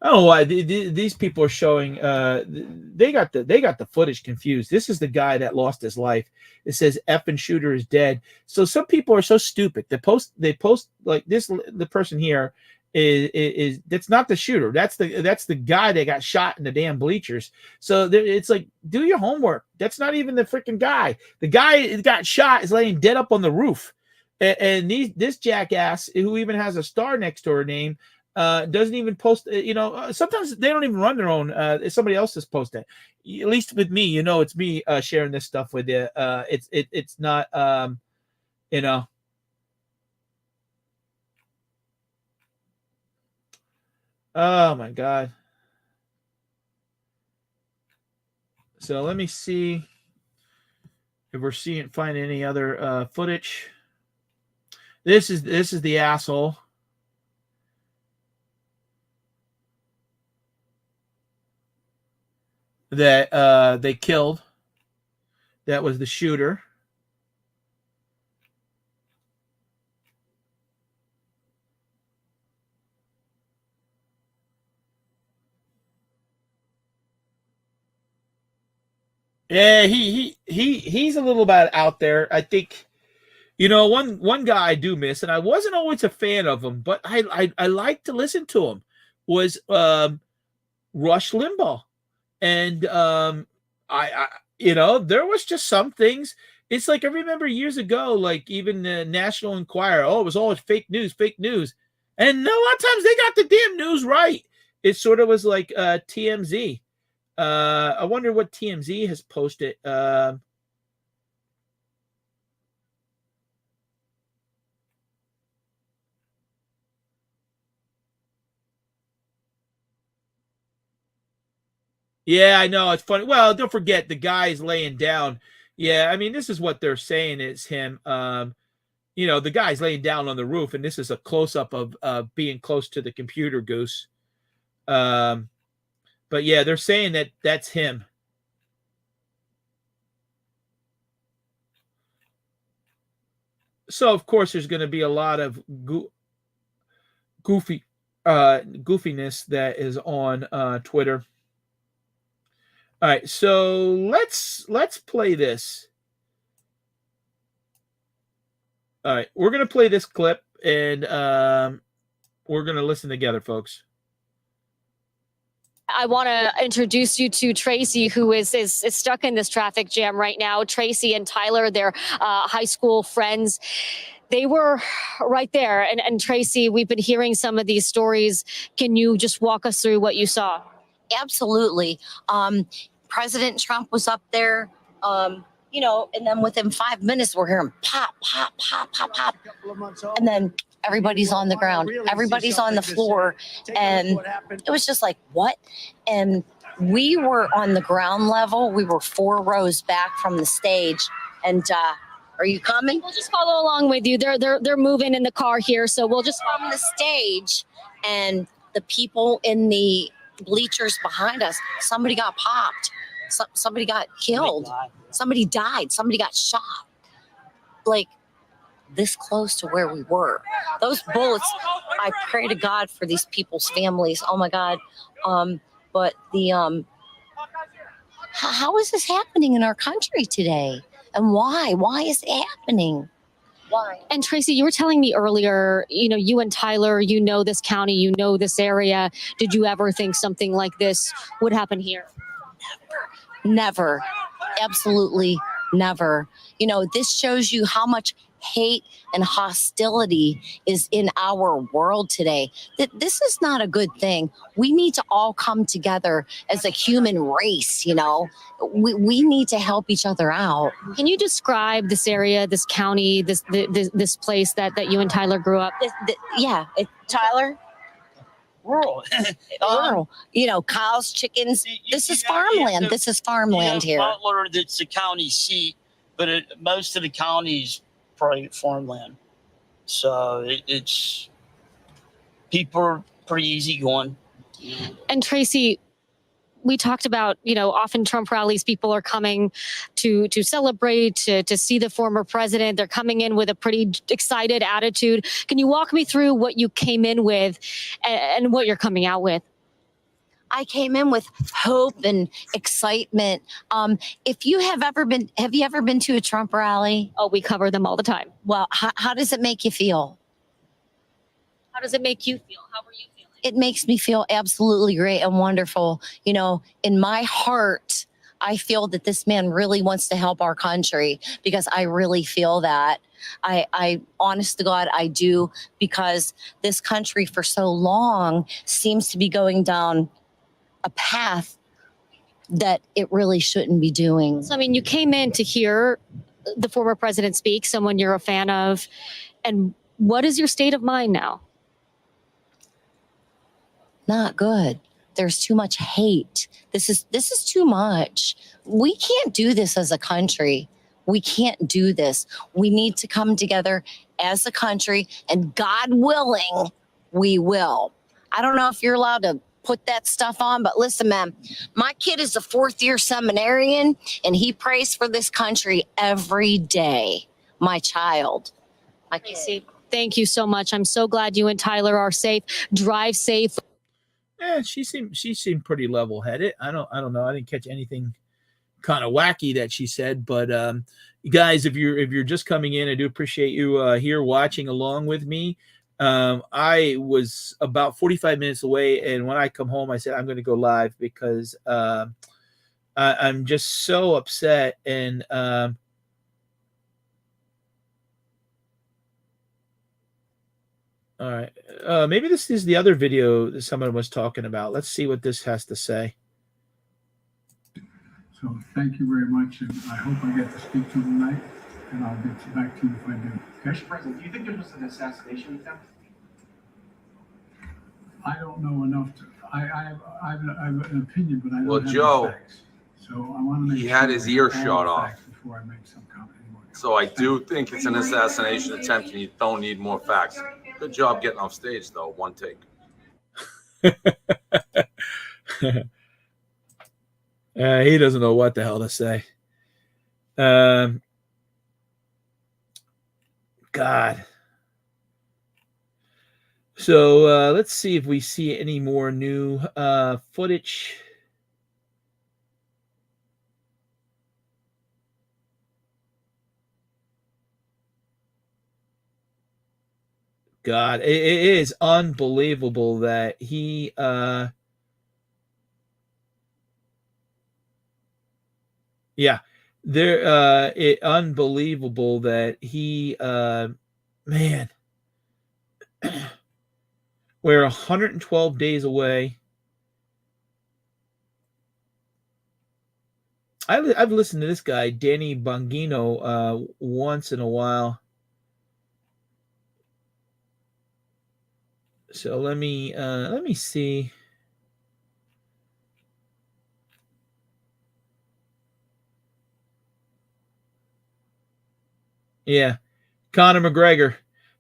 [SPEAKER 4] I don't know why these people are showing. They got the footage confused. This is the guy that lost his life. It says effing shooter is dead. So some people are so stupid. They post like this. The person here is that's not the shooter. That's the guy that got shot in the damn bleachers. So it's like, do your homework. That's not even the freaking guy. The guy that got shot is laying dead up on the roof. And this jackass who even has a star next to her name. Doesn't even post, sometimes they don't even run their own. Somebody else is posting. At least with me, it's me sharing this stuff with you. It's not, Oh my God. So let me see if we're finding any other footage. This is the asshole. That they killed. That was the shooter. Yeah, he's a little bit out there. I think, one guy I do miss, and I wasn't always a fan of him, but I like to listen to him, was Rush Limbaugh. And I there was just some things. It's like I remember years ago, like even the National Enquirer, it was always fake news. And a lot of times they got the damn news right. It sort of was like TMZ. I wonder what TMZ has posted. Yeah, I know. It's funny. Well, don't forget the guy's laying down. Yeah, I mean, this is what they're saying is him. The guy's laying down on the roof, and this is a close-up of being close to the computer goose. But yeah, they're saying that that's him. So, of course, there's going to be a lot of goofiness that is on Twitter. All right, so let's play this. All right, we're going to play this clip, and we're going to listen together, folks.
[SPEAKER 2] I want to introduce you to Tracy, who is stuck in this traffic jam right now. Tracy and Tyler, they're high school friends. They were right there. And Tracy, we've been hearing some of these stories. Can you just walk us through what you saw?
[SPEAKER 1] Absolutely. President Trump was up there, and then within 5 minutes, we're hearing pop, pop, pop, pop, pop. And then everybody's on the ground, everybody's on the floor. And it was just like, what? And we were on the ground level. We were 4 rows back from the stage. And are you coming?
[SPEAKER 2] We'll just follow along with you. They're moving in the car here. So we'll just
[SPEAKER 1] from the stage, and the people in the bleachers behind us, somebody got popped. Somebody got killed. Somebody died. Somebody got shot. Like this close to where we were. Those bullets, I pray to God for these people's families. Oh my God. But how is this happening in our country today? And why? Why is it happening? Why?
[SPEAKER 2] And Tracy, you were telling me earlier, you and Tyler, this county, this area. Did you ever think something like this would happen here?
[SPEAKER 1] Never. Absolutely never. This shows you how much hate and hostility is in our world today. This is not a good thing. We need to all come together as a human race, We need to help each other out.
[SPEAKER 2] Can you describe this area, this county, this place that you and Tyler grew up?
[SPEAKER 1] Tyler?
[SPEAKER 22] Rural.
[SPEAKER 1] Rural. Cows, chickens. This is farmland. This is farmland here.
[SPEAKER 22] Butler, that's the county seat, but most of the county's private farmland. So it's people are pretty easygoing.
[SPEAKER 2] And Tracy, we talked about, often Trump rallies, people are coming to celebrate, to see the former president. They're coming in with a pretty excited attitude. Can you walk me through what you came in with and what you're coming out with?
[SPEAKER 1] I came in with hope and excitement. If you have you ever been to a Trump rally?
[SPEAKER 2] Oh, we cover them all the time.
[SPEAKER 1] Well, how does it make you feel?
[SPEAKER 2] How does it make you feel? How are you feeling?
[SPEAKER 1] It makes me feel absolutely great and wonderful. In my heart, I feel that this man really wants to help our country, because I really feel that. I honest to God, I do, because this country for so long seems to be going down a path that it really shouldn't be doing.
[SPEAKER 2] So, you came in to hear the former president speak, someone you're a fan of. And what is your state of mind now?
[SPEAKER 1] Not good. There's too much hate. This is too much. We can't do this as a country. We can't do this. We need to come together as a country, and God willing, we will. I don't know if you're allowed to put that stuff on, but listen, man, my kid is a 4th-year seminarian, and he prays for this country every day. My child.
[SPEAKER 2] Thank you so much. I'm so glad you and Tyler are safe. Drive safe.
[SPEAKER 4] Yeah, she seemed pretty level-headed. I don't know. I didn't catch anything kind of wacky that she said, but guys, if you're just coming in, I do appreciate you here watching along with me. I was about 45 minutes away, and when I come home, I said I'm going to go live because I'm just so upset. And all right, maybe this is the other video that someone was talking about. Let's see what this has to say.
[SPEAKER 18] So thank you very much, and I hope I get to speak to him tonight, and I'll get back to you if I do. Okay?
[SPEAKER 23] Mr. President, do you think this was an assassination attempt?
[SPEAKER 18] I don't know enough to. I have an opinion, but I don't
[SPEAKER 19] Well,
[SPEAKER 18] have
[SPEAKER 19] Joe,
[SPEAKER 18] the facts. So I want to make
[SPEAKER 19] he
[SPEAKER 18] sure
[SPEAKER 19] had his
[SPEAKER 18] I
[SPEAKER 19] ear
[SPEAKER 18] have all
[SPEAKER 19] shot
[SPEAKER 18] the
[SPEAKER 19] off.
[SPEAKER 18] facts before I make some comment anymore.
[SPEAKER 19] So I do think it's an assassination attempt, and you don't need more facts. Good job getting off stage, though. One take.
[SPEAKER 4] He doesn't know what the hell to say. God. So let's see if we see any more new footage. God, it is unbelievable that he Yeah, unbelievable that he, man, we're 112 days away. I've listened to this guy, Danny Bongino, once in a while. So let me see. Yeah, Conor McGregor,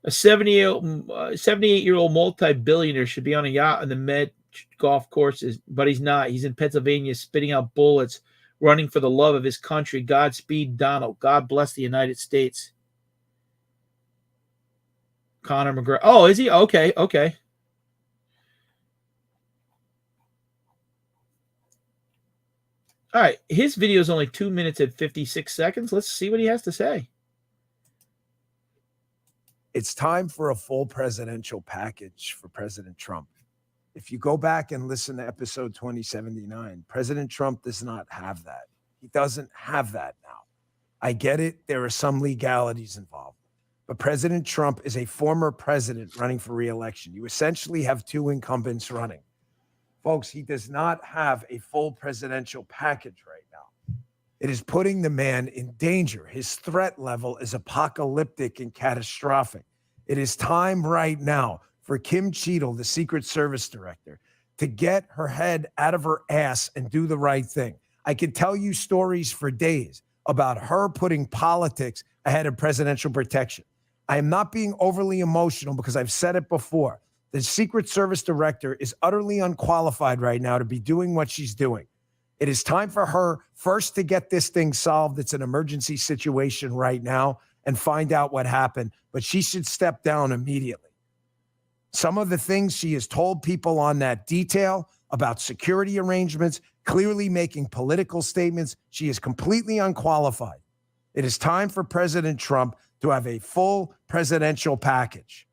[SPEAKER 4] a 78-year-old multi-billionaire, should be on a yacht on the Med golf courses, but he's not. He's in Pennsylvania spitting out bullets, running for the love of his country. Godspeed, Donald. God bless the United States. Conor McGregor. Oh, is he? Okay, okay. All right, his video is only 2 minutes and 56 seconds. Let's see what he has to say.
[SPEAKER 6] It's time for a full presidential package for President Trump. If you go back and listen to episode 2079, President Trump does not have that. He doesn't have that now. I get it. There are some legalities involved. But President Trump is a former president running for re-election. You essentially have two incumbents running. Folks, he does not have a full presidential package right now. It is putting the man in danger. His threat level is apocalyptic and catastrophic. It is time right now for Kim Cheadle, the Secret Service director, to get her head out of her ass and do the right thing. I could tell you stories for days about her putting politics ahead of presidential protection. I am not being overly emotional because I've said it before. The Secret Service director is utterly unqualified right now to be doing what she's doing. It is time for her first to get this thing solved. It's an emergency situation right now, and find out what happened. But she should step down immediately. Some of the things she has told people on that detail about security arrangements, clearly making political statements, she is completely unqualified. It is time for President Trump to have a full presidential package.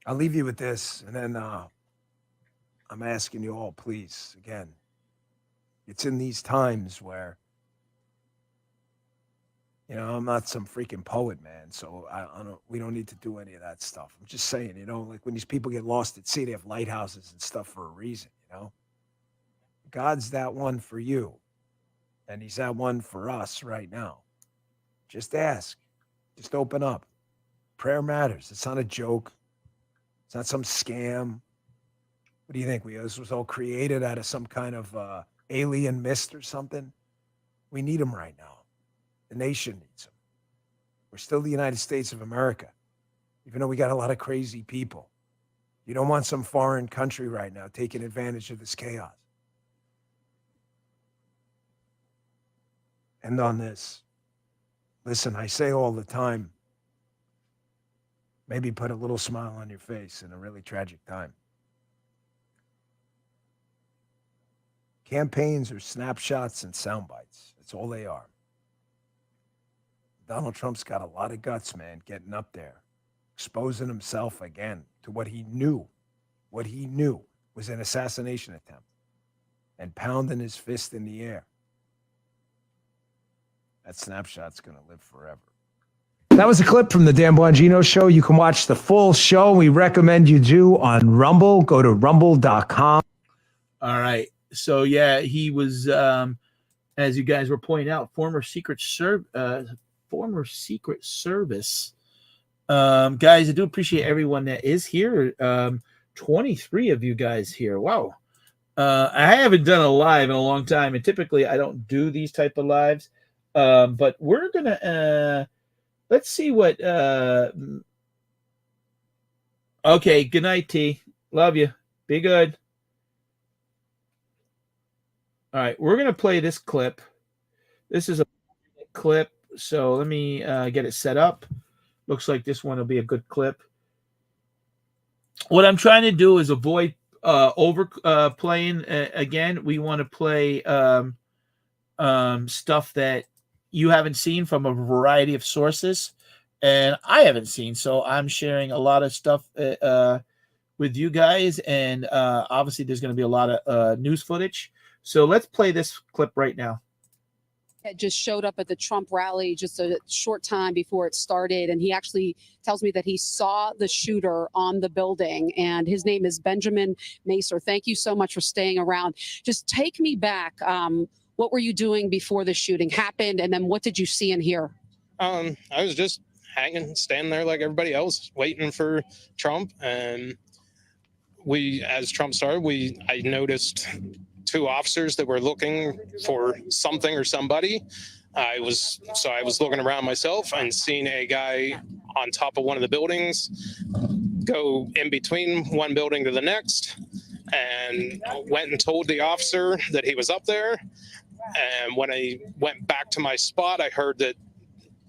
[SPEAKER 6] I'll leave you with this, and then I'm asking you all, please, again, it's in these times where, you know, I'm not some freaking poet, man, so we don't need to do any of that stuff. I'm just saying, you know, like when these people get lost at sea, they have lighthouses and stuff for a reason, you know? God's that one for you, and he's that one for us right now. Just ask. Just open up. Prayer matters. It's not a joke. It's not some scam. What do you think? This was all created out of some kind of alien mist or something? We need them right now. The nation needs them. We're still the United States of America, even though we got a lot of crazy people. You don't want some foreign country right now taking advantage of this chaos. And on this, listen, I say all the time, maybe put a little smile on your face in a really tragic time. Campaigns are snapshots and sound bites. That's all they are. Donald Trump's got a lot of guts, man, getting up there, exposing himself again to what he knew was an assassination attempt, and pounding his fist in the air. That snapshot's going to live forever. That was a clip from the Dan Bongino Show. You can watch the full show. We recommend you do on Rumble. Go to rumble.com. All
[SPEAKER 4] right. So, yeah, he was, as you guys were pointing out, former Secret Service. Guys, I do appreciate everyone that is here. 23 of you guys here. Wow. I haven't done a live in a long time, and typically I don't do these type of lives. But we're going to, let's see what, okay. Good night, T. Love you. Be good. All right. We're going to play this clip. This is a clip. So let me get it set up. Looks like this one will be a good clip. What I'm trying to do is avoid playing again. We want to play stuff that you haven't seen from a variety of sources, and I haven't seen. So I'm sharing a lot of stuff with you guys, and obviously there's going to be a lot of news footage. So let's play this clip right now.
[SPEAKER 7] Had just showed up at the Trump rally just a short time before it started. And he actually tells me that he saw the shooter on the building, and his name is Benjamin Macer. Thank you so much for staying around. Just take me back. What were you doing before the shooting happened? And then what did you see and hear?
[SPEAKER 8] I was just standing there like everybody else, waiting for Trump. And as Trump started, I noticed two officers that were looking for something or somebody. I was looking around myself and seeing a guy on top of one of the buildings go in between one building to the next, and went and told the officer that he was up there. And when I went back to my spot, I heard that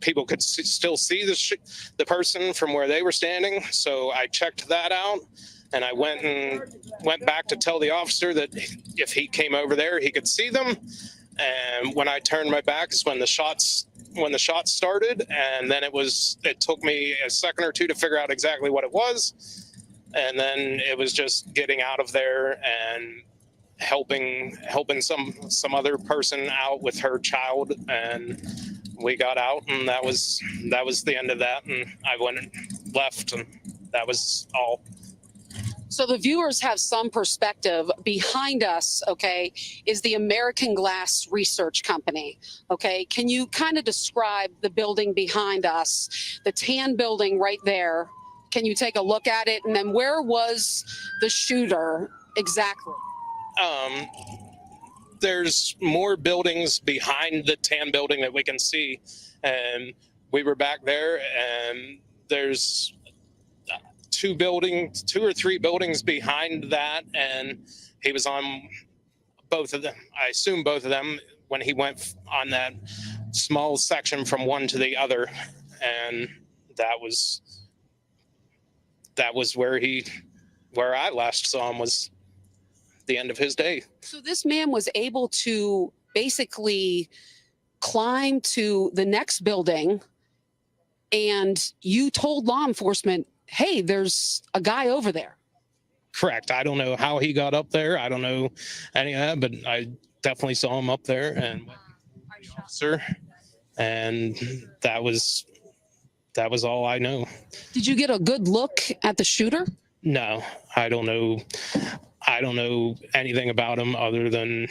[SPEAKER 8] people could still see the person from where they were standing. So I checked that out. And I went back to tell the officer that if he came over there, he could see them. And when I turned my back is when the shots started. And then it took me a second or two to figure out exactly what it was. And then it was just getting out of there and helping some other person out with her child. And we got out, and that was the end of that. And I went and left, and that was all.
[SPEAKER 7] So the viewers have some perspective. Behind us, okay, is the American Glass Research Company. Okay, can you kind of describe the building behind us, the tan building right there? Can you take a look at it? And then where was the shooter exactly?
[SPEAKER 8] There's more buildings behind the tan building that we can see, and we were back there, and there's two or three buildings behind that, and he was on both of them. I assume both of them when he went on that small section from one to the other, and that was where I last saw him, was the end of his day.
[SPEAKER 7] So this man was able to basically climb to the next building, and you told law enforcement, hey, there's a guy over there.
[SPEAKER 8] Correct. I don't know how he got up there. I don't know any of that, but I definitely saw him up there and officer, and that was all I know.
[SPEAKER 7] Did you get a good look at the shooter?
[SPEAKER 8] No, I don't know. I don't know anything about him other than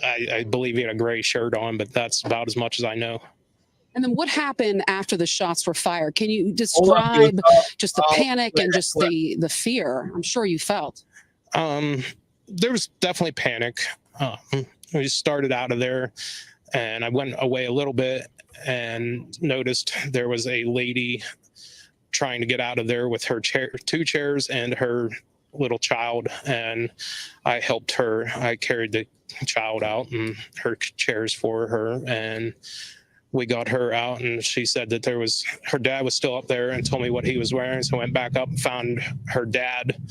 [SPEAKER 8] I believe he had a gray shirt on, but that's about as much as I know.
[SPEAKER 7] And then what happened after the shots were fired? Can you describe just the panic and just the fear I'm sure you felt?
[SPEAKER 8] There was definitely panic. We started out of there, and I went away a little bit and noticed there was a lady trying to get out of there with her two chairs and her little child, and I helped her. I carried the child out and her chairs for her, and we got her out, and she said that her dad was still up there, and told me what he was wearing. So I went back up and found her dad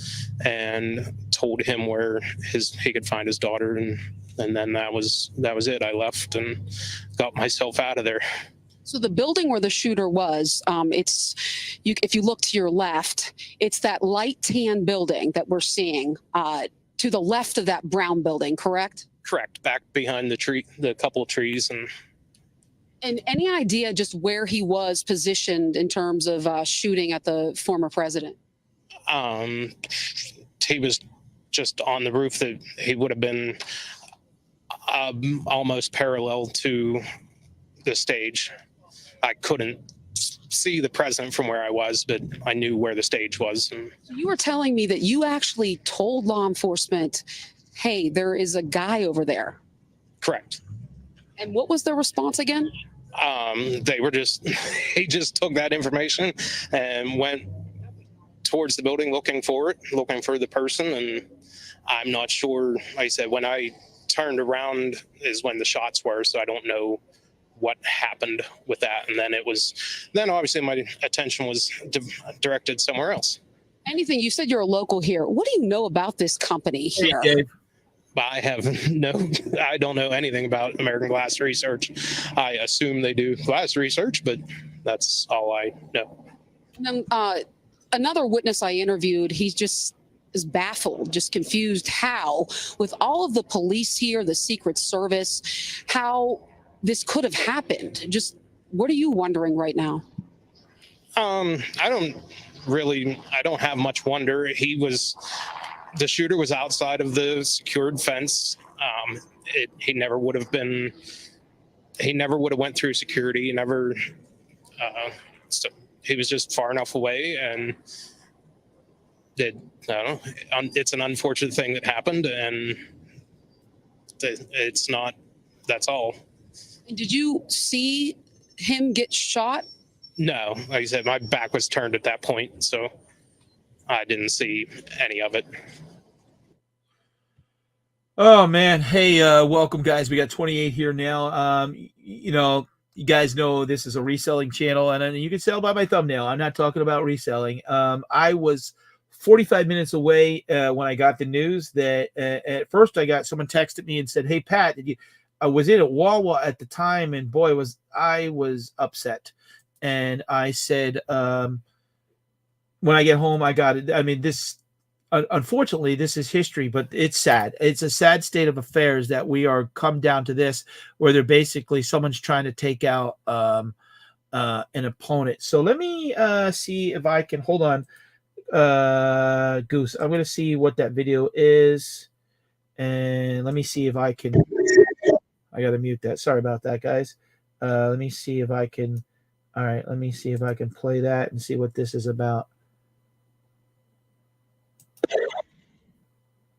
[SPEAKER 8] and told him where he could find his daughter, and then that was it. I left and got myself out of there.
[SPEAKER 7] So the building where the shooter was, if you look to your left, it's that light tan building that we're seeing to the left of that brown building, correct?
[SPEAKER 8] Correct. Back behind the couple of trees.
[SPEAKER 7] And any idea just where he was positioned in terms of shooting at the former president?
[SPEAKER 8] He was just on the roof. That he would have been almost parallel to the stage. I couldn't see the president from where I was, but I knew where the stage was.
[SPEAKER 7] So you were telling me that you actually told law enforcement, hey, there is a guy over there.
[SPEAKER 8] Correct.
[SPEAKER 7] And what was their response again?
[SPEAKER 8] He just took that information and went towards the building looking for the person. And I'm not sure. Like I said, when I turned around is when the shots were, so I don't know what happened with that. And then obviously my attention was directed somewhere else.
[SPEAKER 7] Anything, you said you're a local here. What do you know about this company here?
[SPEAKER 8] Hey, Dave. I don't know anything about American Glass Research. I assume they do glass research, but that's all I know.
[SPEAKER 7] And then another witness I interviewed, he just is baffled, just confused how, with all of the police here, the Secret Service, how this could have happened. Just what are you wondering right now?
[SPEAKER 8] I don't have much wonder. The shooter was outside of the secured fence. He never would have went through security. So he was just far enough away, and I don't know. It's an unfortunate thing that happened, and it's not. That's all.
[SPEAKER 7] Did you see him get shot?
[SPEAKER 8] No, like I said, my back was turned at that point, so I didn't see any of it.
[SPEAKER 4] Oh man, hey, welcome guys. We got 28 here now. You guys know this is a reselling channel, and you can tell by my thumbnail, I'm not talking about reselling. I was 45 minutes away when I got the news that at first I got someone texted me and said, "Hey Pat, I was in at Wawa at the time, and boy, I was upset." And I said, when I get home, I got it. I mean, unfortunately, this is history, but it's sad. It's a sad state of affairs that we are come down to this, where they're basically someone's trying to take out an opponent. So let me see if I can hold on, Goose. I'm going to see what that video is, and let me see if I can. I got to mute that. Sorry about that, guys. Let me see if I can. All right, let me see if I can play that and see what this is about.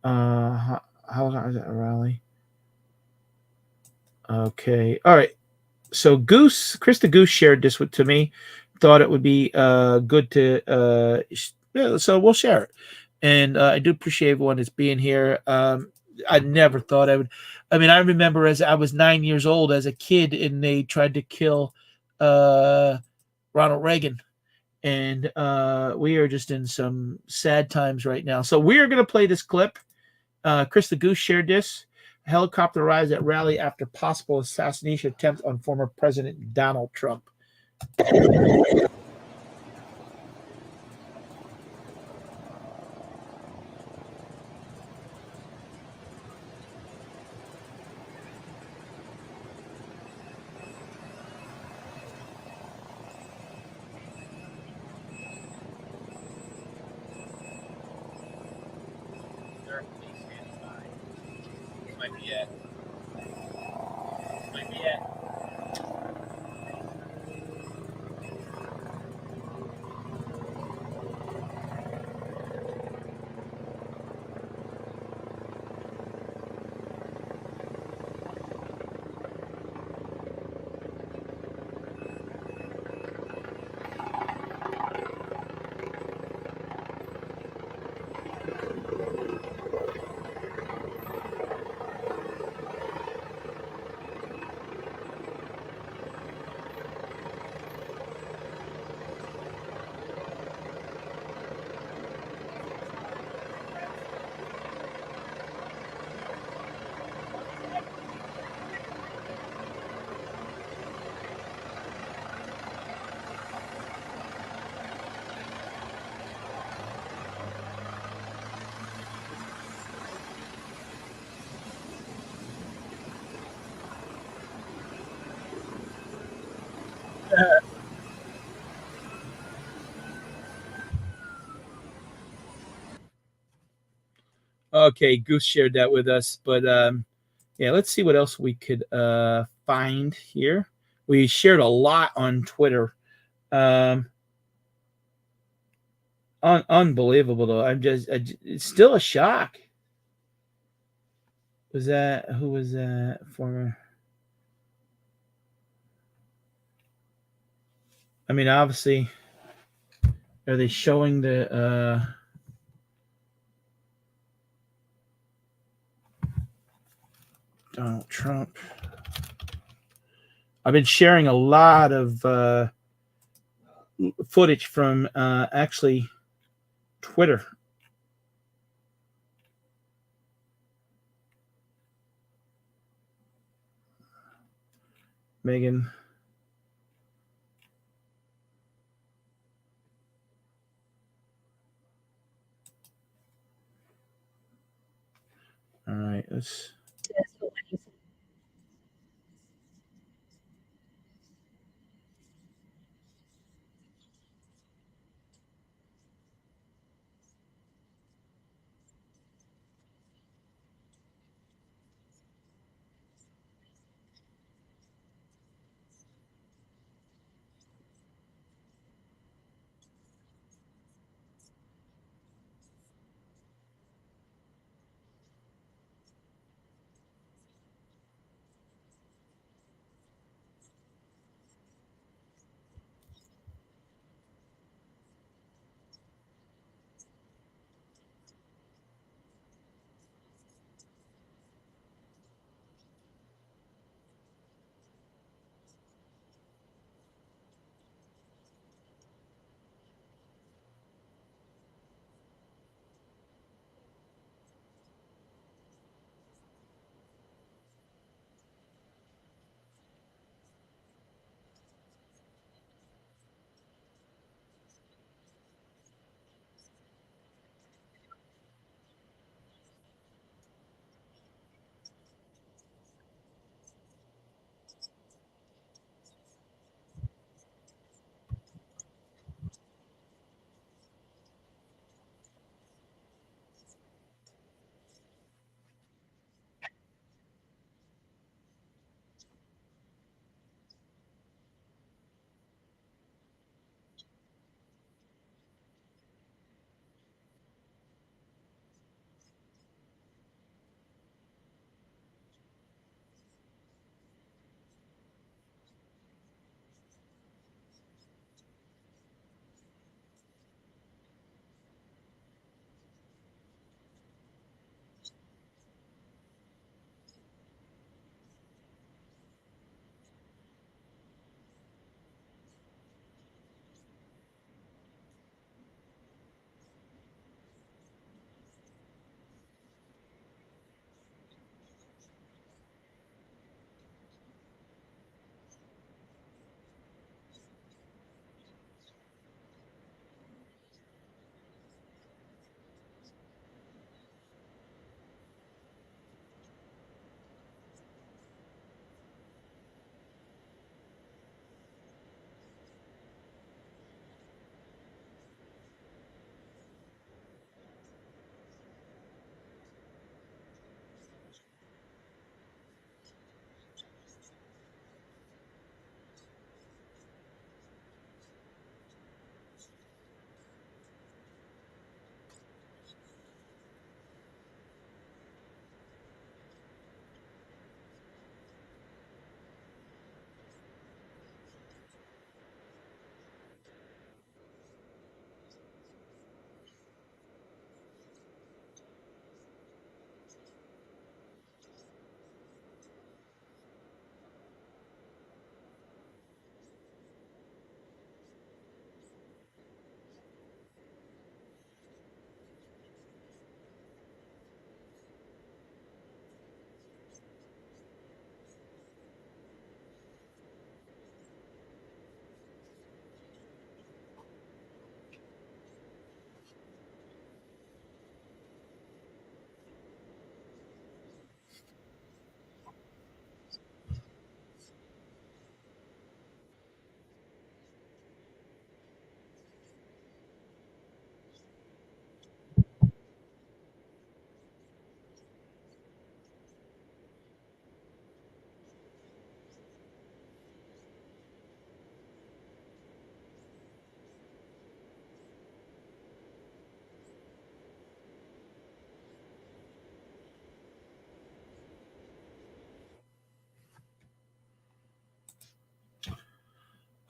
[SPEAKER 4] How long is that, a rally? Okay. All right. So Krista Goose shared this to me. Thought it would be good to so we'll share it. And I do appreciate everyone that's being here. I never thought I would. I mean, I remember as I was 9 years old as a kid, and they tried to kill Ronald Reagan. And we are just in some sad times right now. So we are going to play this clip. Krista Goose shared this. Helicopter arrives at rally after possible assassination attempt on former President Donald Trump. Okay, Goose shared that with us, but yeah, let's see what else we could find here. We shared a lot on Twitter. Unbelievable though. It's still a shock. Who was that former? I mean, obviously, are they showing the Donald Trump? I've been sharing a lot of footage from actually Twitter. Megan. Let's.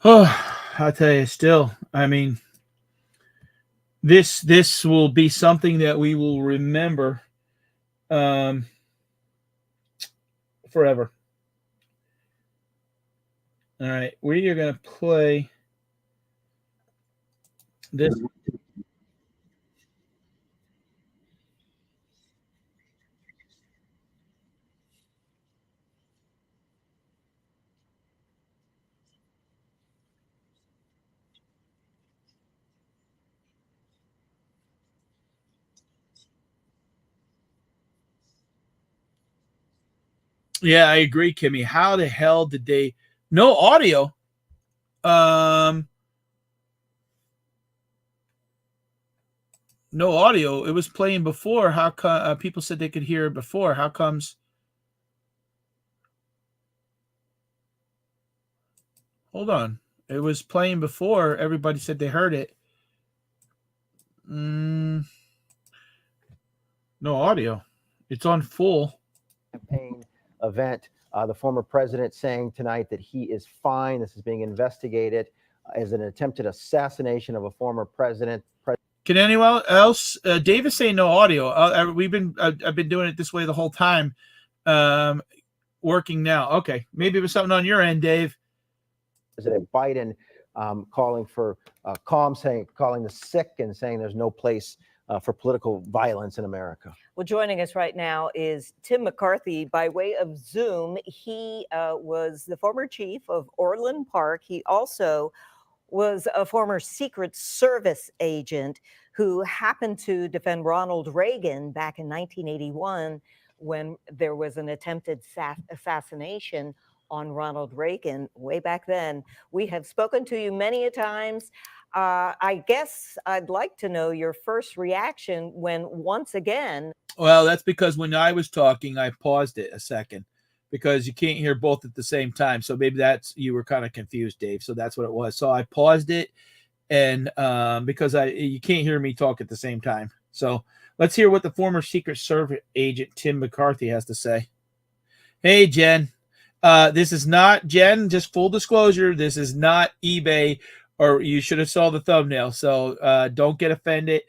[SPEAKER 4] Oh, I tell you, still, I mean, this will be something that we will remember um, forever. All right, we are going to play this. Yeah, I agree, Kimmy. How the hell did they? No audio. No audio. It was playing before. How come people said they could hear it before? How comes? Hold on. It was playing before. Everybody said they heard it. No audio. It's on full.
[SPEAKER 5] Campaign event. The former president saying tonight that he is fine. This is being investigated as an attempted assassination of a former president.
[SPEAKER 4] Can anyone else? Dave is saying no audio. I've been doing it this way the whole time. Working now. Okay, maybe it was something on your end, Dave.
[SPEAKER 5] President Biden calling for calm, calling the sick and saying there's no place for political violence in America.
[SPEAKER 11] Well, joining us right now is Tim McCarthy by way of Zoom. He was the former chief of Orland Park. He also was a former Secret Service agent who happened to defend Ronald Reagan back in 1981 when there was an attempted assassination on Ronald Reagan way back then. We have spoken to you many a times. I guess I'd like to know your first reaction when once again.
[SPEAKER 4] Well, that's because when I was talking, I paused it a second because you can't hear both at the same time. So maybe you were kind of confused, Dave. So that's what it was. So I paused it and because you can't hear me talk at the same time. So let's hear what the former Secret Service agent Tim McCarthy has to say. Hey, Jen. This is not, Jen, just full disclosure, this is not eBay, or you should have saw the thumbnail. So don't get offended.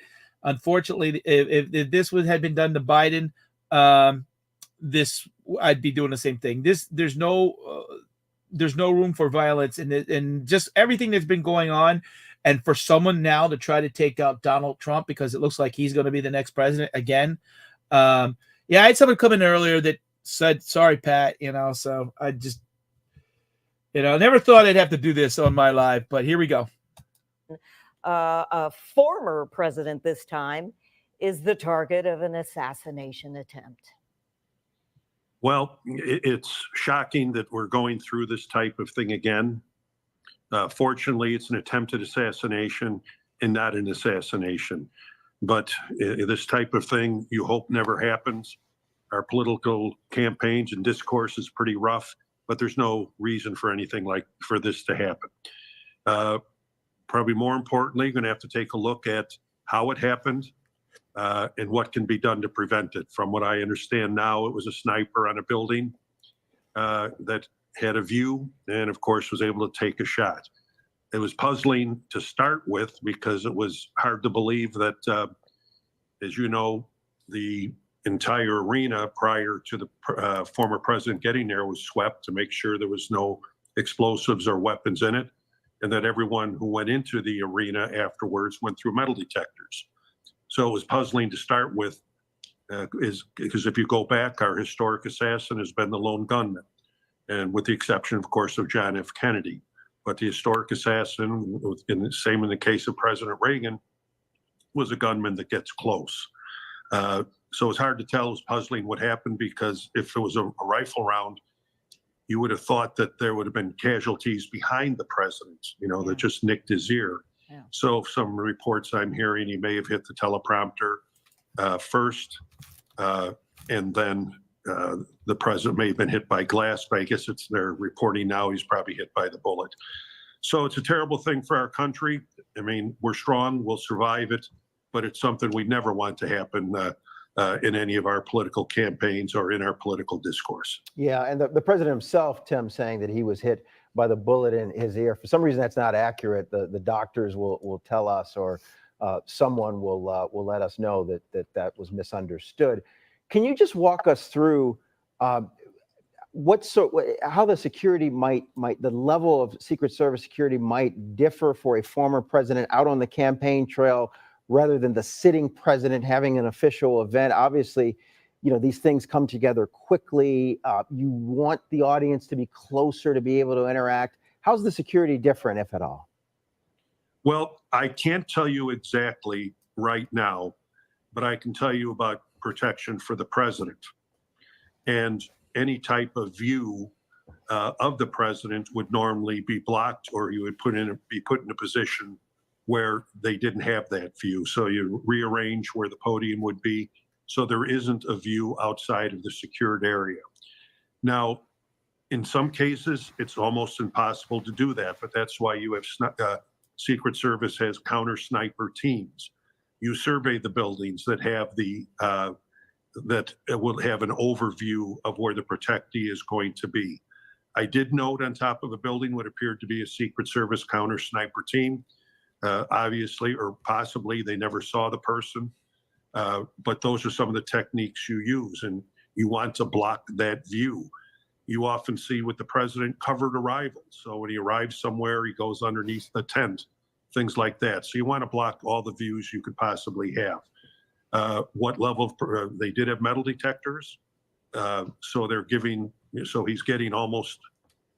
[SPEAKER 4] Unfortunately, if this had been done to Biden, I'd be doing the same thing. There's no room for violence and just everything that's been going on. And for someone now to try to take out Donald Trump because it looks like he's going to be the next president again. Yeah, I had someone come in earlier that said, sorry, Pat, so I just, never thought I'd have to do this on my live, but here we go.
[SPEAKER 11] A former president this time is the target of an assassination attempt.
[SPEAKER 12] Well, it's shocking that we're going through this type of thing again. Fortunately, it's an attempted assassination and not an assassination. But this type of thing, you hope never happens. Our political campaigns and discourse is pretty rough, but there's no reason for anything for this to happen. Probably more importantly, you're going to have to take a look at how it happened and what can be done to prevent it. From what I understand now, it was a sniper on a building that had a view and, of course, was able to take a shot. It was puzzling to start with because it was hard to believe that, as you know, the entire arena prior to the former president getting there was swept to make sure there was no explosives or weapons in it, and that everyone who went into the arena afterwards went through metal detectors. So it was puzzling to start with, because if you go back, our historic assassin has been the lone gunman, and with the exception, of course, of John F. Kennedy. But the historic assassin, same in the case of President Reagan, was a gunman that gets close. So it's hard to tell. It was puzzling what happened because if it was a rifle round, you would have thought that there would have been casualties behind the president, that just nicked his ear. Yeah. So some reports I'm hearing, he may have hit the teleprompter first, and then the president may have been hit by glass, but I guess they're reporting now he's probably hit by the bullet. So it's a terrible thing for our country. I mean, we're strong, we'll survive it, but it's something we never want to happen in any of our political campaigns or in our political discourse.
[SPEAKER 5] Yeah, and the president himself, Tim, saying that he was hit by the bullet in his ear. For some reason, that's not accurate. The doctors will tell us, or someone will let us know that was misunderstood. Can you just walk us through how the security the level of Secret Service security might differ for a former president out on the campaign trail rather than the sitting president having an official event? Obviously, these things come together quickly. You want the audience to be closer to be able to interact. How's the security different, if at all?
[SPEAKER 12] Well, I can't tell you exactly right now, but I can tell you about protection for the president. And any type of view of the president would normally be blocked, or you would be put in a position where they didn't have that view. So you rearrange where the podium would be, so there isn't a view outside of the secured area. Now, in some cases, it's almost impossible to do that, but that's why you have Secret Service has counter sniper teams. You survey the buildings that have that will have an overview of where the protectee is going to be. I did note on top of a building what appeared to be a Secret Service counter sniper team. Obviously, or possibly, they never saw the person. But those are some of the techniques you use, and you want to block that view. You often see with the president covered arrivals. So when he arrives somewhere, he goes underneath the tent, things like that. So you want to block all the views you could possibly have. What level of, they did have metal detectors. So he's getting almost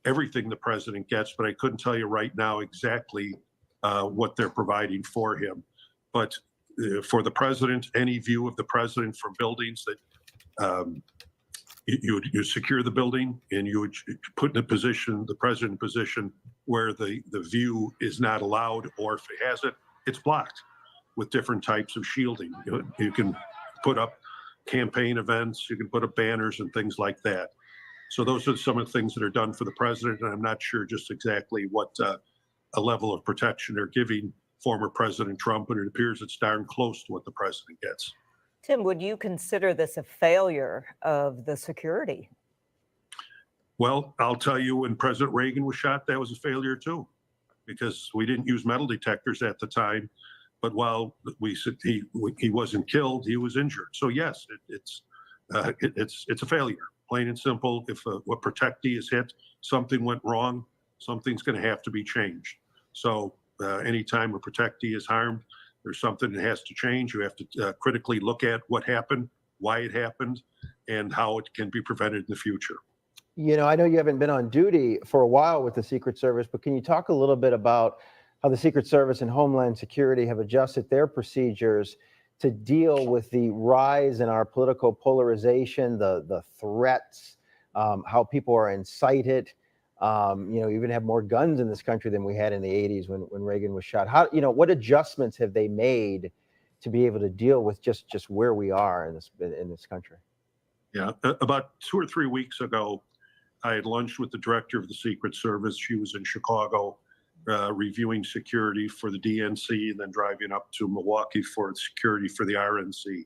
[SPEAKER 12] everything the president gets, but I couldn't tell you right now exactly what they're providing for him. But for the president, any view of the president from buildings that you secure the building, and you would put in a position, the president in a position where the view is not allowed, or if it has it, it's blocked with different types of shielding. You can put up campaign events, you can put up banners and things like that. So those are some of the things that are done for the president, and I'm not sure just exactly what a level of protection they're giving former President Trump, but it appears it's darn close to what the president gets.
[SPEAKER 11] Tim, would you consider this a failure of the security?
[SPEAKER 12] Well, I'll tell you, when President Reagan was shot, that was a failure too, because we didn't use metal detectors at the time. But while he wasn't killed, he was injured. So yes, it's a failure, plain and simple. If a protectee is hit, something went wrong, something's going to have to be changed. So anytime a protectee is harmed, there's something that has to change. You have to critically look at what happened, why it happened, and how it can be prevented in the future.
[SPEAKER 5] You know, I know you haven't been on duty for a while with the Secret Service, but can you talk a little bit about how the Secret Service and Homeland Security have adjusted their procedures to deal with the rise in our political polarization, the threats, how people are incited? Even have more guns in this country than we had in the 80s when Reagan was shot. What adjustments have they made to be able to deal with just where we are in this country?
[SPEAKER 12] Yeah, about 2 or 3 weeks ago, I had lunch with the director of the Secret Service. She was in Chicago reviewing security for the DNC, and then driving up to Milwaukee for security for the RNC.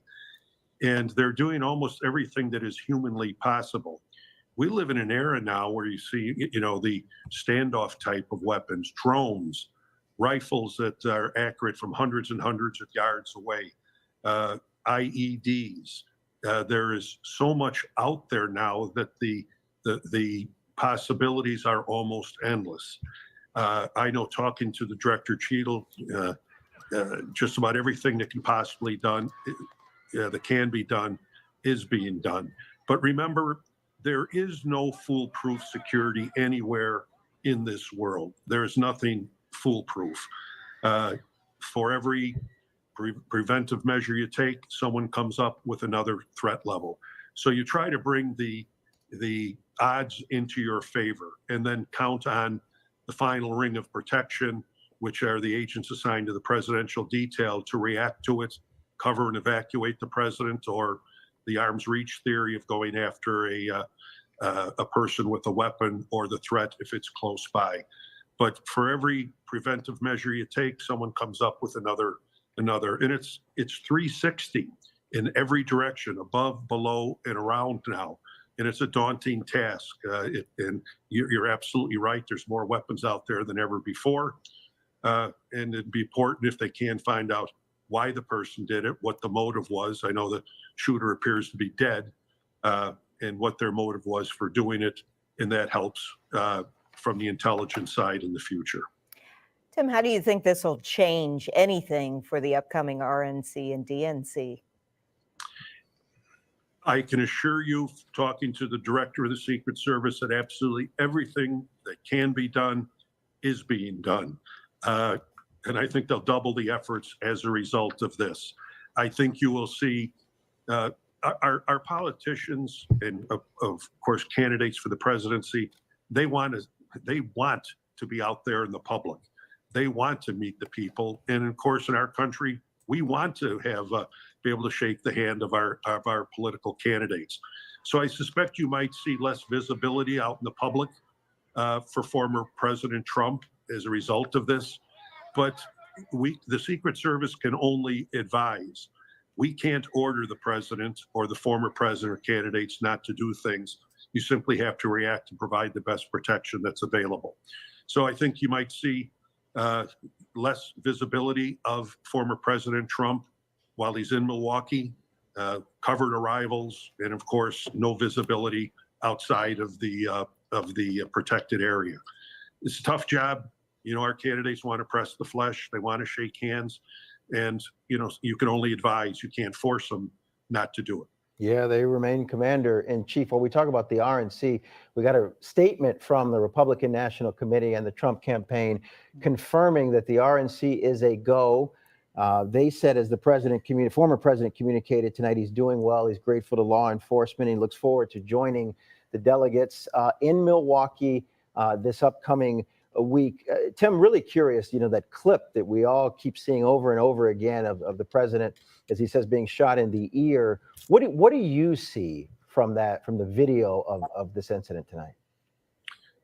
[SPEAKER 12] And they're doing almost everything that is humanly possible. We live in an era now where you see, the standoff type of weapons, drones, rifles that are accurate from hundreds and hundreds of yards away, IEDs. There is so much out there now that the possibilities are almost endless. I know, talking to the Director Cheadle, just about everything that can possibly that can be done is being done. But remember, there is no foolproof security anywhere in this world. There is nothing foolproof. For every preventive measure you take, someone comes up with another threat level. So you try to bring the odds into your favor, and then count on the final ring of protection, which are the agents assigned to the presidential detail to react to it, cover and evacuate the president, or the arm's reach theory of going after a person with a weapon, or the threat if it's close by. But for every preventive measure you take, someone comes up with another, and it's 360 in every direction, above, below, and around now. And it's a daunting task. And you're absolutely right. There's more weapons out there than ever before. And it'd be important if they can find out why the person did it, what the motive was. I know the shooter appears to be dead, and what their motive was for doing it. And that helps from the intelligence side in the future.
[SPEAKER 11] Tim, how do you think this will change anything for the upcoming RNC and DNC?
[SPEAKER 12] I can assure you, talking to the director of the Secret Service, that absolutely everything that can be done is being done. And I think they'll double the efforts as a result of this. I think you will see our politicians and of course candidates for the presidency, they want to be out there in the public. They want to meet the people, and of course in our country we want to have be able to shake the hand of our political candidates. So I suspect you might see less visibility out in the public for former President Trump as a result of this. But the Secret Service can only advise. We can't order the president or the former president or candidates not to do things. You simply have to react and provide the best protection that's available. So I think you might see less visibility of former President Trump while he's in Milwaukee, covered arrivals, and of course, no visibility outside of the protected area. It's a tough job. You know, our candidates want to press the flesh. They want to shake hands. And, you know, you can only advise. You can't force them not to do it.
[SPEAKER 5] Yeah, they remain commander in chief. While we talk about the RNC, we got a statement from the Republican National Committee and the Trump campaign confirming that the RNC is a go. They said, as the former president communicated tonight, he's doing well. He's grateful to law enforcement. He looks forward to joining the delegates in Milwaukee this upcoming week. Tim, really curious, you know, that clip that we all keep seeing over and over again of the president, as he says, being shot in the ear. What do you see from the video of this incident tonight?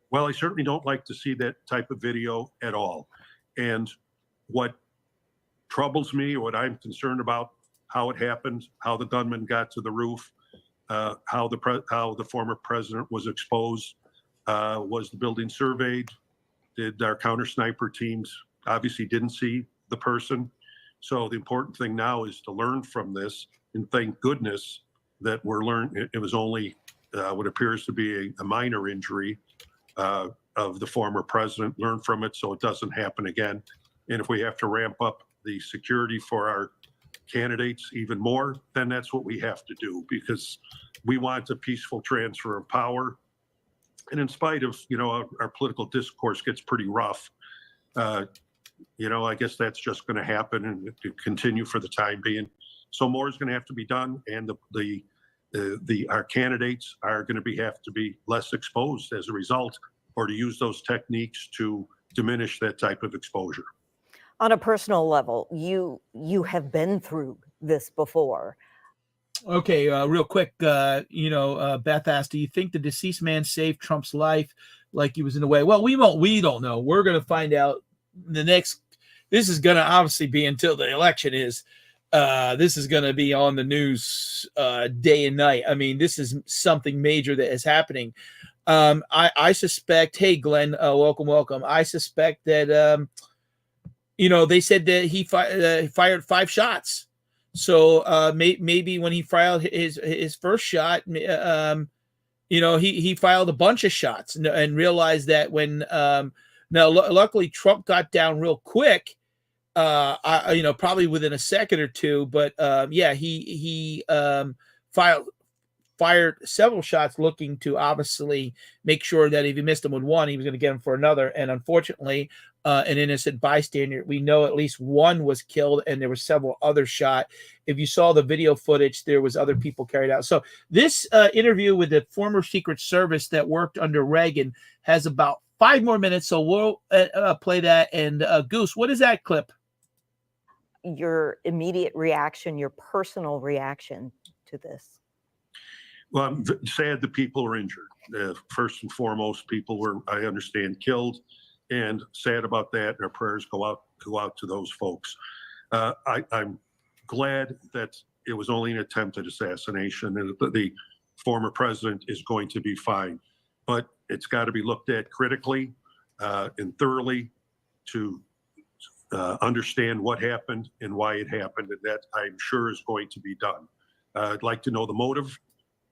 [SPEAKER 12] Well, I certainly don't like to see that type of video at all. And what troubles me, or what I'm concerned about, how it happened, how the gunman got to the roof, how the former president was exposed. Was the building surveyed? Did our counter sniper teams obviously didn't see the person? So the important thing now is to learn from this, and thank goodness that we're learning. It was only what appears to be a minor injury of the former president. Learn from it so it doesn't happen again. And if we have to ramp up the security for our candidates even more, then that's what we have to do, because we want a peaceful transfer of power. And in spite of, you know, our political discourse gets pretty rough, you know, I guess that's just going to happen and to continue for the time being. So more is going to have to be done, and our candidates are going to have to be less exposed as a result, or to use those techniques to diminish that type of exposure.
[SPEAKER 11] On a personal level, you have been through this before.
[SPEAKER 4] Okay, real quick, Beth asked, do you think the deceased man saved Trump's life like he was in the way? Well, we don't know. We're going to find out this is going to obviously be until the election is. This is going to be on the news day and night. I mean, this is something major that is happening. I suspect, hey, Glenn, welcome. I suspect that, they said that he fired 5 shots. So maybe when he fired his first shot, he fired a bunch of shots and realized that when now luckily Trump got down real quick, probably within a second or two. But he fired several shots, looking to obviously make sure that if he missed him with one, he was going to get him for another. And unfortunately, an innocent bystander, we know at least one was killed, and there were several others shot. If you saw the video footage, there was other people carried out. So this interview with the former Secret Service that worked under Reagan has about 5 more minutes. So we'll play that. And Goose, what is that clip?
[SPEAKER 11] Your immediate reaction, your personal reaction to this?
[SPEAKER 12] Well, I'm sad that people are injured. First and foremost, people were, I understand, killed, and sad about that. And our prayers go out to those folks. I'm glad that it was only an attempted assassination, and the former president is going to be fine. But it's got to be looked at critically and thoroughly to understand what happened and why it happened, and that I'm sure is going to be done. I'd like to know the motive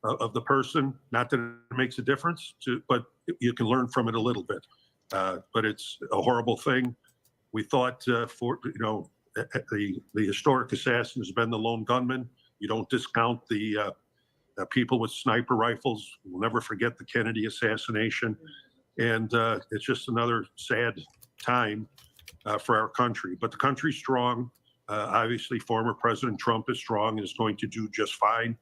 [SPEAKER 12] of the person. Not that it makes a difference, but you can learn from it a little bit. But it's a horrible thing. We thought the historic assassin has been the lone gunman. You don't discount the people with sniper rifles. We'll never forget the Kennedy assassination. And it's just another sad time for our country. But the country's strong. Obviously, former President Trump is strong and is going to do just fine.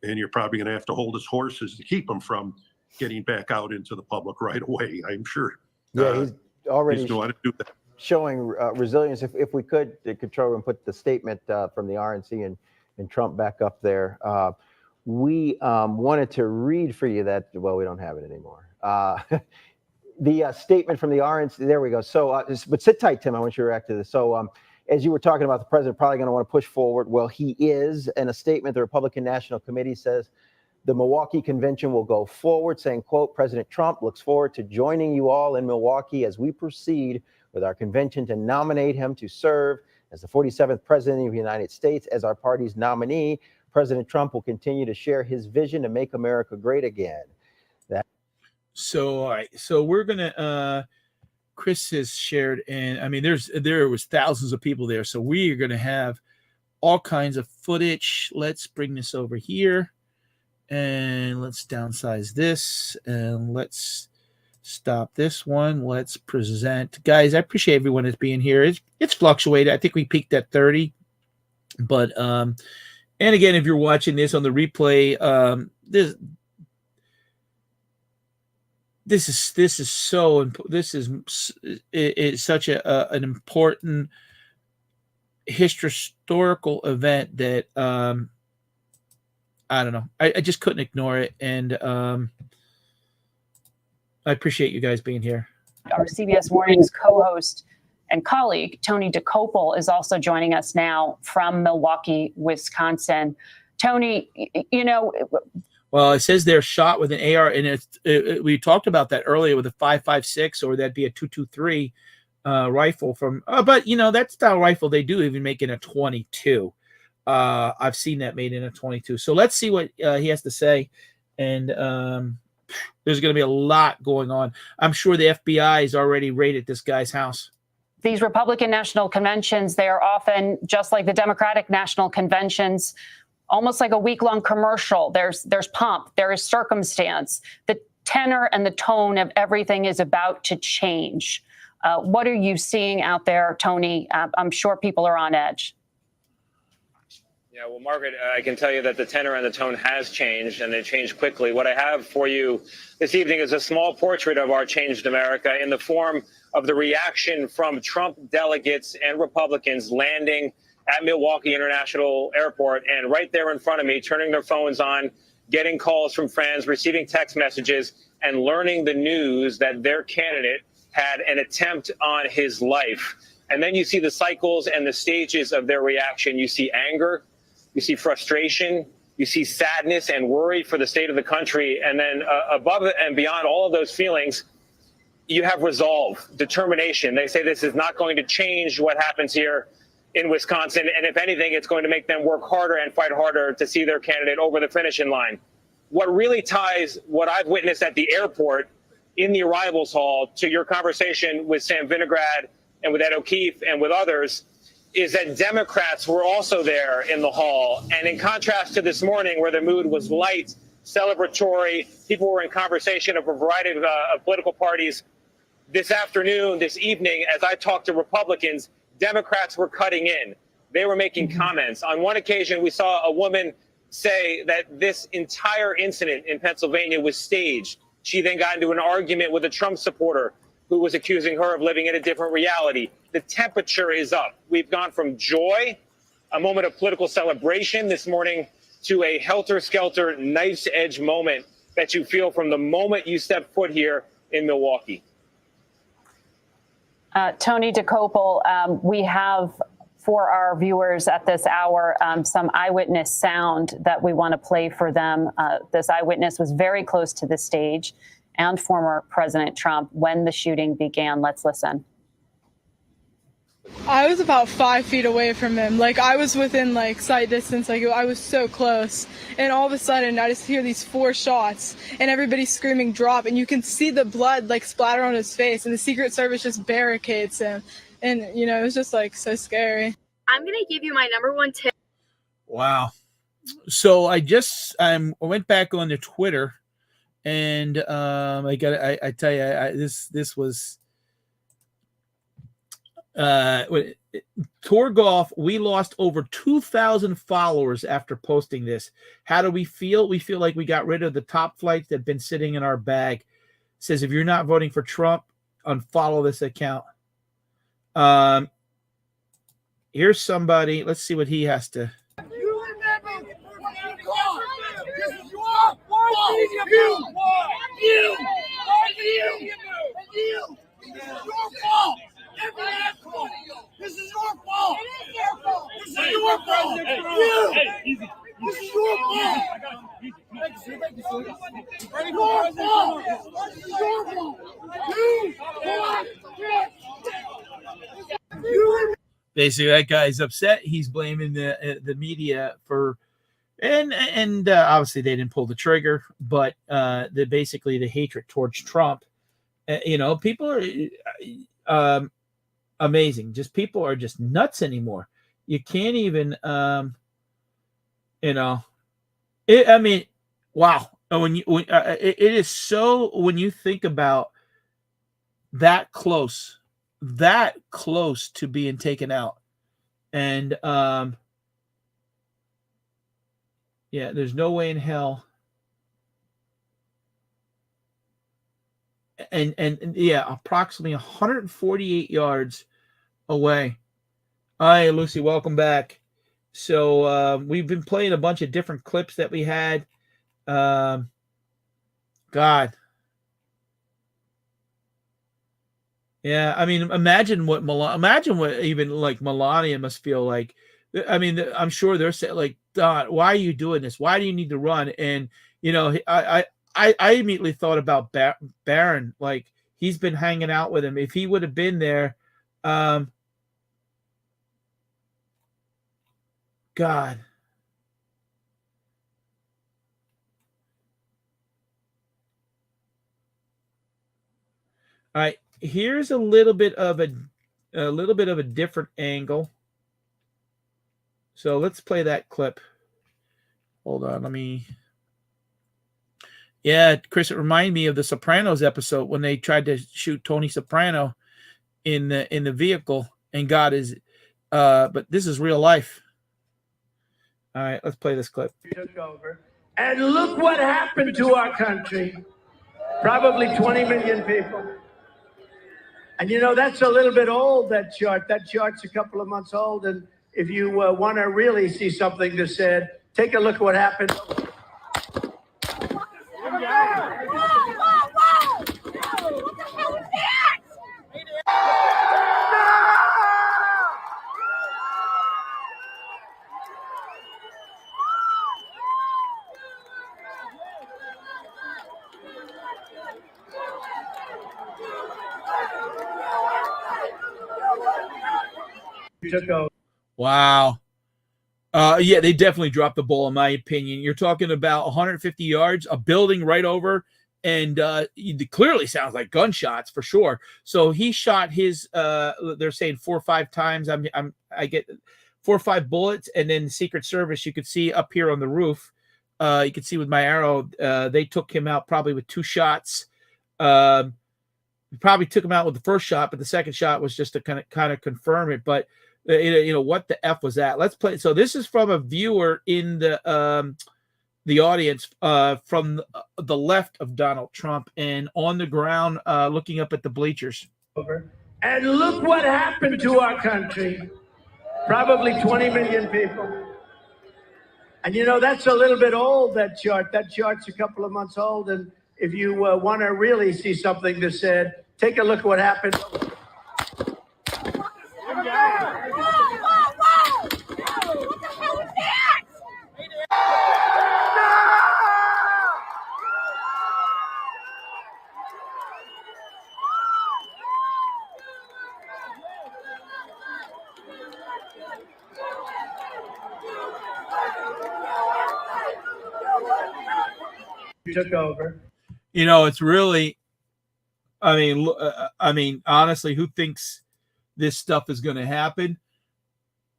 [SPEAKER 12] and you're probably going to have to hold his horses to keep him from getting back out into the public right away. I'm sure.
[SPEAKER 5] Yeah, he's already
[SPEAKER 12] he's know how to do that.
[SPEAKER 5] showing resilience. If we could, the control room, put the statement from the RNC and Trump back up there. We wanted to read for you that, well, we don't have it anymore. The statement from the RNC, there we go. So, but sit tight, Tim, I want you to react to this. So, as you were talking about, the president probably going to want to push forward. Well, he is. In a statement, the Republican National Committee says the Milwaukee convention will go forward, saying, quote, President Trump looks forward to joining you all in Milwaukee as we proceed with our convention to nominate him to serve as the 47th president of the United States. As our party's nominee, President Trump will continue to share his vision to make America great again.
[SPEAKER 4] So, all right. So we're going to, Chris has shared, and I mean, there was thousands of people there. So we are going to have all kinds of footage. Let's bring this over here and let's downsize this and let's stop this one. Let's present. Guys, I appreciate everyone that's being here. It's fluctuated. I think we peaked at 30, but, and again, if you're watching this on the replay, this is such an important historical event that I don't know. I just couldn't ignore it, and I appreciate you guys being here.
[SPEAKER 14] Our CBS Mornings co-host and colleague Tony DeCopel is also joining us now from Milwaukee, Wisconsin. Tony,
[SPEAKER 4] Well, it says they're shot with an AR, and we talked about that earlier with a 5.56, or that'd be a 2.23 rifle from. But that style rifle they do even make in a 22. I've seen that made in a 22. So let's see what he has to say, and there's going to be a lot going on. I'm sure the FBI has already raided this guy's house.
[SPEAKER 14] These Republican national conventions, they are often just like the Democratic national conventions. Almost like a week-long commercial. There's pomp, there is circumstance. The tenor and the tone of everything is about to change. What are you seeing out there, Tony? I'm sure people are on edge.
[SPEAKER 15] Yeah, well, Margaret, I can tell you that the tenor and the tone has changed, and it changed quickly. What I have for you this evening is a small portrait of our changed America in the form of the reaction from Trump delegates and Republicans landing at Milwaukee International Airport, and right there in front of me, turning their phones on, getting calls from friends, receiving text messages, and learning the news that their candidate had an attempt on his life. And then you see the cycles and the stages of their reaction. You see anger, you see frustration, you see sadness and worry for the state of the country. And then above it and beyond all of those feelings, you have resolve, determination. They say this is not going to change what happens here in Wisconsin, and if anything, it's going to make them work harder and fight harder to see their candidate over the finishing line. What really ties what I've witnessed at the airport in the arrivals hall to your conversation with Sam Vinograd and with Ed O'Keefe and with others is that Democrats were also there in the hall. And in contrast to this morning, where the mood was light, celebratory, people were in conversation of a variety of political parties, this afternoon, this evening, as I talked to Republicans, Democrats were cutting in. They were making comments. On one occasion, we saw a woman say that this entire incident in Pennsylvania was staged. She then got into an argument with a Trump supporter who was accusing her of living in a different reality. The temperature is up. We've gone from joy, a moment of political celebration this morning, to a helter-skelter, knife's-edge moment that you feel from the moment you step foot here in Milwaukee.
[SPEAKER 14] Tony DeCopel, we have for our viewers at this hour some eyewitness sound that we want to play for them. This eyewitness was very close to the stage and former President Trump when the shooting began. Let's listen.
[SPEAKER 16] I was about 5 feet away from him. Like, I was within, like, sight distance. Like, I was so close. And all of a sudden, I just hear these 4 shots, and everybody's screaming, drop. And you can see the blood, like, splatter on his face, and the Secret Service just barricades him. And, you know, it was just, like, so scary.
[SPEAKER 24] I'm going to give you my number 1 tip.
[SPEAKER 4] Wow. So I went back on to Twitter, and I tell you, this was Torgoff, we lost over 2,000 followers after posting this. How do we feel? We feel like we got rid of the top flights that have been sitting in our bag. Says if you're not voting for Trump, unfollow this account. Here's somebody. Let's see what he has to.
[SPEAKER 17] You remember when you called. This is your fault. You. This is your fault. Every last one. This is your fault. This is your fault. You. This is your fault. Thank you, sir. Your fault. This is your fault. You.
[SPEAKER 4] Basically, that guy's upset. He's blaming the media for, and obviously they didn't pull the trigger, but basically the hatred towards Trump. People are amazing. Just people are just nuts anymore. You can't even, wow. It is so, when you think about that close to being taken out, and there's no way in hell. And approximately 148 yards away. Hi, Lucy, welcome back. So we've been playing a bunch of different clips that we had. God. Yeah, I mean, imagine what even like Melania must feel like. I mean, I'm sure they're saying like, Don, why are you doing this? Why do you need to run? And I immediately thought about Barron. Like, he's been hanging out with him. If he would have been there, God. All right, here's a little bit of a different angle. So let's play that clip. Hold on, let me. Yeah, Chris, it reminded me of the Sopranos episode when they tried to shoot Tony Soprano in the vehicle, and God is, but this is real life. All right, let's play this clip.
[SPEAKER 17] Took over. And look what happened to our country. Probably 20 million people. And that's a little bit old, that chart. That chart's a couple of months old. And if you want to really see something that said, take a look at what happened. Took over.
[SPEAKER 4] Wow. Yeah, they definitely dropped the ball, in my opinion. You're talking about 150 yards, a building right over, and it clearly sounds like gunshots for sure. So he shot his, they're saying 4 or 5 times. I get 4 or 5 bullets, and then Secret Service, you could see up here on the roof, you could see with my arrow, they took him out probably with 2 shots. Probably took him out with the first shot, but the second shot was just to kind of confirm it. But what the F was that? Let's play. So this is from a viewer in the audience from the left of Donald Trump, and on the ground looking up at the bleachers.
[SPEAKER 17] And look what happened to our country. Probably 20 million people. And that's a little bit old, that chart. That chart's a couple of months old. And if you want to really see something that said, take a look at what happened. Took over.
[SPEAKER 4] It's really, I mean, honestly, who thinks this stuff is going to happen?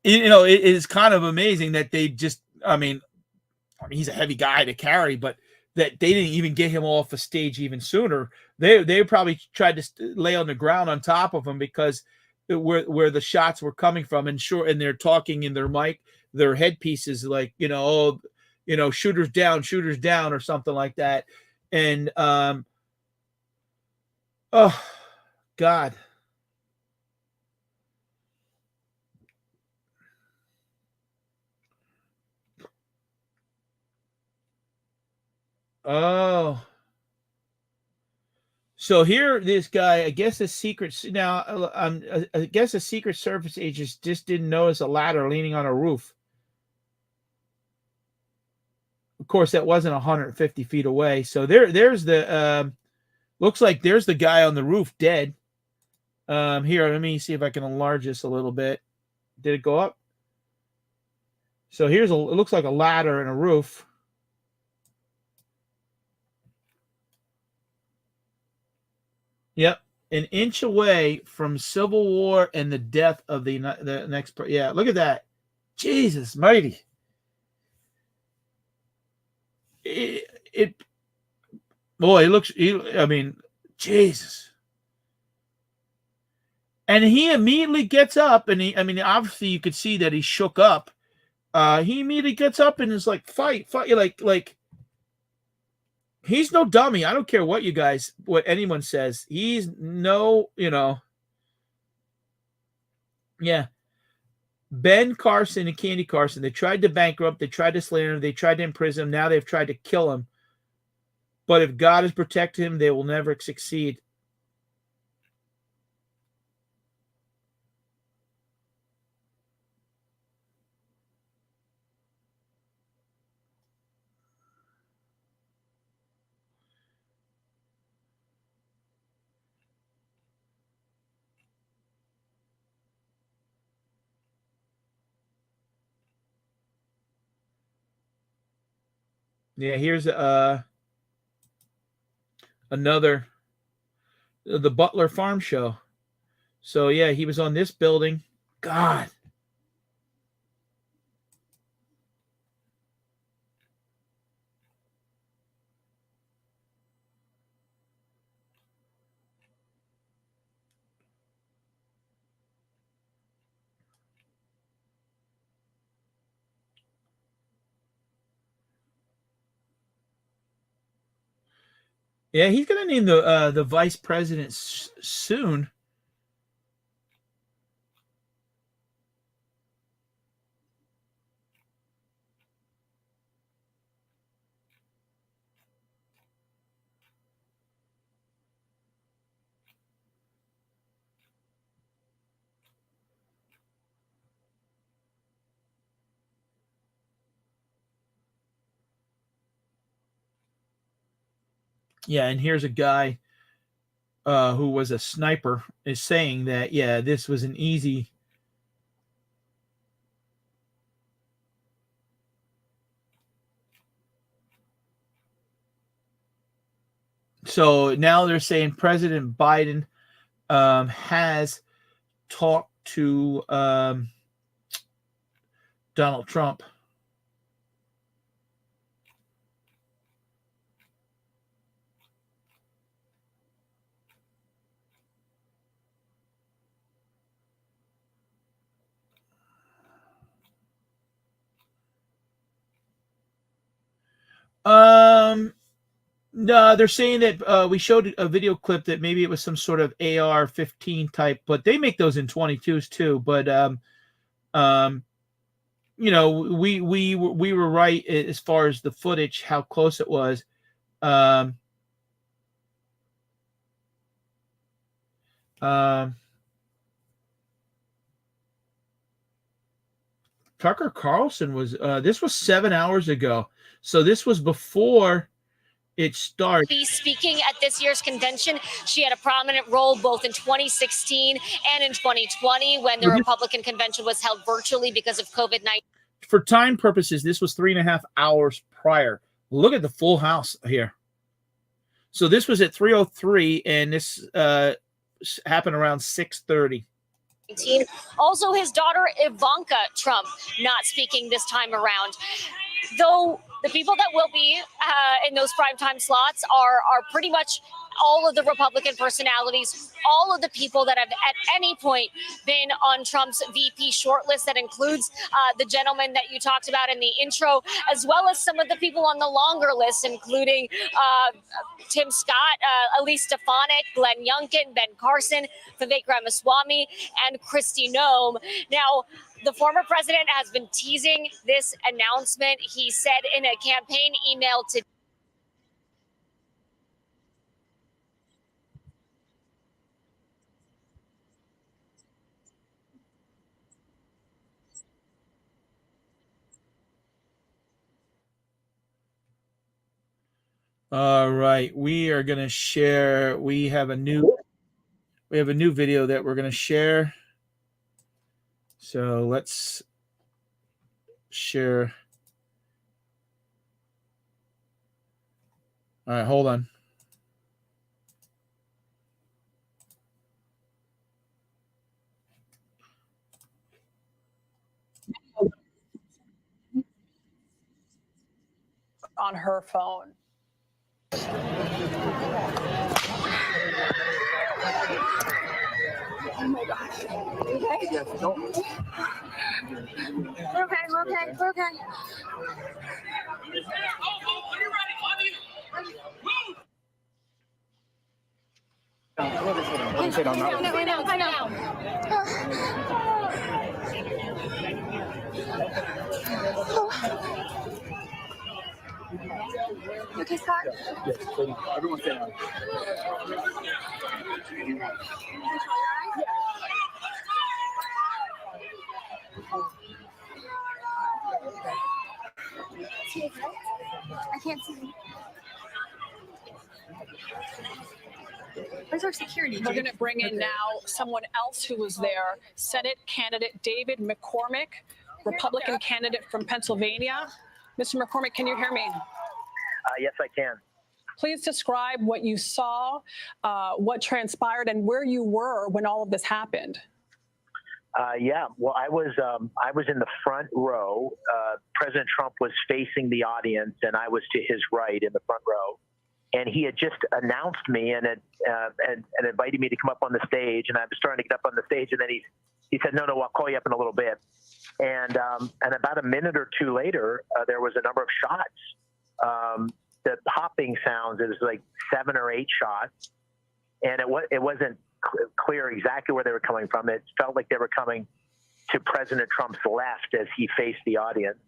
[SPEAKER 4] It is kind of amazing that they just, I mean, he's a heavy guy to carry, but that they didn't even get him off the stage even sooner. They probably tried to lay on the ground on top of him because where the shots were coming from, and they're talking in their mic, their headpieces like, oh, shooters down, or something like that. And oh God. Oh. So here, this guy, I guess a secret service agent just didn't notice a ladder leaning on a roof. Of course, that wasn't 150 feet away. So there's the looks like there's the guy on the roof dead. Here, let me see if I can enlarge this a little bit. Did it go up? So it looks like a ladder and a roof. Yep, an inch away from civil war and the death of the next. Yeah, look at that. Jesus mighty. Boy, I mean, Jesus. And he immediately gets up, and obviously you could see that he shook up. He immediately gets up and is like, fight, like. He's no dummy. I don't care what anyone says. He's no, yeah. Ben Carson and Candy Carson, they tried to bankrupt, they tried to slander him, they tried to imprison him, now they've tried to kill him. But if God has protected him, they will never succeed. Yeah, here's another, the Butler Farm Show. So yeah, he was on this building. God. Yeah, he's gonna name the vice president soon. Yeah, and here's a guy who was a sniper is saying that, yeah, this was an easy. So now they're saying President Biden has talked to Donald Trump. No, they're saying that we showed a video clip that maybe it was some sort of AR-15 type, but they make those in 22s too. But we were right as far as the footage, how close it was. Tucker Carlson was this was 7 hours ago, so this was before it started.
[SPEAKER 2] Be speaking at this year's convention. She had a prominent role both in 2016 and in 2020 when the Republican convention was held virtually because of COVID-19.
[SPEAKER 4] For time purposes, this was 3.5 hours prior. Look at the full house here. So this was at 3:03, and this happened around 6:30.
[SPEAKER 2] Also, his daughter Ivanka Trump not speaking this time around. Though the people that will be in those primetime slots are pretty much all of the Republican personalities, all of the people that have at any point been on Trump's VP shortlist. That includes the gentleman that you talked about in the intro, as well as some of the people on the longer list, including Tim Scott, Elise Stefanik, Glenn Youngkin, Ben Carson, Vivek Ramaswamy, and Kristi Noem. Now, the former president has been teasing this announcement. He said in a campaign email to
[SPEAKER 4] All right, we are going to share. We have a new video that we're going to share. So let's share. All right, hold on.
[SPEAKER 9] On her phone. Oh my gosh. Okay. Yes, don't. We're okay. We're okay. We're okay. I know. Okay, Scott?
[SPEAKER 10] Yes, everyone say no.
[SPEAKER 24] I can't see. Where's our security?
[SPEAKER 9] We're going to bring in now someone else who was there, Senate candidate David McCormick, Republican candidate from Pennsylvania. Mr. McCormick, can you hear me?
[SPEAKER 13] Yes, I can.
[SPEAKER 9] Please describe what you saw, what transpired, and where you were when all of this happened.
[SPEAKER 13] Yeah, well, I was in the front row. President Trump was facing the audience, and I was to his right in the front row. And he had just announced me and invited me to come up on the stage. And I was starting to get up on the stage, and then he said, "No, I'll call you up in a little bit." And about a minute or two later, there was a number of shots. The popping sounds, it was like 7 or 8 shots, and it wasn't clear exactly where they were coming from. It felt like they were coming to President Trump's left as he faced the audience.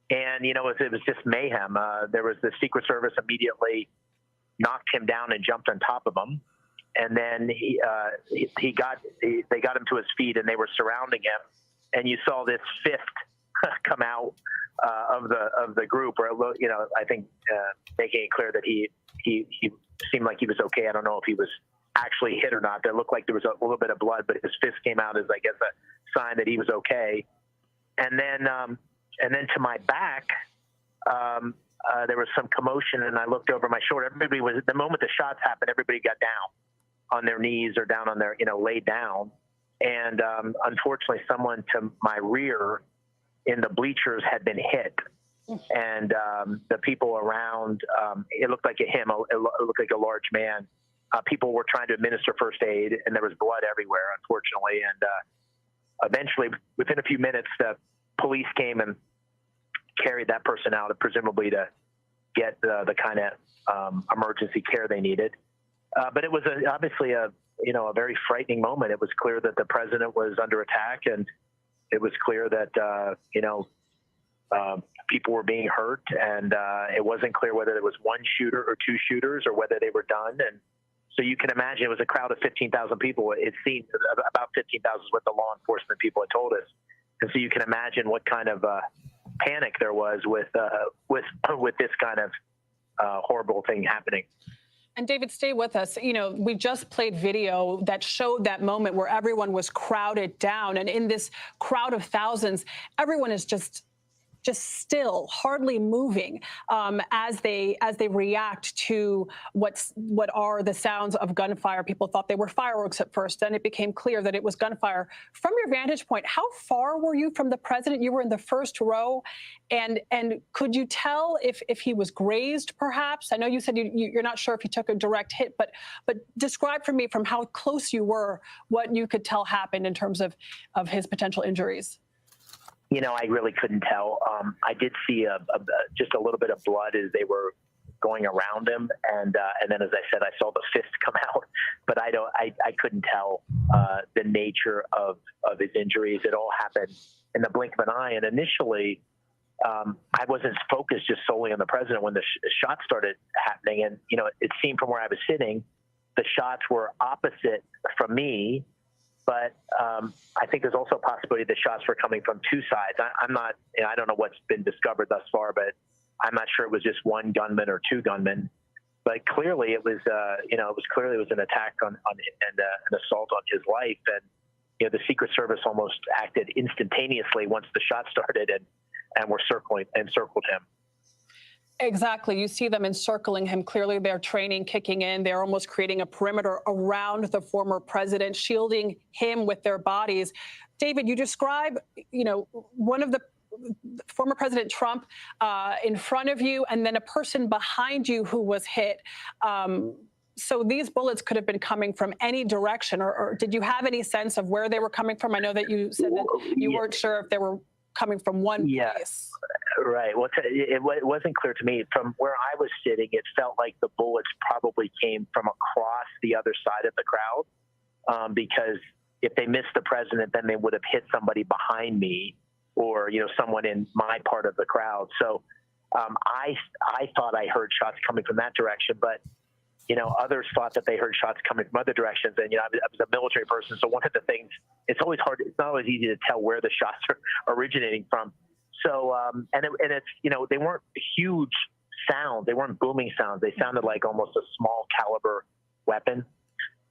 [SPEAKER 13] And, it was just mayhem. There was the Secret Service immediately knocked him down and jumped on top of him. And then they got him to his feet, and they were surrounding him. And you saw this fifth come out of the group, or I think making it clear that he seemed like he was okay. I don't know if he was actually hit or not. There looked like there was a little bit of blood, but his fist came out as, I guess, a sign that he was okay. And then to my back, there was some commotion, and I looked over my shoulder. Everybody was, the moment the shots happened, everybody got down on their knees or down on their, laid down. And unfortunately, someone to my rear in the bleachers had been hit. And the people around, it looked like him. It looked like a large man. People were trying to administer first aid, and there was blood everywhere, unfortunately. And eventually, within a few minutes, the police came and carried that person out, presumably to get the kind of emergency care they needed. But it was obviously a very frightening moment. It was clear that the president was under attack, and it was clear that people were being hurt, and it wasn't clear whether there was one shooter or two shooters or whether they were done. And so you can imagine it was a crowd of 15,000 people. It seemed about 15,000 is what the law enforcement people had told us. And so you can imagine what kind of panic there was with this kind of horrible thing happening.
[SPEAKER 9] And David, stay with us. We just played video that showed that moment where everyone was crowded down. And in this crowd of thousands, everyone is just just still, hardly moving as they react to what are the sounds of gunfire. People thought they were fireworks at first. Then it became clear that it was gunfire. From your vantage point, how far were you from the president? You were in the first row, and could you tell if he was grazed, perhaps? I know you said you're not sure if he took a direct hit, but describe for me from how close you were what you could tell happened in terms of his potential injuries.
[SPEAKER 13] You know, I really couldn't tell. I did see just a little bit of blood as they were going around him, and then, as I said, I saw the fist come out, but I couldn't tell the nature of his injuries. It all happened in the blink of an eye, and initially, I wasn't focused just solely on the president when the shots started happening, and you know, it seemed from where I was sitting, the shots were opposite from me. But I think there's also a possibility the shots were coming from two sides. I'm not, I don't know what's been discovered thus far, but I'm not sure it was just one gunman or two gunmen. But clearly it was, clearly it was an attack on and an assault on his life. And you know, the Secret Service almost acted instantaneously once the shot started, and were circled him.
[SPEAKER 9] Exactly. You see them encircling him. Clearly, their training kicking in. They're almost creating a perimeter around the former president, shielding him with their bodies. David, you describe, you know, one of the former President Trump in front of you, and then a person behind you who was hit. So these bullets could have been coming from any direction, or did you have any sense of where they were coming from? I know that you said that you weren't sure if they were coming from one place.
[SPEAKER 13] Right. Well, it wasn't clear to me. From where I was sitting, it felt like the bullets probably came from across the other side of the crowd, because if they missed the president, then they would have hit somebody behind me, or you know, someone in my part of the crowd. So I thought I heard shots coming from that direction, but you know, others thought that they heard shots coming from other directions. And, you know, I was a military person, so one of the things, it's always hard, it's not always easy to tell where the shots are originating from. So, and it's, you know, they weren't huge sounds. They weren't booming sounds. They sounded like almost a small caliber weapon.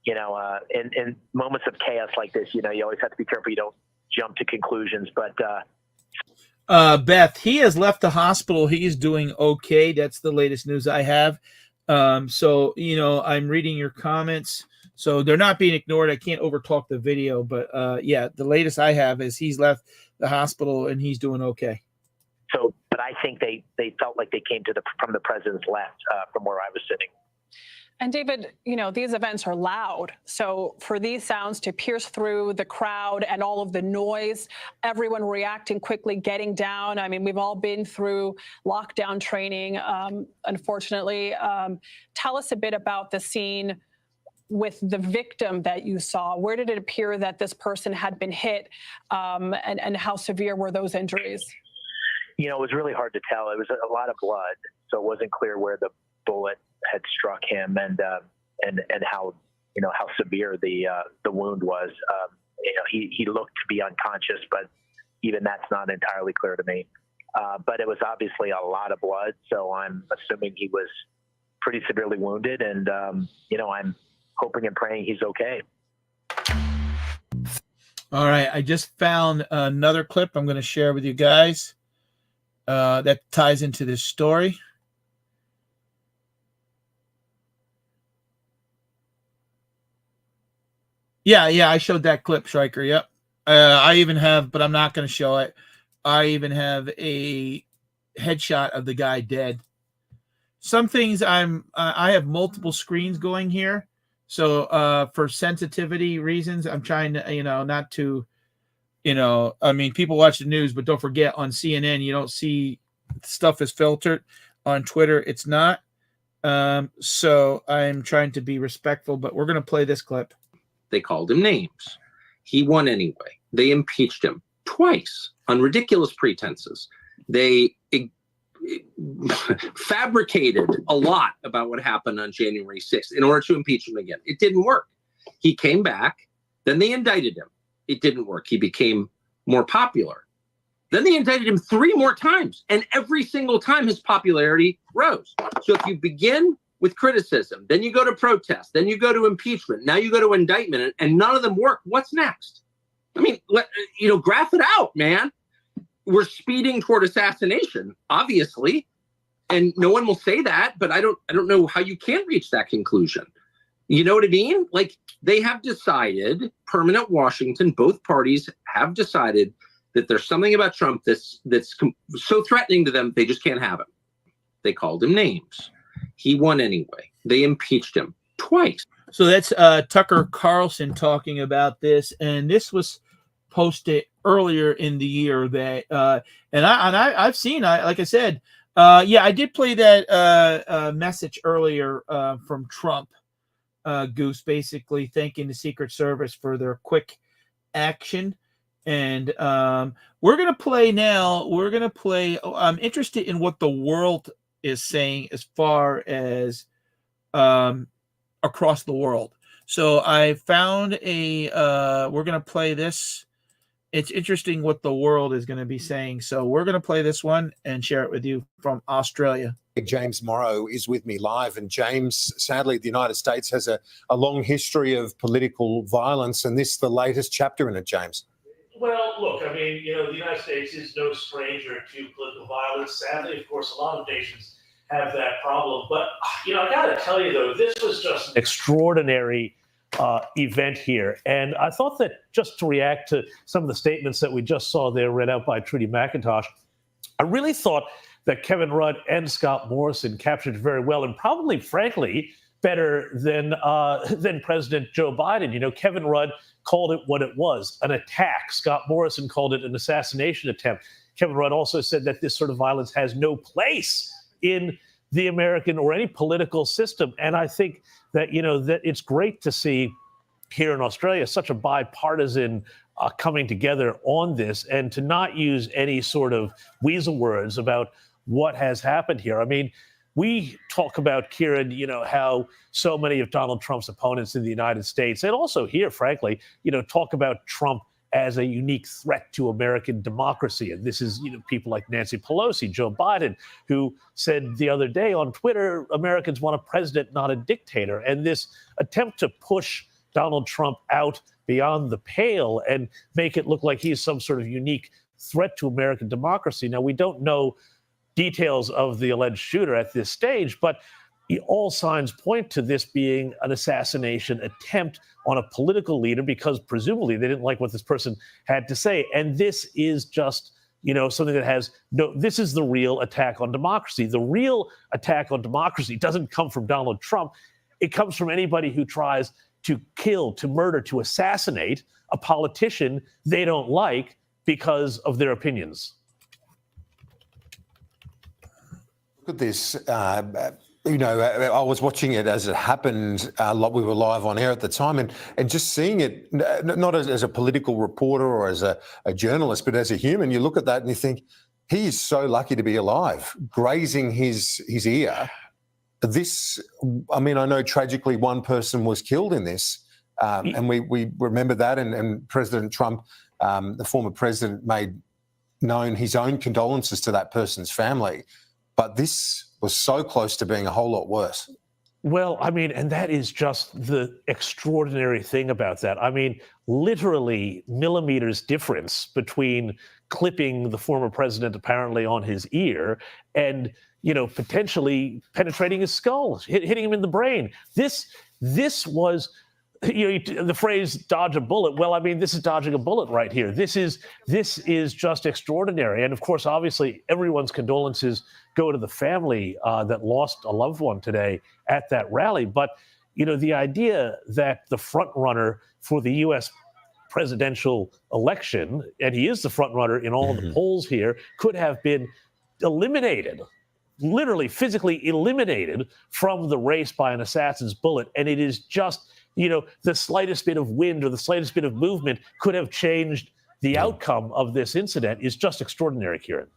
[SPEAKER 13] You know, in moments of chaos like this, you know, you always have to be careful you don't jump to conclusions. But
[SPEAKER 4] Beth, he has left the hospital. He's doing okay. That's the latest news I have. So, you know, I'm reading your comments, so they're not being ignored. I can't overtalk the video, but yeah, the latest I have is he's left the hospital and he's doing okay.
[SPEAKER 13] So, but I think they felt like they came from the president's left, from where I was sitting.
[SPEAKER 9] And David, you know, these events are loud. So for these sounds to pierce through the crowd and all of the noise, everyone reacting quickly, getting down. I mean, we've all been through lockdown training, unfortunately. Tell us a bit about the scene with the victim that you saw. Where did it appear that this person had been hit, and how severe were those injuries?
[SPEAKER 13] You know, it was really hard to tell. It was a lot of blood, so it wasn't clear where the bullet had struck him, and how, you know, how severe the wound was. You know, he looked to be unconscious, but even that's not entirely clear to me. But it was obviously a lot of blood, so I'm assuming he was pretty severely wounded, and you know, I'm hoping and praying he's okay.
[SPEAKER 4] All right, I just found another clip I'm going to share with you guys that ties into this story. Yeah, I showed that clip, Stryker. Yep. I even have, but I'm not going to show it. I even have a headshot of the guy dead. Some things I have multiple screens going here. So for sensitivity reasons, I'm trying to, you know, not to, you know, I mean, people watch the news, but don't forget, on CNN, you don't see stuff is filtered. On Twitter, it's not. So I'm trying to be respectful, but we're going to play this clip.
[SPEAKER 3] They called him names. He won anyway. They impeached him twice on ridiculous pretenses. They fabricated a lot about what happened on January 6th in order to impeach him again. It didn't work. He came back. Then they indicted him. It didn't work. He became more popular. Then they indicted him 3 more times. And every single time his popularity rose. So if you begin with criticism, then you go to protest, then you go to impeachment, now you go to indictment, and none of them work, what's next? I mean, you know, graph it out, man. we're speeding toward assassination, obviously, and no one will say that. But I don't know how you can't reach that conclusion. You know what I mean? Like, they have decided, permanent Washington, both parties have decided that there's something about Trump that's so threatening to them, they just can't have him. They called him names. He won anyway. They impeached him twice.
[SPEAKER 4] So that's Tucker Carlson talking about this, and this was posted earlier in the year. That I've seen, like I said, I did play that message earlier from Trump, Goose, basically thanking the Secret Service for their quick action. And we're gonna play now. I'm interested in what the world is saying as far as across the world. So I found we're going to play this. It's interesting what the world is going to be saying. So we're going to play this one and share it with you from Australia.
[SPEAKER 1] James Morrow is with me live. And James, sadly, the United States has a long history of political violence, and this is the latest chapter in it, James.
[SPEAKER 20] Well, look, I mean, the United States is no stranger to political violence. Sadly, of course, a lot of nations have that problem. But, I got to tell you, though, this was just an extraordinary event here. And I thought that just to react to some of the statements that we just saw there read out by Trudy McIntosh, I really thought that Kevin Rudd and Scott Morrison captured very well, and probably, frankly, better than President Joe Biden. Kevin Rudd called it what it was, an attack. Scott Morrison called it an assassination attempt. Kevin Rudd also said that this sort of violence has no place in the American or any political system. And I think that, that it's great to see here in Australia such a bipartisan coming together on this, and to not use any sort of weasel words about what has happened here. I mean, we talk about, Kieran, how so many of Donald Trump's opponents in the United States, and also here, frankly, talk about Trump as a unique threat to American democracy. And this is, people like Nancy Pelosi, Joe Biden, who said the other day on Twitter, Americans want a president, not a dictator. And this attempt to push Donald Trump out beyond the pale and make it look like he's some sort of unique threat to American democracy. Now, we don't know details of the alleged shooter at this stage, but all signs point to this being an assassination attempt on a political leader, because presumably they didn't like what this person had to say. And this is just, something that has this is the real attack on democracy. The real attack on democracy doesn't come from Donald Trump. It comes from anybody who tries to kill, to murder, to assassinate a politician they don't like because of their opinions.
[SPEAKER 1] Look at this. I was watching it as it happened. We were live on air at the time, and just seeing it, not as a political reporter or as a journalist, but as a human, you look at that and you think, he is so lucky to be alive, grazing his ear. I know tragically one person was killed in this, and we remember that, and President Trump, the former president, made known his own condolences to that person's family. But this was so close to being a whole lot worse.
[SPEAKER 20] Well, and that is just the extraordinary thing about that. Literally millimeters difference between clipping the former president apparently on his ear and, potentially penetrating his skull, hitting him in the brain. This was, the phrase dodge a bullet. Well, this is dodging a bullet right here. This is just extraordinary. And of course, obviously, everyone's condolences go to the family that lost a loved one today at that rally. But, the idea that the front runner for the U.S. presidential election, and he is the front runner in all the polls here, could have been eliminated, literally physically eliminated from the race by an assassin's bullet. And it is just, the slightest bit of wind or the slightest bit of movement could have changed the outcome of this incident is just extraordinary, Kieran.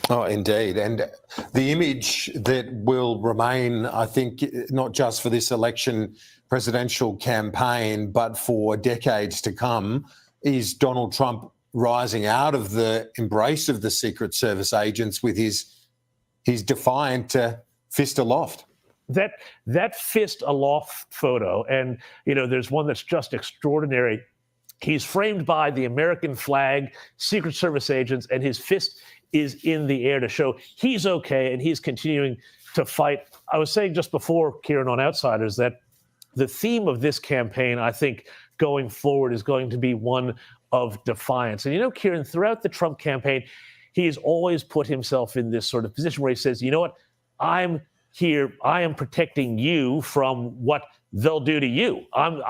[SPEAKER 1] Oh, indeed. And the image that will remain, I think, not just for this election presidential campaign, but for decades to come, is Donald Trump rising out of the embrace of the Secret Service agents with his defiant fist aloft.
[SPEAKER 20] That fist aloft photo, and there's one that's just extraordinary He's framed by the American flag, Secret Service agents, and his fist is in the air to show he's okay and he's continuing to fight. I was saying just before, Kieran, on Outsiders, that the theme of this campaign, I think, going forward is going to be one of defiance. And, you know, Kieran, throughout the Trump campaign, he has always put himself in this sort of position where he says, you know what, I'm here, I am protecting you from what they'll do to you. I'm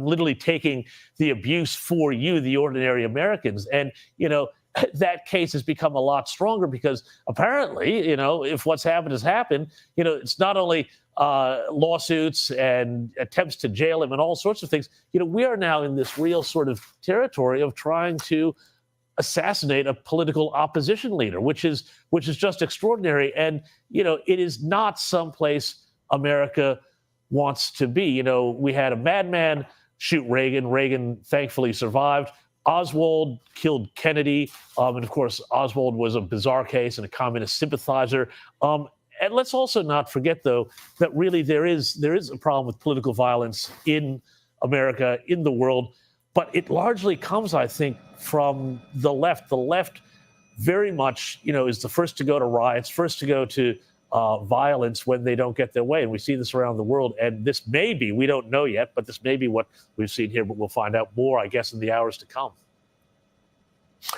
[SPEAKER 20] literally taking the abuse for you, the ordinary Americans. And, you know, that case has become a lot stronger because apparently, you know, if what's happened has happened, you know, it's not only lawsuits and attempts to jail him and all sorts of things. You know, we are now in this real sort of territory of trying to assassinate a political opposition leader, which is just extraordinary. And, you know, it is not someplace America wants to be. You know, we had a madman shoot Reagan. Reagan thankfully survived. Oswald killed Kennedy. And of course, Oswald was a bizarre case and a communist sympathizer. And let's also not forget, though, that really there is a problem with political violence in America, in the world. But it largely comes, I think, from the left. The left very much, you know, is the first to go to riots, first to go to violence when they don't get their way. And we see this around the world. And this may be, we don't know yet, but this may be what we've seen here. But we'll find out more, I guess, in the hours to come.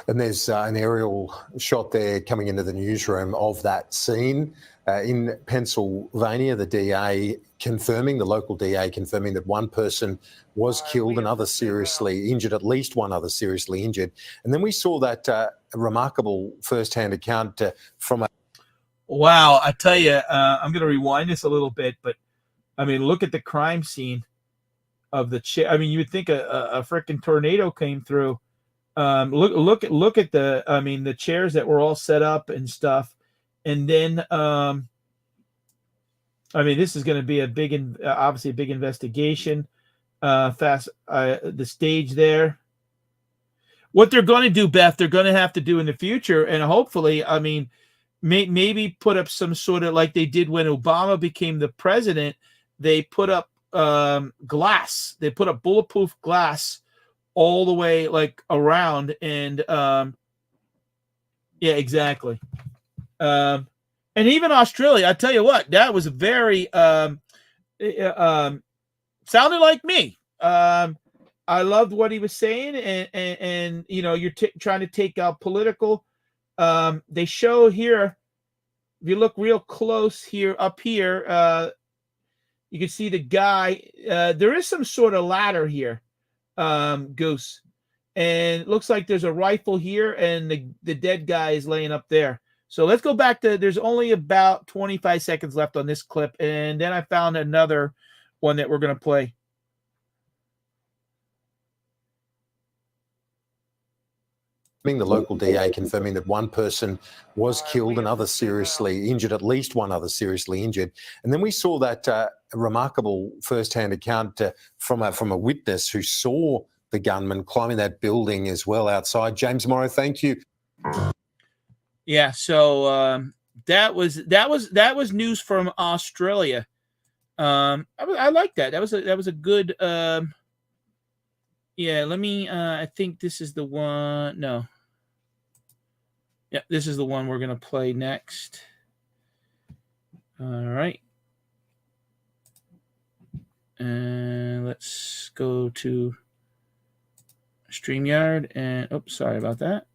[SPEAKER 1] And there's an aerial shot there coming into the newsroom of that scene in Pennsylvania, the DA confirming, the local DA confirming that one person was killed, another seriously injured, at least one other seriously injured. And then we saw that remarkable first-hand account from a...
[SPEAKER 4] Wow, I tell you, I'm going to rewind this a little bit, but I mean, look at the crime scene of the chair. I mean, you would think a freaking tornado came through. Look at the, I mean, the chairs that were all set up and stuff. And then, I mean, this is going to be obviously a big investigation. The stage there. What they're going to do, Beth, they're going to have to do in the future, and hopefully, I mean, maybe put up some sort of, like they did when Obama became the president. They put up glass. They put up bulletproof glass all the way like around, and yeah, exactly. And even Australia, I tell you what, that was very sounded like me. I loved what he was saying, and you know, you're trying to take out political. They show here, if you look real close here, up here, you can see the guy. There is some sort of ladder here, Goose, and it looks like there's a rifle here, and the dead guy is laying up there. So let's go back to, there's only about 25 seconds left on this clip, and then I found another one that we're going to play.
[SPEAKER 1] The local DA confirming that one person was killed, another seriously injured, at least one other seriously injured. And then we saw that remarkable first-hand account from a witness who saw the gunman climbing that building as well outside. James Morrow, thank you.
[SPEAKER 4] Yeah, so that was news from Australia. I like that. That was a good. Yeah, let me. I think this is the one. No. Yeah, this is the one we're gonna play next. All right. And let's go to StreamYard, and oops, sorry about that.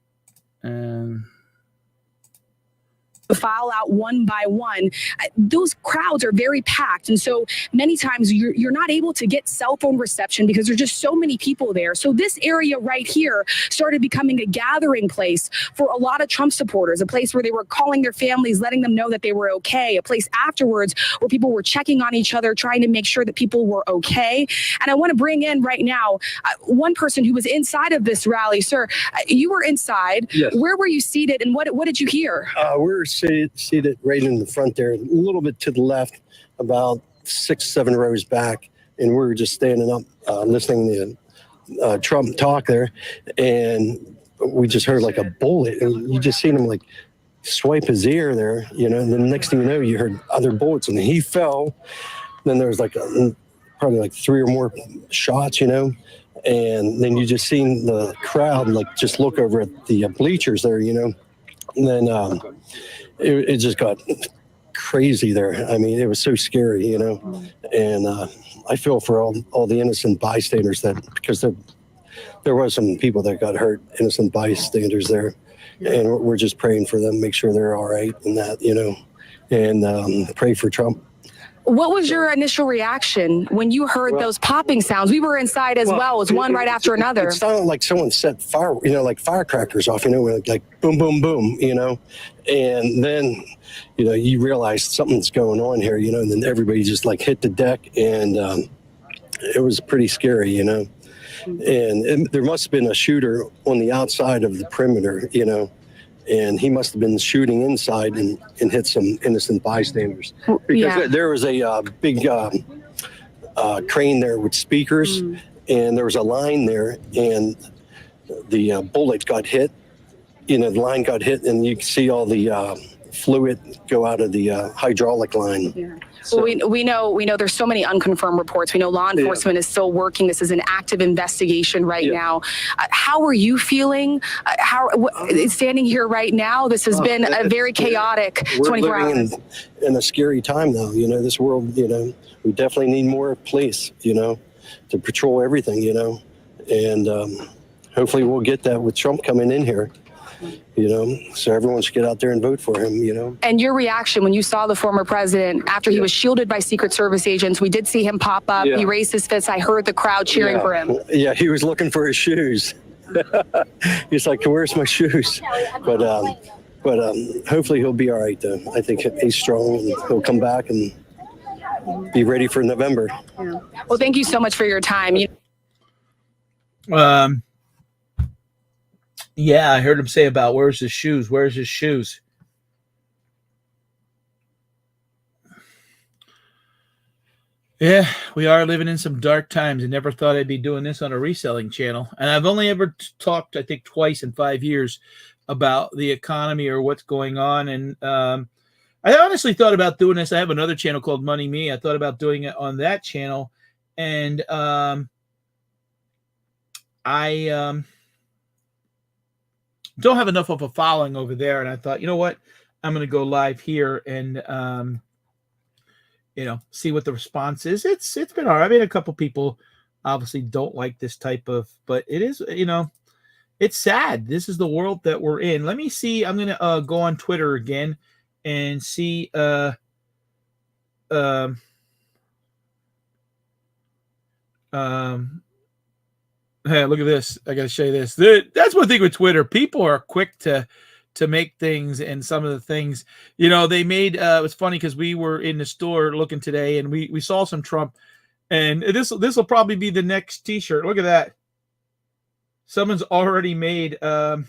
[SPEAKER 18] File out one by one. Those crowds are very packed, and so many times you're not able to get cell phone reception because there's just so many people there. So this area right here started becoming a gathering place for a lot of Trump supporters, a place where they were calling their families, letting them know that they were okay, a place afterwards where people were checking on each other, trying to make sure that people were okay. And I want to bring in right now one person who was inside of this rally. Sir, you were inside.
[SPEAKER 21] Yes.
[SPEAKER 18] Where were you seated, and what did you hear?
[SPEAKER 21] We're seated right in the front there, a little bit to the left, about 6-7 rows back, and we were just standing up listening to Trump talk there, and we just heard like a bullet, and you just seen him like swipe his ear there, you know, and then the next thing you know, you heard other bullets, and he fell. Then there was like probably like 3 or more shots, you know, And then you just seen the crowd, like, just look over at the bleachers there, you know. And then it just got crazy there. I mean, it was so scary, you know. And I feel for all the innocent bystanders, that because there was some people that got hurt, innocent bystanders there. And we're just praying for them, make sure they're all right and that, you know, and pray for Trump.
[SPEAKER 18] What was your initial reaction when you heard those popping sounds? We were inside as well. It was one right after another.
[SPEAKER 21] It sounded like someone set fire, you know, like firecrackers off, you know, like boom, boom, boom, you know. And then, you know, you realize something's going on here, you know, and then everybody just like hit the deck, and it was pretty scary, you know. And there must have been a shooter on the outside of the perimeter, you know, and he must have been shooting inside and hit some innocent bystanders. Because there was a big crane there with speakers, and there was a line there, and the bullet got hit. You know, the line got hit, and you can see all the fluid go out of the hydraulic line.
[SPEAKER 18] Yeah. Well, we know there's so many unconfirmed reports. We know law enforcement is still working. This is an active investigation right now. How are you feeling? Standing here right now, this has been a very chaotic 24 hours.
[SPEAKER 21] We're living in a scary time now. You know, this world, you know, we definitely need more police, you know, to patrol everything, you know. And hopefully we'll get that with Trump coming in here. You know, so everyone should get out there and vote for him, you know.
[SPEAKER 18] And your reaction when you saw the former president after he was shielded by Secret Service agents? We did see him pop up. He raised his fist. I heard the crowd cheering for him.
[SPEAKER 21] Yeah, he was looking for his shoes. He's like, where's my shoes? But hopefully he'll be all right, though. I think he's strong, and he'll come back and be ready for November.
[SPEAKER 18] Yeah. Well, thank you so much for your time.
[SPEAKER 4] Yeah, I heard him say about where's his shoes? Where's his shoes? Yeah, we are living in some dark times. I never thought I'd be doing this on a reselling channel. And I've only ever talked, I think, twice in 5 years about the economy or what's going on. And I honestly thought about doing this. I have another channel called Money Me. I thought about doing it on that channel. And I don't have enough of a following over there, and I thought, you know what, I'm going to go live here and you know, see what the response is. It's been all right. I mean, a couple people obviously don't like this type of, but it is, you know, it's sad. This is the world that we're in. Let me see. I'm going to go on Twitter again and see hey, look at this. I got to show you this. That's one thing with Twitter. People are quick to make things, and some of the things, you know, they made, it was funny because we were in the store looking today, and we saw some Trump, and this will probably be the next t-shirt. Look at that. Someone's already made, God,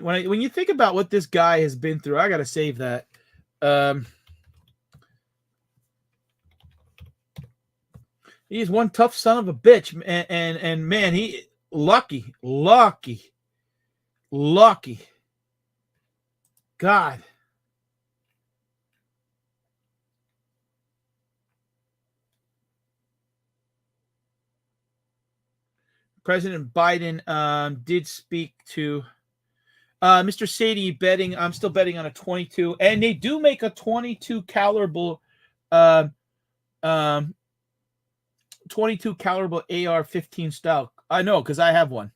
[SPEAKER 4] when you think about what this guy has been through, I got to save that. He's one tough son of a bitch, and man, he lucky. God. President Biden did speak to Mr. Sadie betting. I'm still betting on a 22, and they do make a 22 caliber 22 caliber AR-15 style. I know because I have one.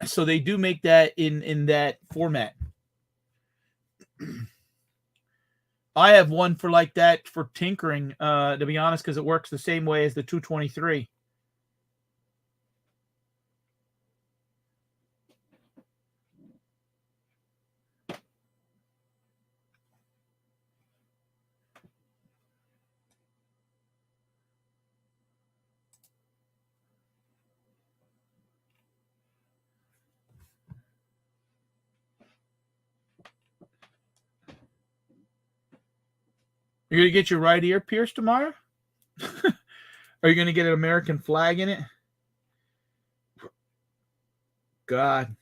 [SPEAKER 4] So they do make that in that format. I have one for like that for tinkering, to be honest, because it works the same way as the 223. You're going to get your right ear pierced tomorrow? Are you going to get an American flag in it? God.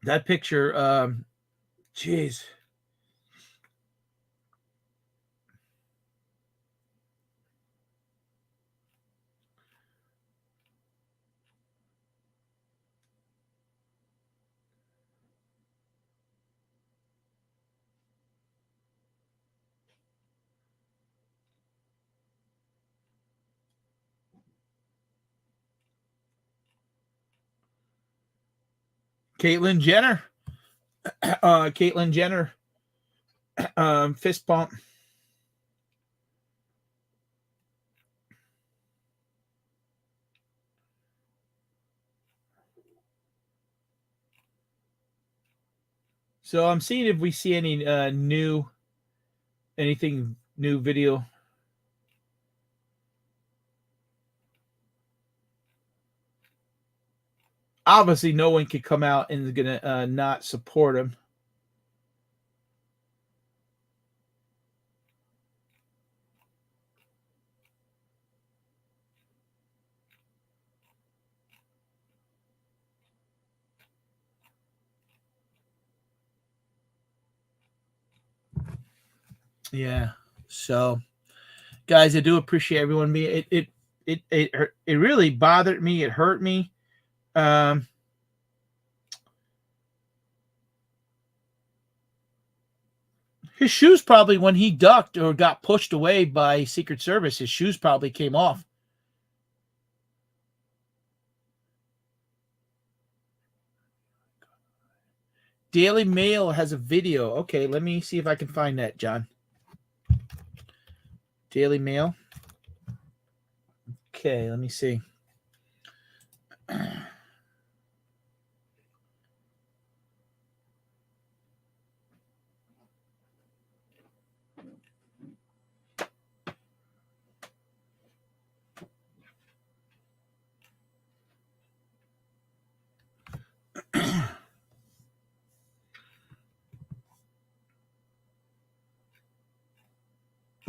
[SPEAKER 4] That picture, jeez. Caitlyn Jenner. Caitlyn Jenner. Fist bump. So I'm seeing if we see any anything new video. Obviously, no one can come out and is gonna not support him. Yeah. So, guys, I do appreciate everyone being. It really bothered me. It hurt me. His shoes probably, when he ducked or got pushed away by Secret Service, his shoes probably came off. Daily Mail has a video. Okay, let me see if I can find that, John. Daily Mail. Okay, let me see.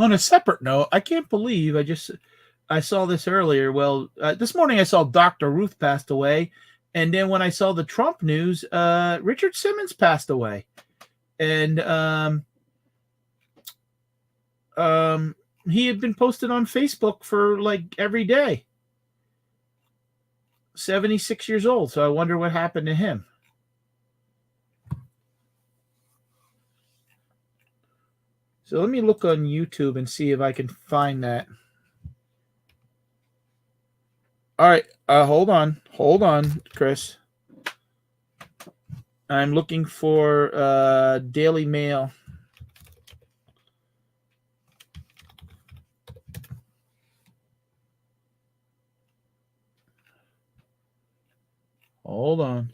[SPEAKER 4] On a separate note, I can't believe I saw this earlier. Well, this morning I saw Dr. Ruth passed away. And then when I saw the Trump news, Richard Simmons passed away. And he had been posted on Facebook for like every day. 76 years old. So I wonder what happened to him. So let me look on YouTube and see if I can find that. All right. Hold on, Chris. I'm looking for Daily Mail. Hold on.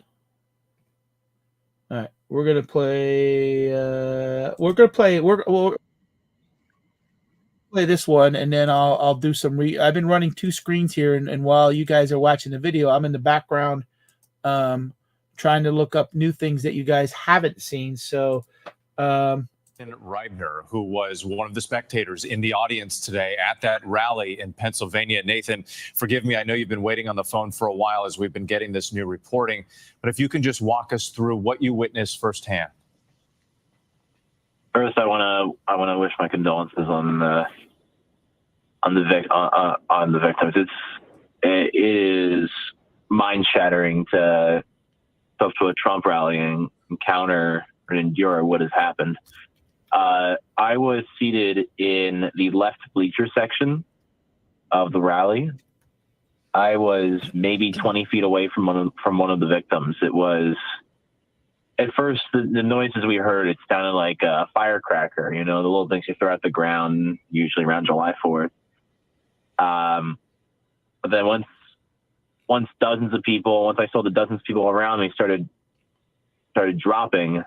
[SPEAKER 4] All right, we're gonna play. We'll play this one, and then I'll do some. I've been running two screens here, and while you guys are watching the video, I'm in the background, trying to look up new things that you guys haven't seen. So,
[SPEAKER 6] Reibner, who was one of the spectators in the audience today at that rally in Pennsylvania. Nathan, forgive me, I know you've been waiting on the phone for a while as we've been getting this new reporting, but if you can just walk us through what you witnessed firsthand.
[SPEAKER 19] First, I want to wish my condolences on the victims. It is mind-shattering to go to a Trump rally and encounter and endure what has happened. I was seated in the left bleacher section of the rally. I was maybe 20 feet away from one of the victims. It was, at first, the noises we heard, it sounded like a firecracker, you know, the little things you throw at the ground, usually around July 4th. But then once once I saw the dozens of people around me started dropping,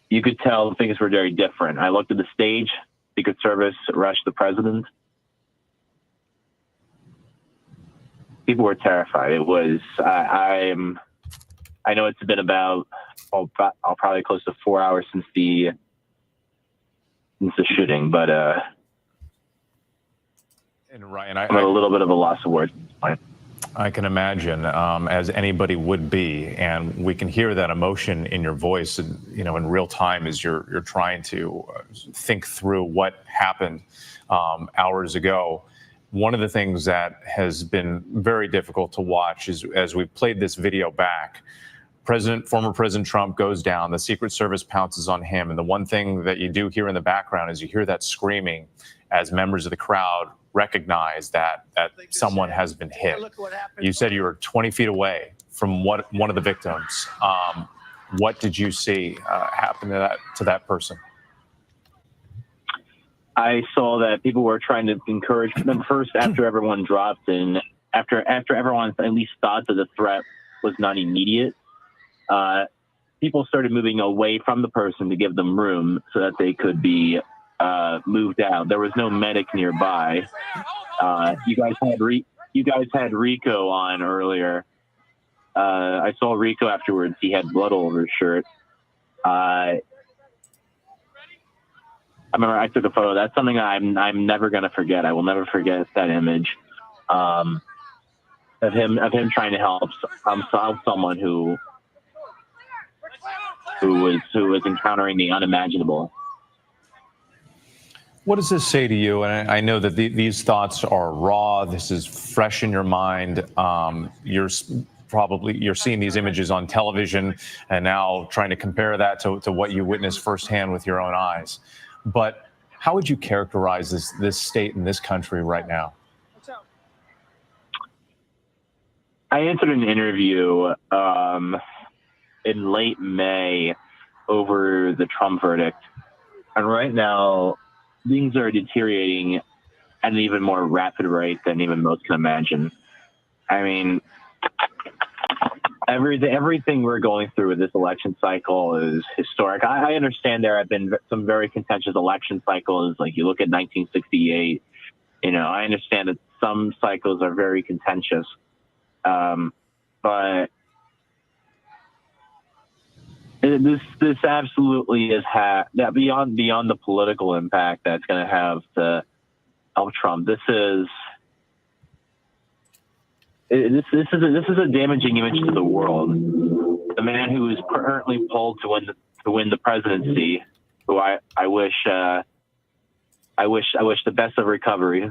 [SPEAKER 19] you could tell things were very different. I looked at the stage, Secret Service rushed the president. People were terrified. It was, I know it's been about, probably close to 4 hours since the shooting, but
[SPEAKER 6] and Ryan,
[SPEAKER 19] I'm at a little bit of a loss of words.
[SPEAKER 6] I can imagine, as anybody would be, and we can hear that emotion in your voice, and in real time as you're trying to think through what happened hours ago. One of the things that has been very difficult to watch is, as we played this video back, former President Trump goes down, the Secret Service pounces on him, and the one thing that you do hear in the background is you hear that screaming as members of the crowd recognize that someone has been hit. You said you were 20 feet away from one of the victims. What did you see happen to that person?
[SPEAKER 19] I saw that people were trying to encourage them first after everyone dropped, and after everyone at least thought that the threat was not immediate. People started moving away from the person to give them room so that they could be moved out. There was no medic nearby. You guys had Rico on earlier. I saw Rico afterwards. He had blood all over his shirt. I remember I took a photo. That's something I'm never gonna forget. I will never forget that image of him trying to help someone who was encountering the unimaginable.
[SPEAKER 6] What does this say to you? And I know that these thoughts are raw. This is fresh in your mind. You're seeing these images on television and now trying to compare that to what you witnessed firsthand with your own eyes. But how would you characterize this state in this country right now?
[SPEAKER 19] I answered an interview in late May over the Trump verdict. And right now, things are deteriorating at an even more rapid rate than even most can imagine. I mean, everything we're going through with this election cycle is historic. I understand there have been some very contentious election cycles, like you look at 1968. I understand that some cycles are very contentious, but this absolutely is that beyond the political impact that's going to have to help Trump. This is a damaging image to the world. The man who is currently polled to win the presidency, who I wish the best of recovery.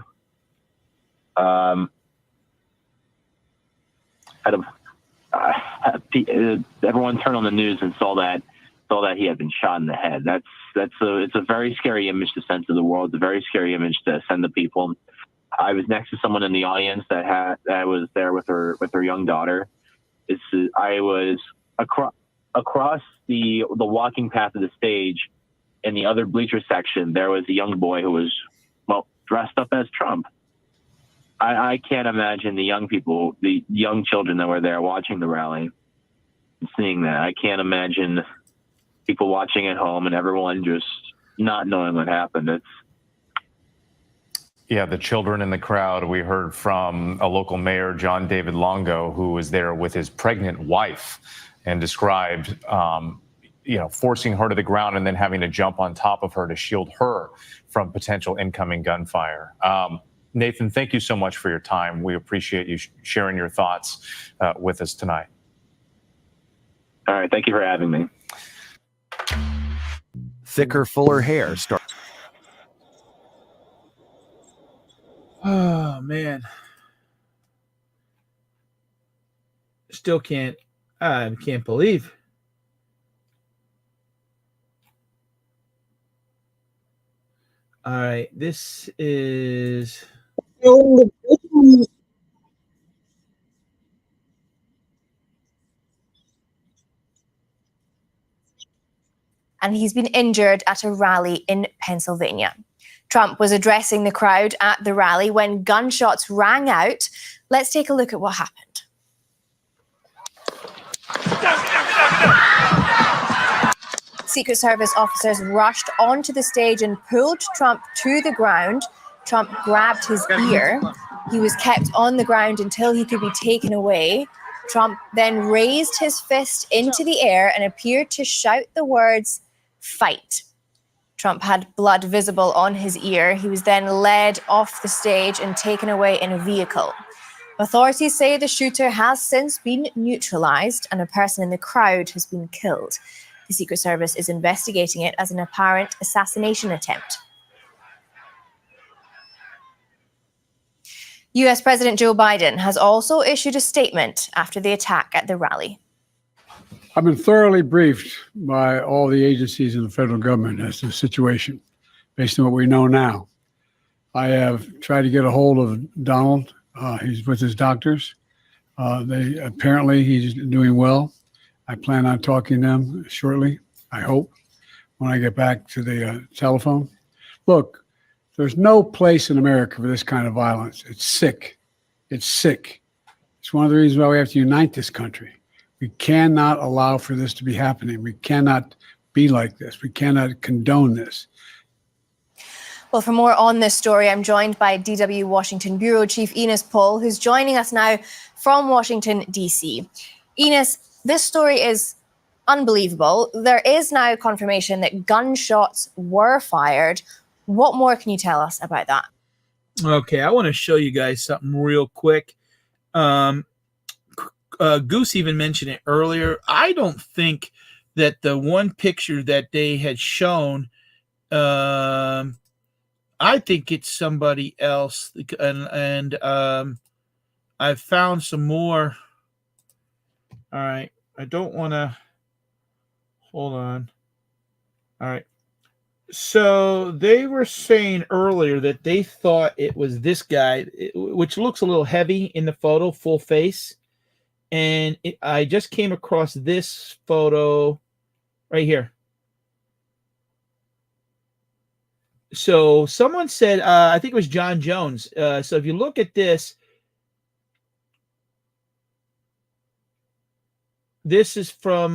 [SPEAKER 19] Everyone turned on the news and saw that he had been shot in the head. It's a very scary image to send to the world. It's a very scary image to send to people. I was next to someone in the audience that was there with her young daughter. I was across the walking path of the stage in the other bleacher section. There was a young boy who was dressed up as Trump. I can't imagine the young people, the young children that were there watching the rally and seeing that. I can't imagine people watching at home and everyone just not knowing what happened.
[SPEAKER 6] Yeah, the children in the crowd. We heard from a local mayor, John David Longo, who was there with his pregnant wife and described, forcing her to the ground and then having to jump on top of her to shield her from potential incoming gunfire. Nathan, thank you so much for your time. We appreciate you sharing your thoughts with us tonight.
[SPEAKER 19] All right. Thank you for having me.
[SPEAKER 7] Thicker, fuller hair starts.
[SPEAKER 4] Oh, man. Still I can't believe. All right. This is.
[SPEAKER 8] And he's been injured at a rally in Pennsylvania. Trump was addressing the crowd at the rally when gunshots rang out. Let's take a look at what happened. Secret Service officers rushed onto the stage and pulled Trump to the ground. Trump grabbed his ear. He was kept on the ground until he could be taken away. Trump then raised his fist into the air and appeared to shout the words, "Fight." Trump had blood visible on his ear. He was then led off the stage and taken away in a vehicle. Authorities say the shooter has since been neutralized and a person in the crowd has been killed. The Secret Service is investigating it as an apparent assassination attempt. US President Joe Biden has also issued a statement after the attack at the rally.
[SPEAKER 22] I've been thoroughly briefed by all the agencies in the federal government as to the situation, based on what we know now. I have tried to get a hold of Donald. He's with his doctors. He's doing well. I plan on talking to them shortly, I hope, when I get back to the telephone. Look, there's no place in America for this kind of violence. It's sick. It's sick. It's one of the reasons why we have to unite this country. We cannot allow for this to be happening. We cannot be like this. We cannot condone this.
[SPEAKER 8] Well, for more on this story, I'm joined by DW Washington Bureau Chief Enos Paul, who's joining us now from Washington, D.C. Enos, this story is unbelievable. There is now confirmation that gunshots were fired. What more can you tell us about that?
[SPEAKER 4] Okay, I want to show you guys something real quick. Goose even mentioned it earlier. I don't think that the one picture that they had shown, I think it's somebody else. And I've found some more. All right, I don't want to. Hold on. All right. So they were saying earlier that they thought it was this guy, which looks a little heavy in the photo, full face. And I just came across this photo right here. So someone said, I think it was John Jones. So if you look at this, this is from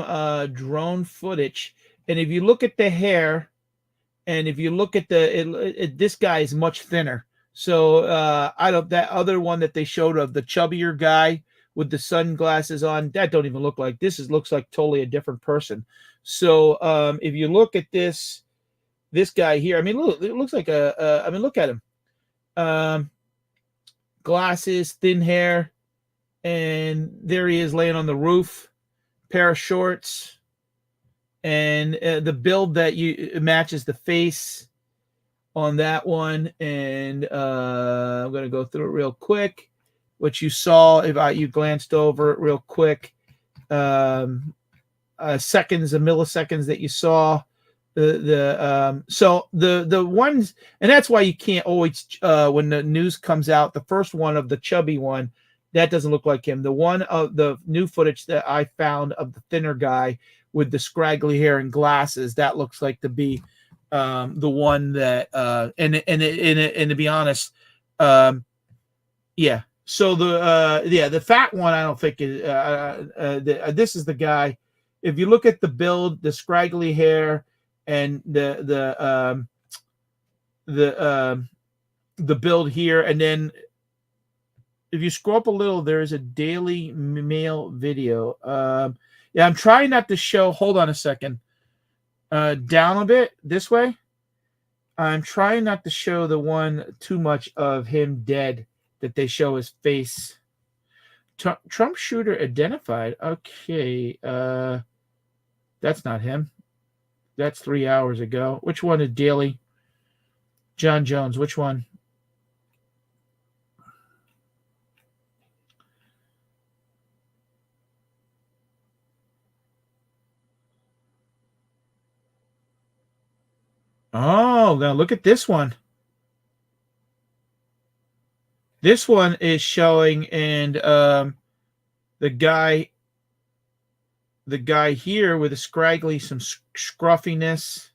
[SPEAKER 4] drone footage. And if you look at the hair, and if you look at this guy is much thinner. So that other one that they showed of the chubbier guy with the sunglasses on, that don't even look like this. Looks like totally a different person. So if you look at this guy here, I mean, look, it looks like look at him. Glasses, thin hair, and there he is laying on the roof, pair of shorts. And the build that matches the face on that one. And I'm going to go through it real quick. What you saw, if you glanced over it real quick, seconds and milliseconds that you saw. So the ones, and that's why you can't always, when the news comes out, the first one of the chubby one, that doesn't look like him. The one of the new footage that I found of the thinner guy with the scraggly hair and glasses, that looks like to be the one that and to be honest, yeah. So the fat one I don't think is this is the guy. If you look at the build, the scraggly hair and the build here, and then if you scroll up a little, there is a Daily Mail video. Yeah, I'm trying not to show. Hold on a second. Down a bit this way. I'm trying not to show the one too much of him dead that they show his face. Trump shooter identified. Okay. That's not him. That's 3 hours ago. Which one is Daily? John Jones. Which one? Oh, now look at this one. This one is showing, and the guy here with a scraggly, some scruffiness.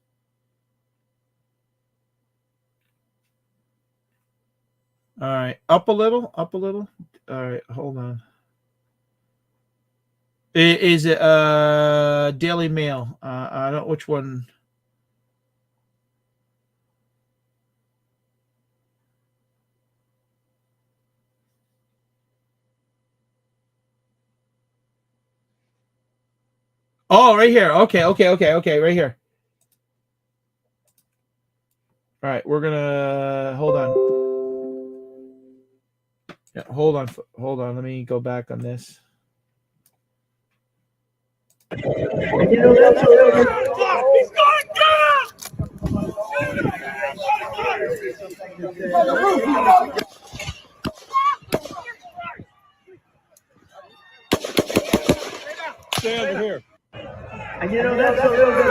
[SPEAKER 4] All right, up a little. All right, hold on. Is it Daily Mail? I don't know which one. Oh, right here. Okay. Right here. All right, we're gonna hold on. Yeah, hold on. Let me go back on this.
[SPEAKER 10] Stay over here.
[SPEAKER 17] And you know that's a little bit.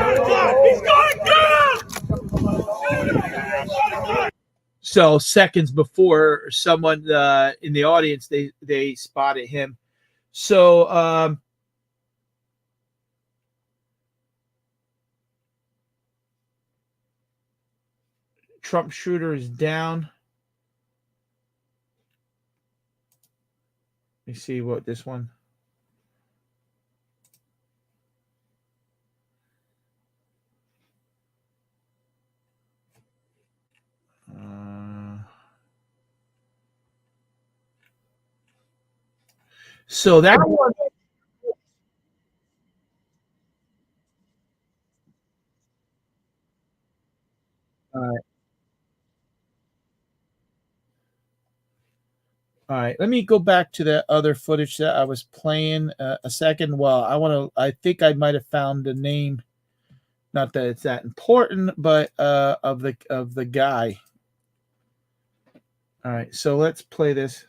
[SPEAKER 17] He's going down.
[SPEAKER 4] So seconds before someone in the audience, they spotted him. So Trump shooter is down. Let me see what this one. So that one. All right. All right. Let me go back to that other footage that I was playing a second. Well, I think I might have found the name. Not that it's that important, but of the guy. All right. So let's play this.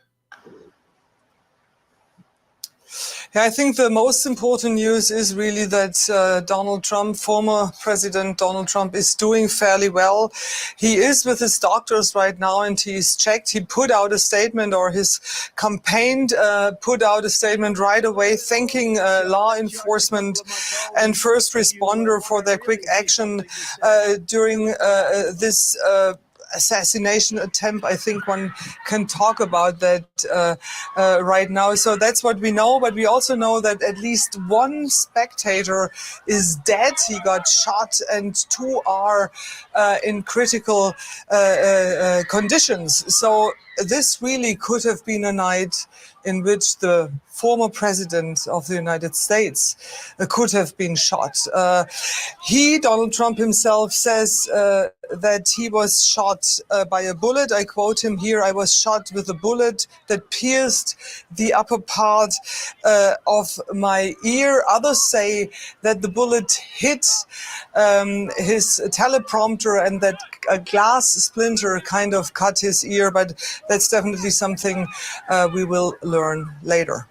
[SPEAKER 5] Yeah, I think the most important news is really that Donald Trump, former President Donald Trump, is doing fairly well. He is with his doctors right now and he's checked. He put out a statement, or his campaign put out a statement right away thanking law enforcement and first responder for their quick action during this assassination attempt. I think one can talk about that right now. So that's what we know, but we also know that at least one spectator is dead. He got shot and 2 are in critical conditions. So this really could have been a night in which the former president of the United States could have been shot. Donald Trump himself, says that he was shot by a bullet. I quote him here: "I was shot with a bullet that pierced the upper part of my ear." Others say that the bullet hit his teleprompter and that a glass splinter kind of cut his ear, but that's definitely something we will learn later.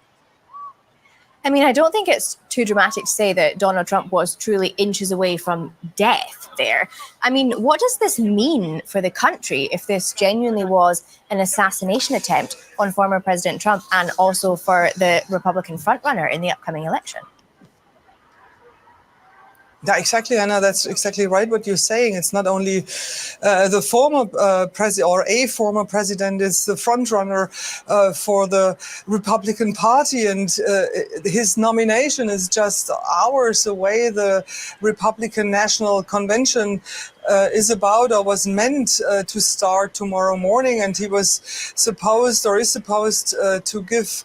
[SPEAKER 8] I mean, I don't think it's too dramatic to say that Donald Trump was truly inches away from death there. I mean, what does this mean for the country if this genuinely was an assassination attempt on former President Trump and also for the Republican frontrunner in the upcoming election?
[SPEAKER 5] Yeah, exactly, Anna. That's exactly right what you're saying. It's not only the former president or a former president is the front runner for the Republican Party, and his nomination is just hours away. The Republican National Convention is about, or was meant to start tomorrow morning, and he was supposed to give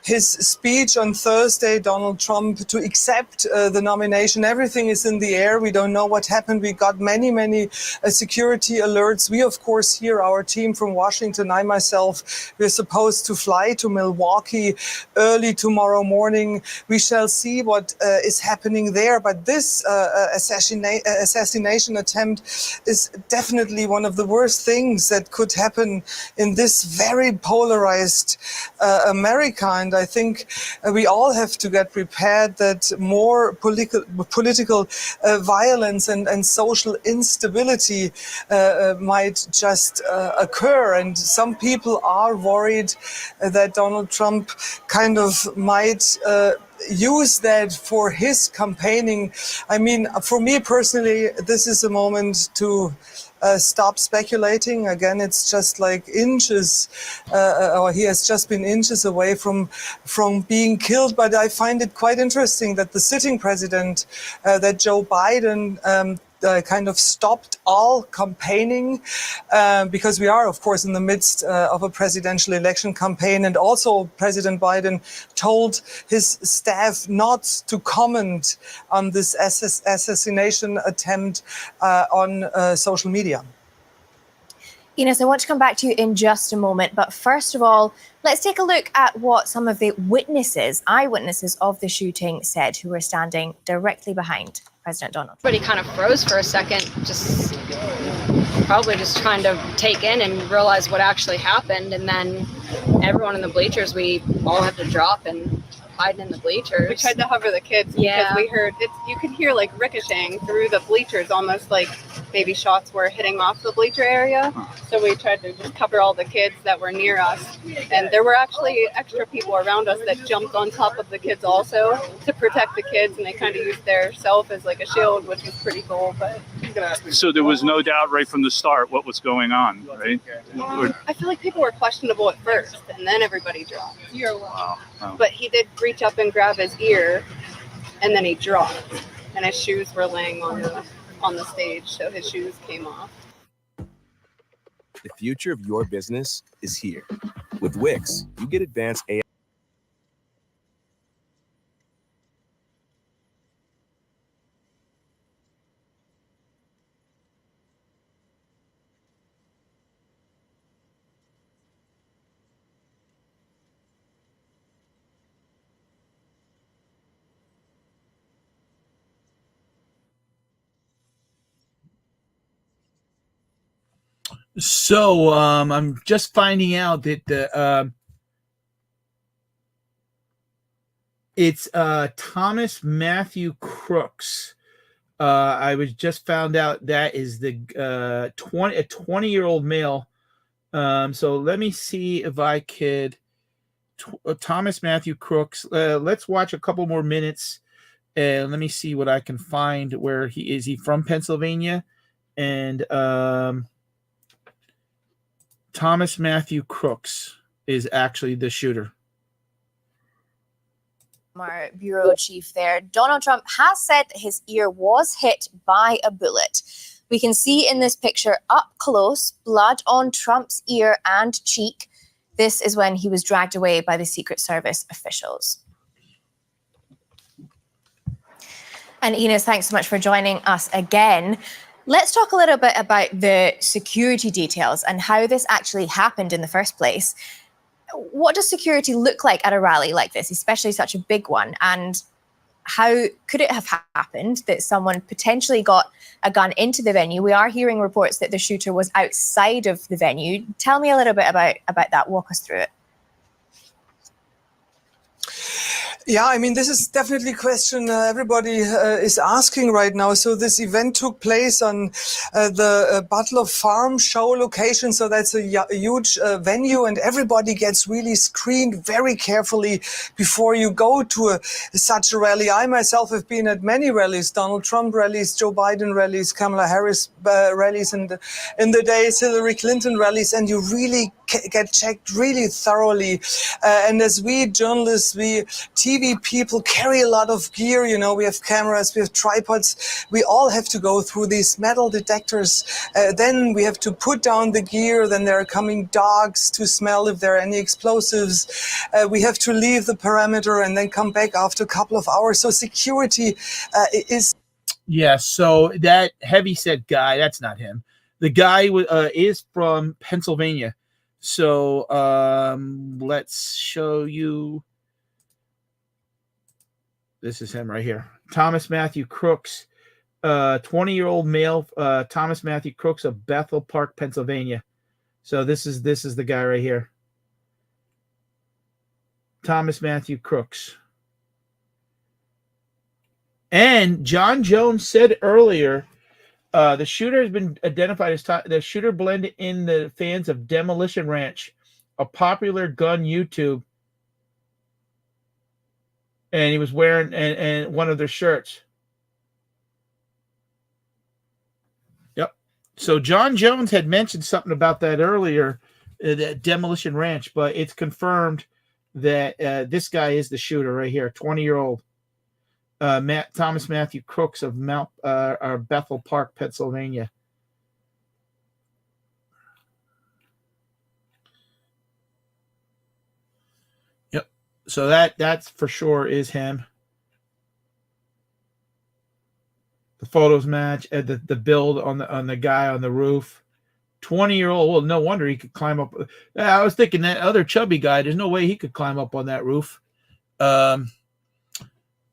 [SPEAKER 5] his speech on Thursday, Donald Trump, to accept the nomination. Everything is in the air. We don't know what happened. We got many security alerts. We, of course, here, our team from Washington, I myself, we're supposed to fly to Milwaukee early tomorrow morning. We shall see what is happening there. But this assassination attempt is definitely one of the worst things that could happen in this very polarized America. And I think we all have to get prepared that more political violence and social instability might just occur. And some people are worried that Donald Trump kind of might use that for his campaigning. I mean, for me personally, this is a moment to stop speculating. Again, it's just like inches, or he has just been inches away from being killed. But I find it quite interesting that the sitting president, that Joe Biden, kind of stopped all campaigning because we are, of course, in the midst of a presidential election campaign. And also President Biden told his staff not to comment on this assassination attempt on social media.
[SPEAKER 8] Ines, I want to come back to you in just a moment. But first of all, let's take a look at what some of the eyewitnesses of the shooting said, who were standing directly behind President Donald Trump.
[SPEAKER 11] Everybody kind of froze for a second, probably just trying to take in and realize what actually happened. And then everyone in the bleachers, we all had to drop and hiding in the bleachers.
[SPEAKER 12] We tried to hover the kids because we heard it. You could hear like ricocheting through the bleachers, almost like maybe shots were hitting off the bleacher area. So we tried to just cover all the kids that were near us. And there were actually extra people around us that jumped on top of the kids also to protect the kids, and they kind of used their self as like a shield, which was pretty cool. But
[SPEAKER 10] So there was no doubt right from the start what was going on, right?
[SPEAKER 12] I feel like people were questionable at first, and then everybody dropped.
[SPEAKER 10] Wow.
[SPEAKER 12] But he did reach up and grab his ear, and then he dropped, and his shoes were laying on the stage, so his shoes came off.
[SPEAKER 14] The future of your business is here. With Wix, you get advanced AI.
[SPEAKER 4] So I'm just finding out that it's Thomas Matthew Crooks. I was just found out that is the 20-year-old male. So let me see if I could Thomas Matthew Crooks. Let's watch a couple more minutes and let me see what I can find. Where he is? He from Pennsylvania, and Thomas Matthew Crooks is actually the shooter.
[SPEAKER 8] Our bureau chief there, Donald Trump has said that his ear was hit by a bullet. We can see in this picture up close blood on Trump's ear and cheek. This is when he was dragged away by the Secret Service officials. And Enos, thanks so much for joining us again. Let's talk a little bit about the security details and how this actually happened in the first place. What does security look like at a rally like this, especially such a big one? And how could it have happened that someone potentially got a gun into the venue? We are hearing reports that the shooter was outside of the venue. Tell me a little bit about that. Walk us through it.
[SPEAKER 5] Yeah, I mean, this is definitely a question everybody is asking right now. So this event took place on the Butler Farm show location. So that's a huge venue, and everybody gets really screened very carefully before you go to such a rally. I myself have been at many rallies, Donald Trump rallies, Joe Biden rallies, Kamala Harris rallies, and in the days, Hillary Clinton rallies, and you really get checked really thoroughly. And as we journalists, we TV people carry a lot of gear, you know, we have cameras, we have tripods, we all have to go through these metal detectors. Then we have to put down the gear, then there are coming dogs to smell if there are any explosives. We have to leave the perimeter and then come back after a couple of hours. So security is...
[SPEAKER 4] Yeah, so that heavyset guy, that's not him. The guy is from Pennsylvania. So let's show you. This is him right here. Thomas Matthew Crooks, 20-year-old male, Thomas Matthew Crooks of Bethel Park, Pennsylvania. So this is the guy right here. Thomas Matthew Crooks. And John Jones said earlier, the shooter has been identified as the shooter blended in the fans of Demolition Ranch, a popular gun YouTube. And he was wearing and one of their shirts. Yep. So John Jones had mentioned something about that earlier, that Demolition Ranch, but it's confirmed that this guy is the shooter right here, 20-year-old Thomas Matthew Crooks of Bethel Park, Pennsylvania. So that's for sure is him. The photos match and the build on the guy on the roof. 20-year-old. Well, no wonder he could climb up. I was thinking that other chubby guy, there's no way he could climb up on that roof. You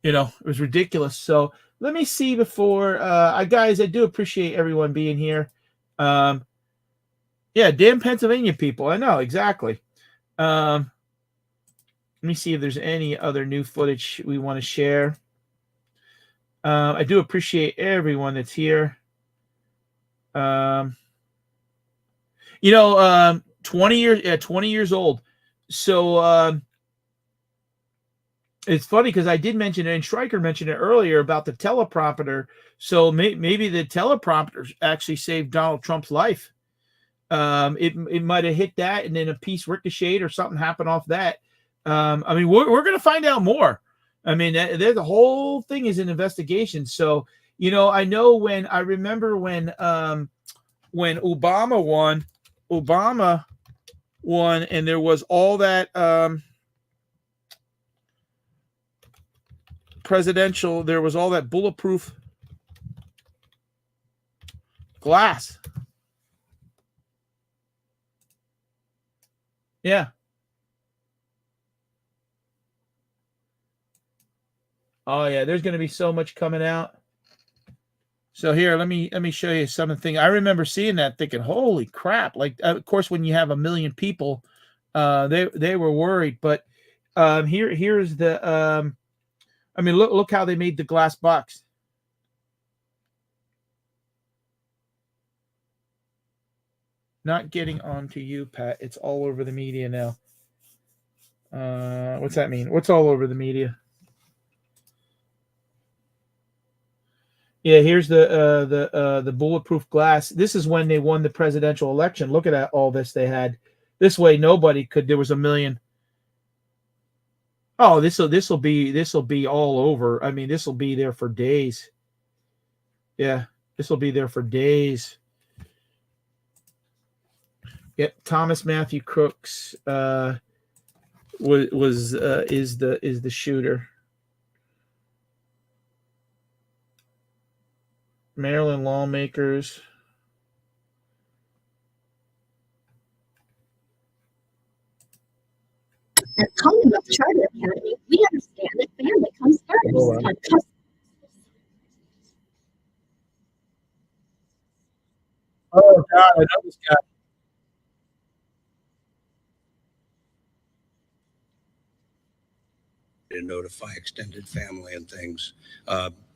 [SPEAKER 4] know, it was ridiculous. So let me see before guys, I do appreciate everyone being here. Yeah, damn Pennsylvania people. I know, exactly. Let me see if there's any other new footage we want to share. I do appreciate everyone that's here. 20 years old. So it's funny because I did mention it, and Stryker mentioned it earlier about the teleprompter. So maybe the teleprompter actually saved Donald Trump's life. It might have hit that, and then a piece ricocheted or something happened off that. I mean, we're going to find out more. I mean, the whole thing is an investigation. So, I know when Obama won, and there was all that presidential, there was all that bulletproof glass. Yeah. Oh yeah, there's going to be so much coming out. So here, let me show you something. I remember seeing that, thinking, "Holy crap!" Like, of course, when you have 1 million people, they were worried. But here's the. I mean, look how they made the glass box. Not getting onto you, Pat. It's all over the media now. What's that mean? What's all over the media? Yeah, here's the bulletproof glass. This is when they won the presidential election. Look at all this they had. This way, nobody could. There was 1 million. Oh, this will be all over. I mean, this will be there for days. Yeah, this will be there for days. Yep, Thomas Matthew Crooks is the shooter. Maryland lawmakers.
[SPEAKER 24] At Commonwealth Charter Academy, we understand that family comes first.
[SPEAKER 4] Oh God, I know this guy.
[SPEAKER 2] To notify extended family and things.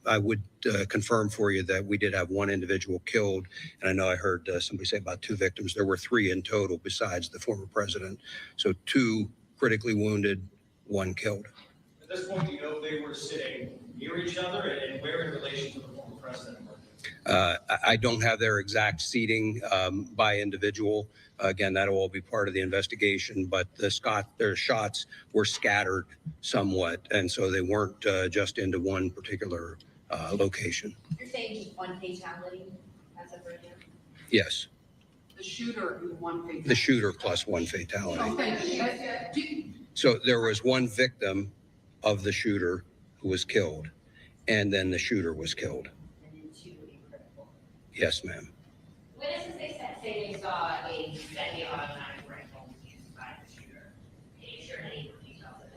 [SPEAKER 2] I would confirm for you that we did have 1 individual killed, and I know I heard somebody say about 2 victims. There were 3 in total besides the former president. So 2 critically wounded, 1 killed.
[SPEAKER 15] At this point, do you know if they were sitting near each other and where in relation to the former president?
[SPEAKER 2] I don't have their exact seating by individual. Again, that'll all be part of the investigation, but their shots were scattered somewhat, and so they weren't just into one particular location.
[SPEAKER 16] You're saying just 1 fatality as of right now?
[SPEAKER 2] Yes.
[SPEAKER 16] The shooter who 1 fatality?
[SPEAKER 2] The shooter plus 1 fatality. So there was 1 victim of the shooter who was killed, and then the shooter was killed. Yes, ma'am.
[SPEAKER 16] Witnesses say they saw a semi-automatic rifle used by the shooter. Can you share any details of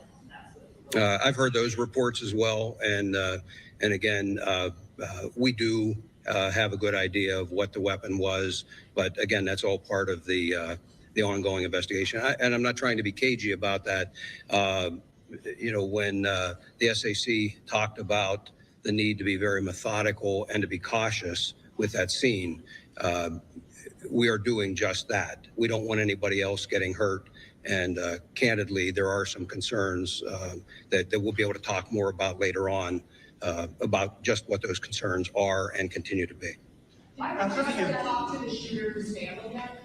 [SPEAKER 16] that?
[SPEAKER 2] I've heard those reports as well, and again, we do have a good idea of what the weapon was, but again, that's all part of the ongoing investigation. And I'm not trying to be cagey about that. When the SAC talked about the need to be very methodical and to be cautious with that scene, we are doing just that. We don't want anybody else getting hurt. And candidly, there are some concerns that we'll be able to talk more about later on about just what those concerns are and continue to be.
[SPEAKER 16] Have you talked to the shooter's family yet?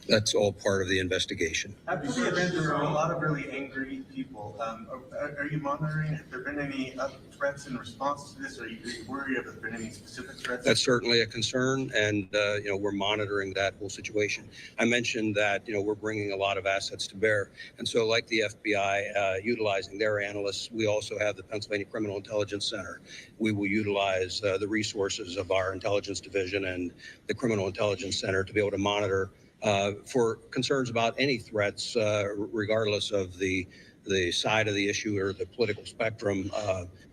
[SPEAKER 2] That's all part of the investigation.
[SPEAKER 23] After the event, there were a lot of really angry people. Are you monitoring? Have there been any threats in response to this? Are you worried? Have there been any specific threats?
[SPEAKER 2] That's certainly a concern, and we're monitoring that whole situation. I mentioned that we're bringing a lot of assets to bear, and so like the FBI, utilizing their analysts, we also have the Pennsylvania Criminal Intelligence Center. We will utilize the resources of our intelligence division and the Criminal Intelligence Center to be able to monitor for concerns about any threats, regardless of the side of the issue or the political spectrum.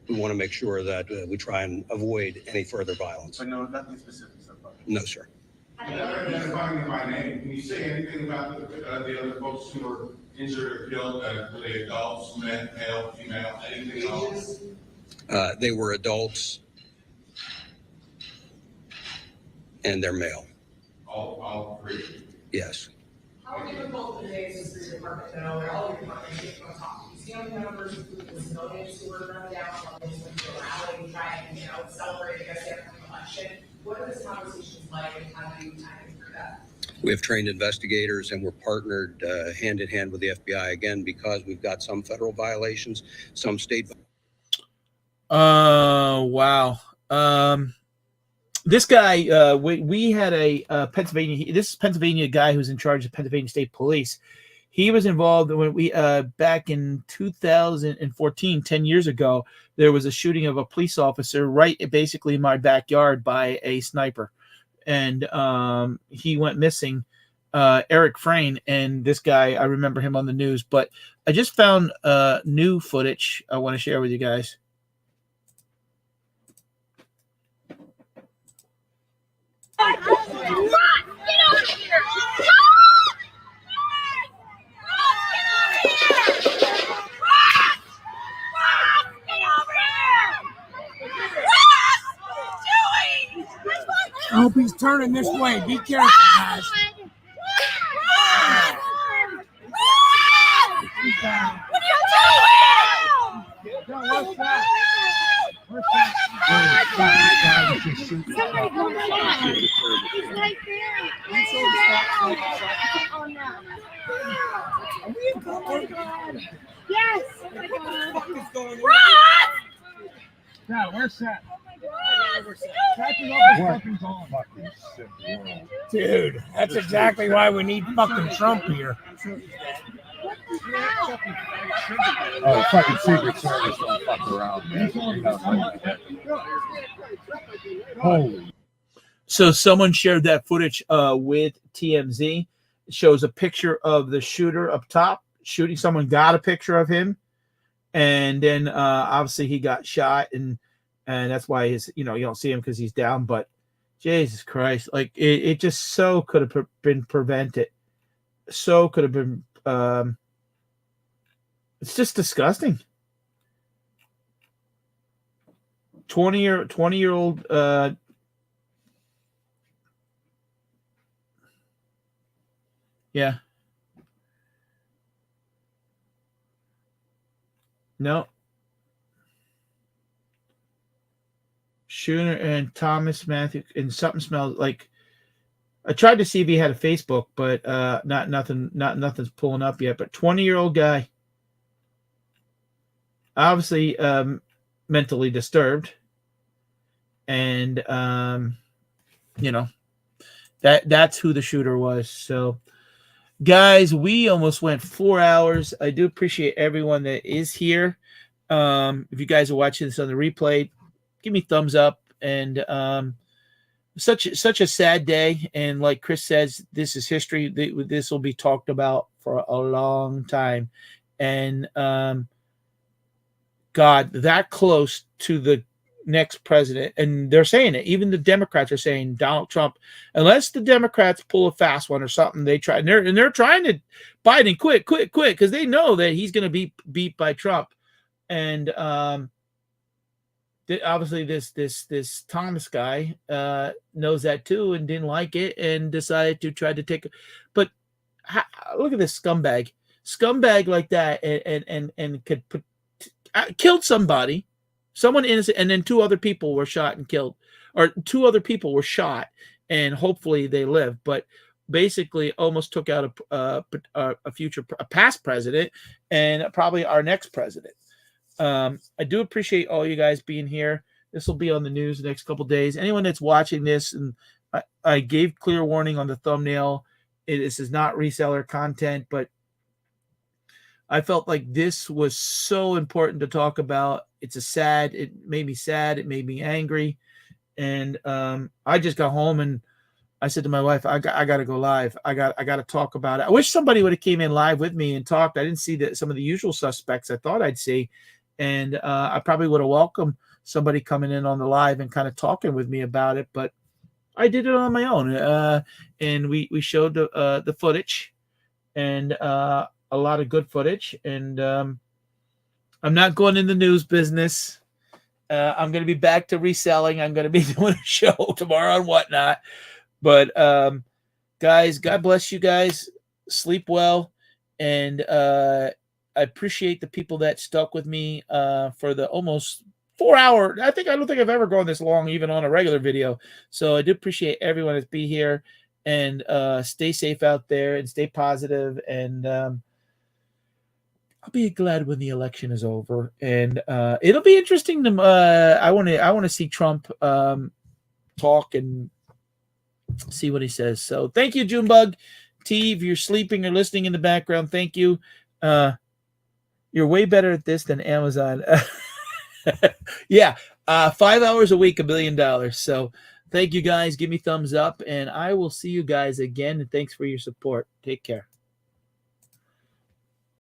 [SPEAKER 2] We want to make sure that we try and avoid any further violence.
[SPEAKER 23] But no, nothing specific so far?
[SPEAKER 2] No, sir.
[SPEAKER 3] Never identifying them by name. Can you say anything about the other folks who were injured or killed? Were they adults, men, male, female, anything else?
[SPEAKER 2] They were adults and they're male.
[SPEAKER 3] All three?
[SPEAKER 2] Yes.
[SPEAKER 9] How difficult it is for your department to know where all your departments get on top? You see how many members of the civilians who were run down on this when you rally and try and, celebrate against the upcoming election? What are those conversations like and how do you kind of through that?
[SPEAKER 2] We have trained investigators and we're partnered hand in hand with the FBI again because we've got some federal violations, some state.
[SPEAKER 4] Wow. This guy, we had a Pennsylvania. This is Pennsylvania guy who's in charge of Pennsylvania State Police. He was involved when we back in 2014, 10 years ago. There was a shooting of a police officer right basically in my backyard by a sniper, and he went missing. Eric Frayne, and this guy, I remember him on the news. But I just found new footage I want to share with you guys.
[SPEAKER 13] I hope he's turning this way. Be careful, guys.
[SPEAKER 9] What are you doing?
[SPEAKER 13] What's that?
[SPEAKER 9] He's right there. Oh no. Oh my God. Yes. Oh my God. What the fuck is going on?
[SPEAKER 13] Ross! Where's that? Dude, that's exactly why we need fucking Trump here.
[SPEAKER 20] Oh, fucking Secret Service don't fuck around, man. Holy.
[SPEAKER 4] So someone shared that footage with TMZ. It shows a picture of the shooter up top shooting. Someone got a picture of him, and then obviously he got shot, and that's why his, you don't see him because he's down. But Jesus Christ, like it just so could have been prevented. So could have been. It's just disgusting. 20-year-old. Yeah. No. Schooner and Thomas Matthew, and something smells like. I tried to see if he had a Facebook, but nothing's pulling up yet. But 20-year-old guy, obviously mentally disturbed, and that's who the shooter was. So, guys, we almost went 4 hours. I do appreciate everyone that is here. If you guys are watching this on the replay, give me thumbs up. And such a sad day. And like Chris says, this is history. This will be talked about for a long time. And God, that close to the next president. And they're saying it. Even the Democrats are saying Donald Trump, unless the Democrats pull a fast one or something, they try. And they're trying to Biden quick, because they know that he's going to be beat by Trump. And obviously this Thomas guy knows that too and didn't like it and decided to try to take it. But look at this scumbag like that, and could killed somebody, someone innocent, and then 2 other people were shot and killed, or 2 other people were shot, and hopefully they live. But basically, almost took out a past president and probably our next president. I do appreciate all you guys being here. This will be on the news the next couple of days. Anyone that's watching this, and I gave clear warning on the thumbnail. This is not reseller content, but I felt like this was so important to talk about. It made me sad. It made me angry. And I just got home and I said to my wife, I got to go live. I got to talk about it. I wish somebody would have came in live with me and talked. I didn't see some of the usual suspects I thought I'd see. And I probably would have welcomed somebody coming in on the live and kind of talking with me about it. But I did it on my own, and we showed the footage, and a lot of good footage. And I'm not going in the news business. I'm going to be back to reselling. I'm going to be doing a show tomorrow and whatnot. But guys, God bless you guys. Sleep well, and I appreciate the people that stuck with me for the almost 4 hour. I don't think I've ever gone this long, even on a regular video. So I do appreciate everyone that's be here, and stay safe out there and stay positive. And I'll be glad when the election is over, and it'll be interesting to. I want to see Trump talk and see what he says. So thank you, Junebug. T, if you're sleeping or listening in the background, thank you. You're way better at this than Amazon. Yeah, 5 hours a week, $1 billion. So thank you guys. Give me thumbs up, and I will see you guys again. And thanks for your support. Take care.